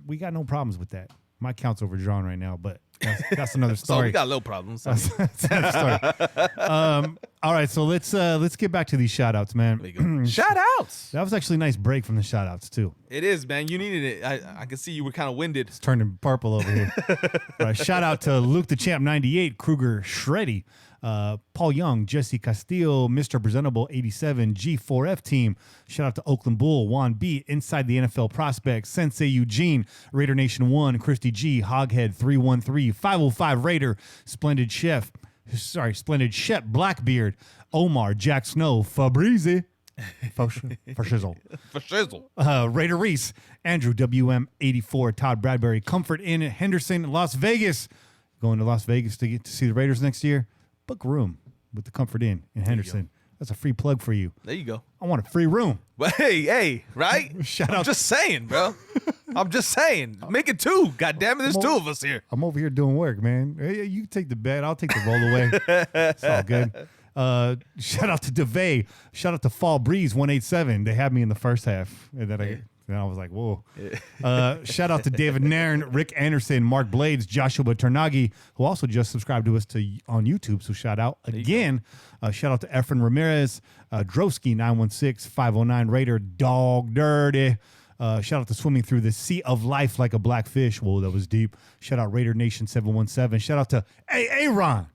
We got no problems with that. My account's overdrawn right now, but that's another story. So we got low problems. That's another story. All right, so let's get back to these shout outs, man. Shout outs. That was actually a nice break from the shout outs too. It is, man. You needed it. I can see you were kind of winded. It's turning purple over here. All right, shout out to Luke the Champ 98, Kruger Shreddy, Paul Young, Jesse Castillo, Mr. Presentable 87, G4F team. Shout out to Oakland Bull, Juan B, Inside the NFL Prospects, Sensei Eugene, Raider Nation 1, Christy G, Hoghead 313, 505 Raider, Splendid Chef, Blackbeard, Omar, Jack Snow, Fabrizi, for shizzle. Raider Reese, Andrew WM84, Todd Bradbury, Comfort Inn, Henderson, Las Vegas. Going to Las Vegas to get to see the Raiders next year? Book room with the Comfort Inn in Henderson. That's a free plug for you. There you go. I want a free room. Well, hey, right? I'm just saying, bro. I'm just saying. Make it 2. God damn it, there's 2 of us here. I'm over here doing work, man. Hey, you take the bet. I'll take the roll away. It's all good. Shout out to DeVay. Shout out to Fall Breeze 187. They had me in the first half. And then I was like, whoa. Shout out to David Nairn, Rick Anderson, Mark Blades, Joshua Ternagi, who also just subscribed to us on YouTube. So shout out again. Shout out to Efren Ramirez, Drosky 916, 509 Raider, Dog Dirty. Shout out to Swimming Through the Sea of Life Like a Black Fish. Whoa, that was deep. Shout out Raider Nation 717. Shout out to Aaron.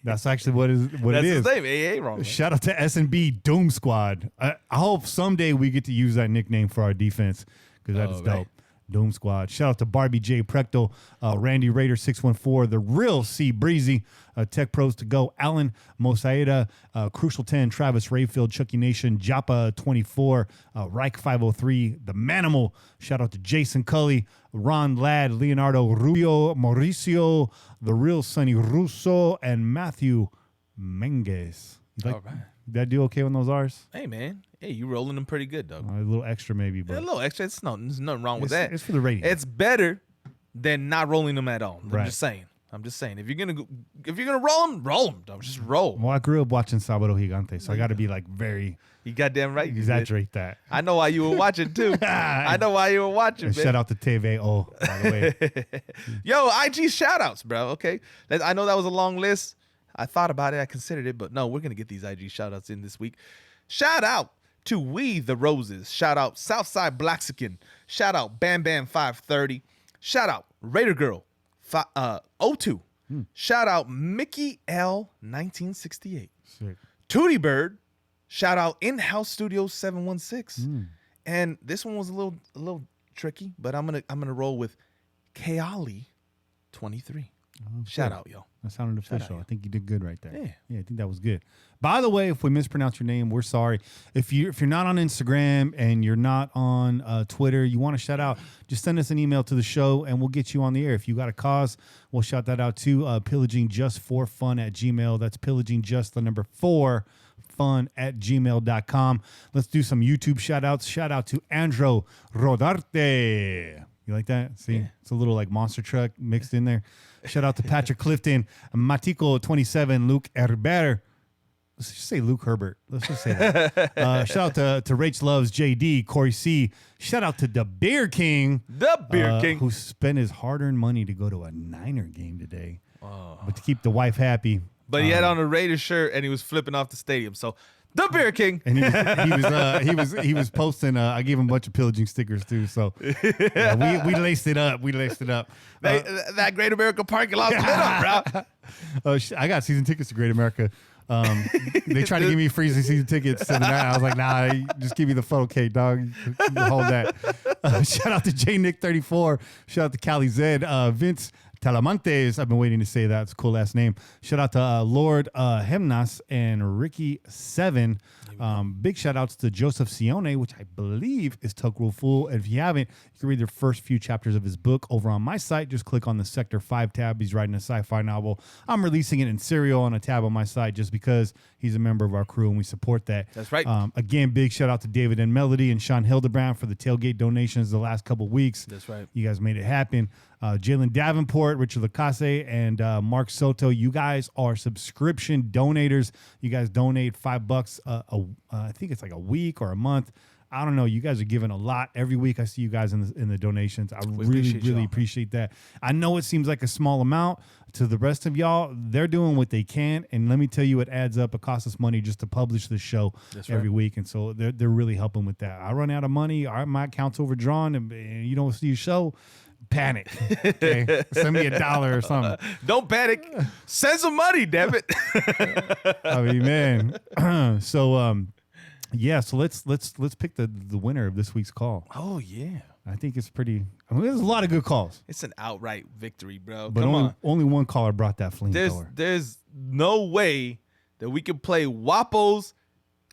That's actually what it is. That's his name, Aaron. Shout out to S&B Doom Squad. I hope someday we get to use that nickname for our defense because that is dope. Doom Squad. Shout out to Barbie J. Precto, Randy Raider 614, The Real C. Breezy, Tech Pros to Go, Alan Mosaida, Crucial 10, Travis Rayfield, Chucky Nation, Japa 24, Reich 503, The Manimal. Shout out to Jason Cully, Ron Ladd, Leonardo Rubio, Mauricio, The Real Sonny Russo, and Matthew Menges. All right. Did I do okay on those R's? Hey, man. Hey, you rolling them pretty good, dog. A little extra maybe. But a little extra. There's nothing wrong with that. It's for the rating. It's better than not rolling them at all. Right. I'm just saying. If you're gonna roll them, dog. Just roll. Well, I grew up watching Sábado Gigante, so I got to be like very. You goddamn right. Exaggerate that. I know why you were watching too. I know why you were watching. Man. Shout out to TVO, by the way. Yo, IG shout outs, bro. Okay. I know that was a long list. I thought about it. I considered it, but no, we're going to get these IG shout outs in this week. Shout out to We the Roses. Shout out Southside Blaxican. Shout out Bam Bam 530. Shout out Raider Girl 02. Shout out Mickey L 1968. Sick. Tootie Bird. Shout out In-House Studios 716. And this one was a little tricky, but I'm gonna roll with Kaali 23. Shout out, yo. That sounded official. I think you did good right there. Yeah, I think that was good. By the way, if we mispronounce your name, we're sorry. If you're not on Instagram and you're not on Twitter, you want to shout out, just send us an email to the show and we'll get you on the air. If you got a cause, we'll shout that out too. Pillaging Just For Fun at Gmail. That's pillaging just the number 4 fun at gmail.com. Let's do some YouTube shout outs. Shout out to Andro Rodarte. You like that? See, It's a little like monster truck mixed in there. Shout out to Patrick Clifton, Matico 27, Luke Herbert, Let's just say Luke Herbert. Let's just say that. Shout out to Rach Loves, JD, Corey C. Shout out to the Beer King. The Beer King. Who spent his hard-earned money to go to a Niner game today. But to keep the wife happy. But he had on a Raiders shirt and he was flipping off the stadium. So the Beer King. And he was posting. I gave him a bunch of pillaging stickers too. So yeah, we laced it up. That Great America parking lot lit up, bro. I got season tickets to Great America. They tried to give me free season tickets to the night. I was like, nah, just give me the photo cake, dog. You can hold that. Shout out to JNick34. Shout out to Cali Zed. Vince Talamantes. I've been waiting to say that. It's a cool last name. Shout out to Lord Hemnas and Ricky7. Big shout outs to Joseph Sione, which I believe is Tuck Rule Fool. And if you haven't, you can read the first few chapters of his book over on my site. Just click on the Sector 5 tab. He's writing a sci-fi novel. I'm releasing it in serial on a tab on my site just because he's a member of our crew and we support that. That's right. Again, big shout out to David and Melody and Sean Hildebrand for the tailgate donations the last couple weeks. That's right. You guys made it happen. Jalen Davenport, Richard Lacase, and Mark Soto. You guys are subscription donators. You guys donate $5 I think it's like a week or a month. I don't know. You guys are giving a lot every week. I see you guys in the donations. I really appreciate that. I know it seems like a small amount to the rest of y'all. They're doing what they can, and let me tell you, it adds up. It costs us money just to publish this show every week, and so they're really helping with that. I run out of money. My account's overdrawn, and you don't see a show. Panic. Okay? Send me $1 or something. Don't panic. Send some money, damn it. I mean, man. So so let's pick the winner of this week's call. Oh yeah. I think it's pretty. I mean, there's a lot of good calls. It's an outright victory, bro. But only one caller brought that flamethrower. There's no way that we could play Wapo's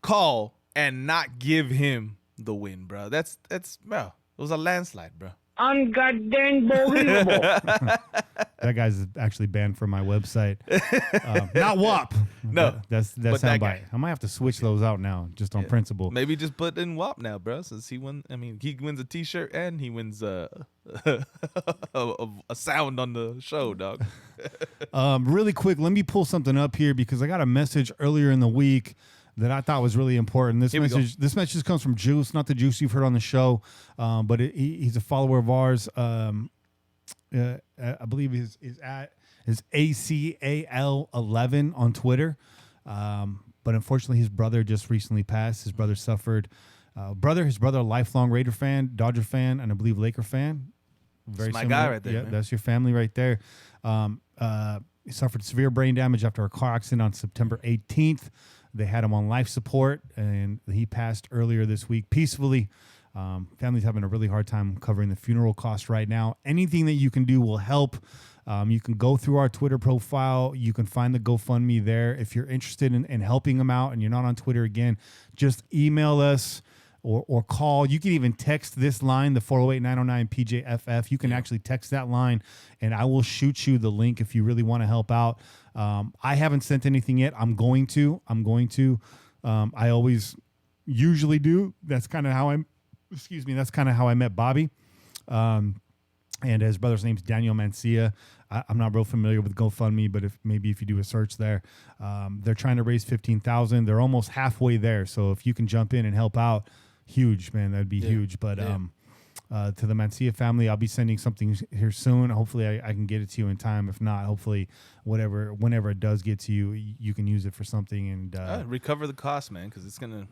call and not give him the win, bro. That's bro. It was a landslide, bro. Ungoddamn believable. That guy's actually banned from my website. Not WAP. No, that's soundbite. I might have to switch those out now, just on principle. Maybe just put in WAP now, bro. Since he won, I mean, he wins a T-shirt and he wins a sound on the show, dog. Really quick, let me pull something up here because I got a message earlier in the week that I thought was really important. This message comes from Juice, not the Juice you've heard on the show, but he's a follower of ours. I believe his at is ACAL11 on Twitter. But unfortunately, his brother just recently passed. His brother suffered. His brother, a lifelong Raider fan, Dodger fan, and I believe Laker fan. Very That's my similar. guy right there. Yeah, man. that's your family right there. He suffered severe brain damage after a car accident on September 18th. They had him on life support, and he passed earlier this week peacefully. Family's having a really hard time covering the funeral costs right now. Anything that you can do will help. You can go through our Twitter profile. You can find the GoFundMe there. If you're interested in helping them out and you're not on Twitter again, just email us or call. You can even text this line, the 408-909-PJFF. You can actually text that line, and I will shoot you the link if you really want to help out. I haven't sent anything yet. I'm going to. I always usually do. That's kind of how that's kind of how I met Bobby. And his brother's name's Daniel Mancia. I'm not real familiar with GoFundMe, but if you do a search there, they're trying to raise $15,000. They're almost halfway there. So if you can jump in and help out, huge, man, that'd be huge. But to the Mancia family, I'll be sending something here soon. Hopefully I can get it to you in time. If not, hopefully whenever it does get to you, you can use it for something and recover the cost, man, because it's gonna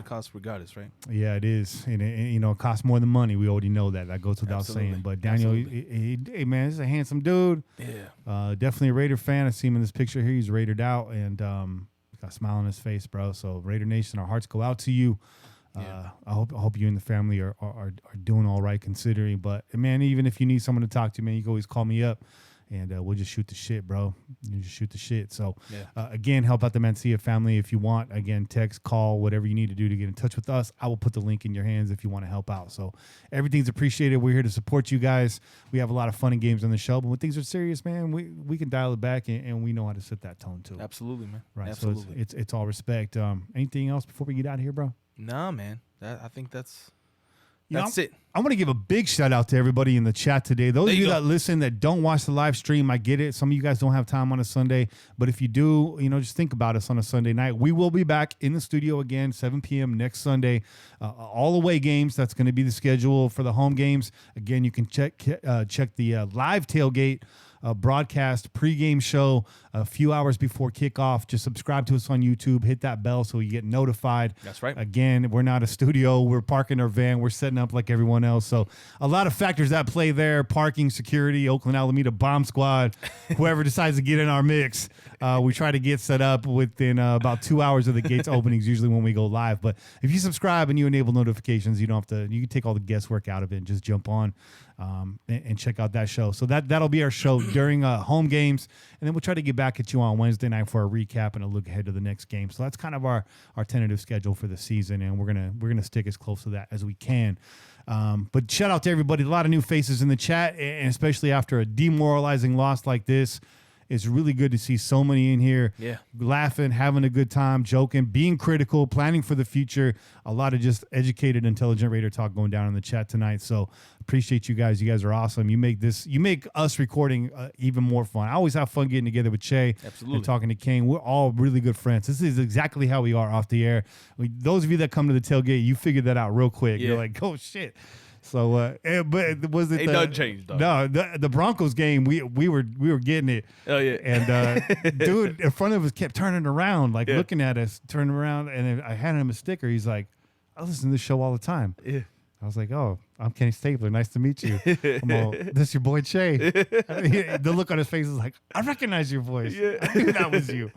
cost regardless, right? Yeah, it is, and it costs more than money. We already know that. That goes without saying. But Daniel, hey man, he's a handsome dude. Yeah, definitely a Raider fan. I see him in this picture here. He's Raidered out and got a smile on his face, bro. So Raider Nation, our hearts go out to you. I hope you and the family are doing all right considering. But man, even if you need someone to talk to, man, you can always call me up, and we'll just shoot the shit, bro. You just shoot the shit. So again, help out the Mancia family if you want. Again, text, call, whatever you need to do to get in touch with us. I will put the link in your hands if you want to help out. So everything's appreciated. We're here to support you guys. We have a lot of fun and games on the show, but when things are serious, man, we can dial it back, and we know how to set that tone too. Absolutely, man. Right. Absolutely. So it's all respect. Anything else before we get out of here, bro? Nah, man. I think that's That's it. I want to give a big shout out to everybody in the chat today. Those of you that listen that don't watch the live stream, I get it. Some of you guys don't have time on a Sunday, but if you do, just think about us on a Sunday night. We will be back in the studio again, 7 p.m. next Sunday. All away games. That's going to be the schedule for the home games. Again, you can check the live tailgate broadcast pregame show a few hours before kickoff. Just subscribe to us on YouTube, hit that bell so you get notified. That's right. Again, we're not a studio. We're parking our van. We're setting up like everyone else. So a lot of factors at play there: parking, security, Oakland Alameda bomb squad, whoever decides to get in our mix. We try to get set up within about 2 hours of the gates openings, usually when we go live. But if you subscribe and you enable notifications, you don't have to. You can take all the guesswork out of it and just jump on and check out that show. So that'll be our show during home games, and then we'll try to get back at you on Wednesday night for a recap and a look ahead to the next game. So that's kind of our tentative schedule for the season, and we're gonna stick as close to that as we can. But shout out to everybody. A lot of new faces in the chat, and especially after a demoralizing loss like this. It's really good to see so many in here laughing, having a good time, joking, being critical, planning for the future. A lot of just educated, intelligent Raider talk going down in the chat tonight. So appreciate you guys. You guys are awesome. You make us recording even more fun. I always have fun getting together with Che and talking to Caine. We're all really good friends. This is exactly how we are off the air. Those of you that come to the tailgate, you figured that out real quick. You're like, oh, shit. So, but was it? It doesn't change though. No, the Broncos game, we were getting it. Oh yeah. And dude in front of us kept turning around, looking at us, turning around, and then I handed him a sticker. He's like, "I listen to this show all the time." Yeah. I was like, "Oh, I'm Kenny Stabler. Nice to meet you." I'm all, "This is your boy Che." The look on his face is like, "I recognize your voice. I knew that was you."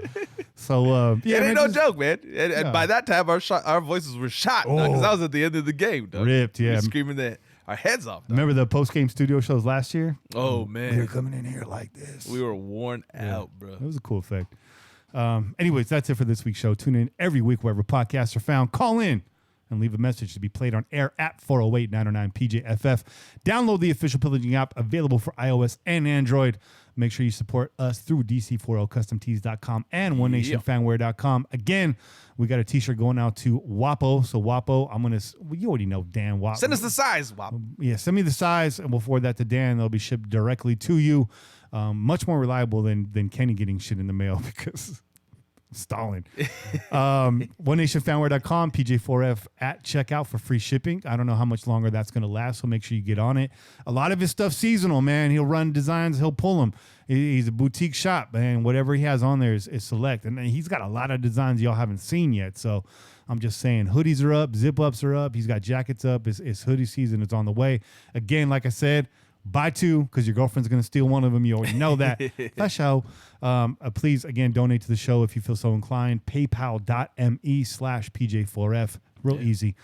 So it ain't no joke, man. And by that time, our voices were shot because that was at the end of the game. Dog. Ripped, yeah. We were screaming our heads off. Dog. Remember the post-game studio shows last year? Oh man, we were coming in here like this. We were worn out, bro. It was a cool effect. Anyways, that's it for this week's show. Tune in every week wherever podcasts are found. Call in and leave a message to be played on air at 408-909-PJFF. Download the official Pillaging app, available for iOS and Android. Make sure you support us through DC40customtees.com and OneNationFanwear.com. Again, we got a t-shirt going out to WAPO. So WAPO, you already know Dan WAPO. Send us the size, WAPO. Yeah, send me the size, and we'll forward that to Dan. They'll be shipped directly to you. Much more reliable than Kenny getting shit in the mail because... Stalin. OneNationFanwear.com, PJ4F at checkout for free shipping. I don't know how much longer that's going to last, so make sure you get on it. A lot of his stuff's seasonal, man. He'll run designs, he'll pull them. He's a boutique shop, man. Whatever he has on there is select. And he's got a lot of designs y'all haven't seen yet. So I'm just saying, hoodies are up, zip-ups are up. He's got jackets up. It's hoodie season. It's on the way. Again, like I said, buy two because your girlfriend's going to steal one of them. You already know that. That show. Please, again, donate to the show if you feel so inclined. PayPal.me/PJ4F. Real easy.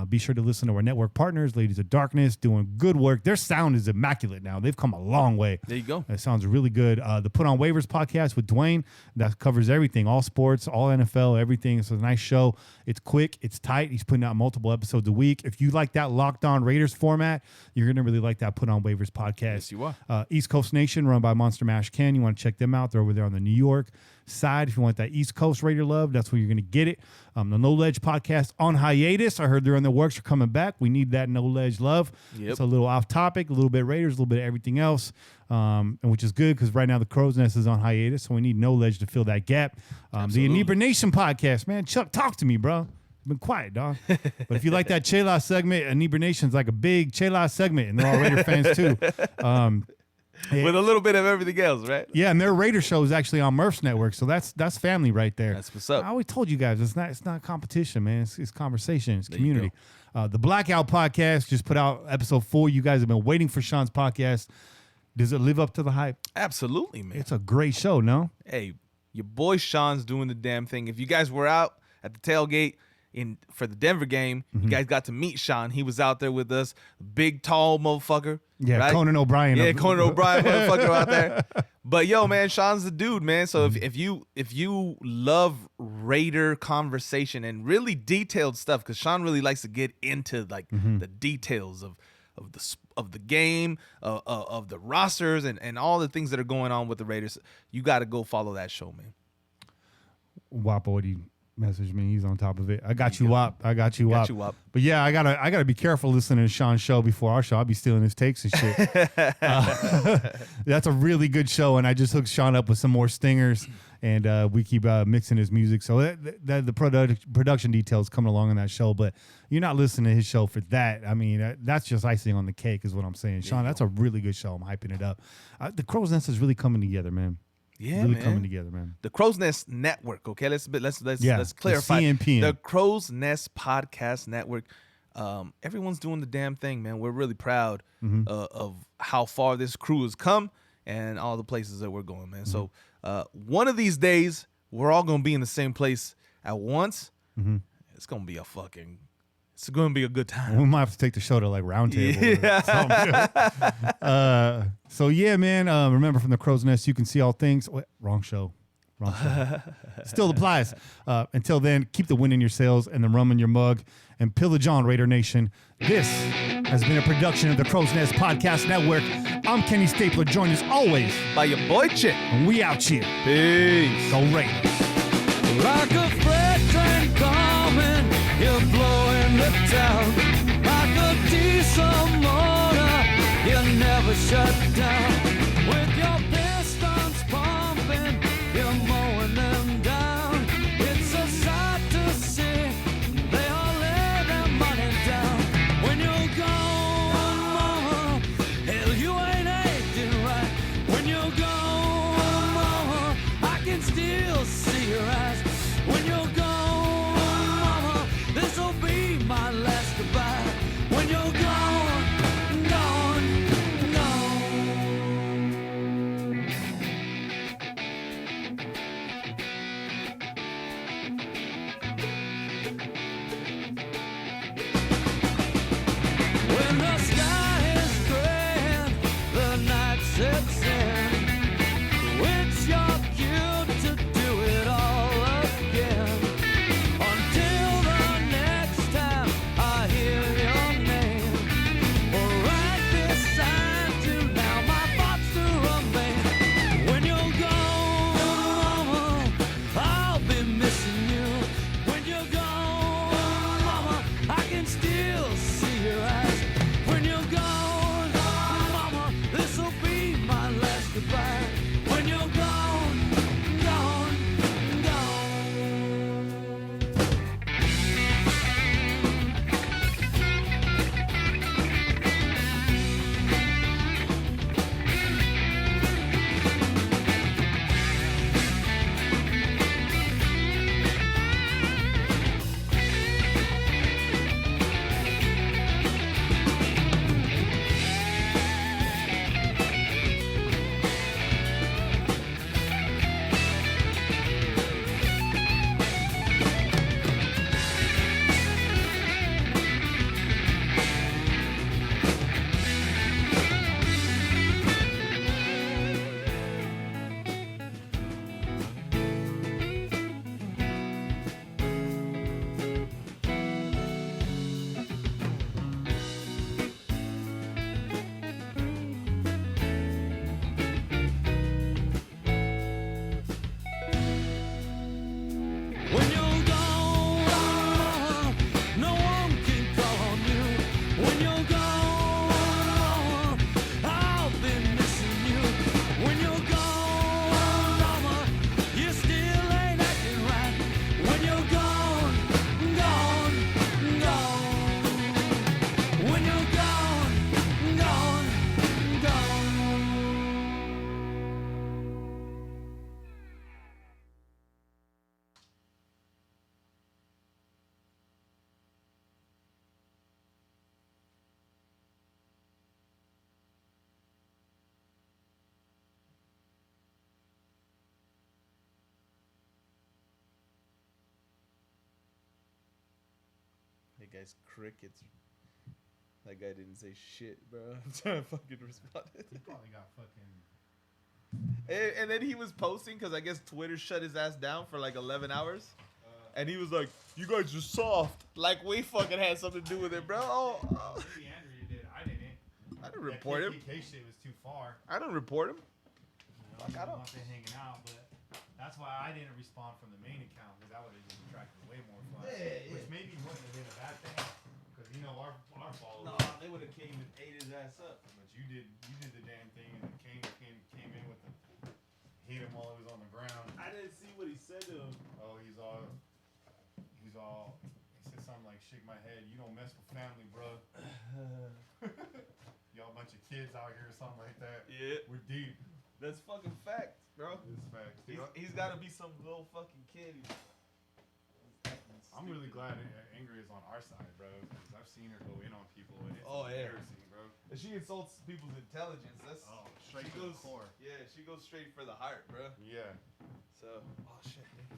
Be sure to listen to our network partners, Ladies of Darkness, doing good work. Their sound is immaculate now. They've come a long way. There you go. It sounds really good. The Put On Waivers podcast with Dwayne, that covers everything, all sports, all NFL, everything. It's a nice show. It's quick. It's tight. He's putting out multiple episodes a week. If you like that Locked On Raiders format, you're going to really like that Put On Waivers podcast. Yes, you are. East Coast Nation, run by Monster Mash Ken. You want to check them out. They're over there on the New York side. If you want that East Coast Raider love, that's where you're going to get it. The No Ledge podcast on hiatus. I heard they're in the works. Are coming back. We need that No Ledge love. Yep. It's a little off topic, a little bit Raiders, a little bit of everything else, and which is good because right now the Crow's Nest is on hiatus, so we need No Ledge to fill that gap. The Inebriation podcast, man. Chuck, talk to me, bro. I've been quiet, dog. But if you like that Chela segment, Inebriation's like a big Chela segment, and they're all Raider fans too. With a little bit of everything else, right? Yeah, and their Raider show is actually on Murph's network, so that's family right there. That's what's up. I always told you guys it's not competition, man. It's conversation. It's community. The Blackout podcast just put out episode 4. You guys have been waiting for Sean's podcast. Does it live up to the hype? Absolutely, man. It's a great show, no? Hey, your boy Sean's doing the damn thing. If you guys were out at the tailgate for the Denver game, you guys got to meet Sean. He was out there with us. Big, tall motherfucker. Yeah, right? Conan O'Brien. Yeah, Conan O'Brien motherfucker out there. But yo, man, Sean's the dude, man. So if you love Raider conversation and really detailed stuff, because Sean really likes to get into the details of the game, of the rosters, and all the things that are going on with the Raiders, you got to go follow that show, man. WAPO, message me. He's on top of it. I got you up. I got you up. you up. But yeah, I gotta be careful listening to Sean's show before our show. I'll be stealing his takes and shit. That's a really good show, and I just hooked Sean up with some more stingers, and we keep mixing his music. So the production details coming along on that show, but you're not listening to his show for that. I mean, that's just icing on the cake, is what I'm saying. Sean, that's a really good show. I'm hyping it up. The Crow's Nest is really coming together, man. Yeah, really man. coming together, man. The Crow's Nest Network. Okay, let's clarify. The CNPN. The Crow's Nest Podcast Network. Everyone's doing the damn thing, man. We're really proud of how far this crew has come and all the places that we're going, man. So one of these days, we're all gonna be in the same place at once. It's gonna be it's gonna be a good time. We might have to take the show to like round table. Yeah. So yeah, man. Remember, from the Crow's Nest, you can see all things. Wrong show. Still applies. Until then, keep the wind in your sails and the rum in your mug, and pillage on, Raider Nation. This has been a production of the Crow's Nest Podcast Network. I'm Kenny Stapler, joined as always by your boy Chip, and we out here. Peace. Go Raiders. Like a freight train coming, you're blowing the town. Like a diesel motor, you never shut down. With your pistons pumping, you're mowing them down. It's a sight to see, they all lay their money down. When you're gone, mama, hell, you ain't acting right. When you're gone, mama, I can still see your eyes. When you're gone, mama, this'll be my last goodbye. When you're gone, gone, gone. When the sky is gray and the night sets in, it's your cue to do it all again. Until the next time I hear your name, or right beside you, now my thoughts do remain. When you're gone, mama, I'll be missing you. When you're gone, mama, I can still see your eyes. When you're gone, mama, this'll be my last goodbye. When you're gone, gone, When you're gone, no one can call on you. When you're gone, I'll be missing you. When you're gone, mama, you still ain't acting right. When you're gone, gone, gone. When you're gone, gone, gone. Hey guys, crickets. That guy didn't say shit, bro. I'm trying to fucking respond. He probably got fucking. And then he was posting because I guess Twitter shut his ass down for like 11 hours. And he was like, "You guys are soft." Like we fucking had something to do with it, bro. Maybe Andrew did. I didn't. I didn't report him. That KK shit was too far. I didn't report him. Fuck, I don't. Hanging out, but That's why I didn't respond from the main account, because that would have just attracted way more fun. Yeah. Which maybe wouldn't have been a bad thing, because you know our followers. No, they would have came and ate his ass up. But you did the damn thing, and Caine came in with the hit him while he was on the ground. I didn't see what he said to him. Oh, he said something like, "Shake my head. You don't mess with family, bro." Y'all a bunch of kids out here or something like that. Yeah. We're deep. That's fucking facts, bro. It's facts. He's got to be some little fucking kid. I'm really glad Ingrid is on our side, bro, because I've seen her go in on people, and it's embarrassing, bro. And she insults people's intelligence. That's straight to the core. Yeah, she goes straight for the heart, bro. Yeah. So, oh shit, man.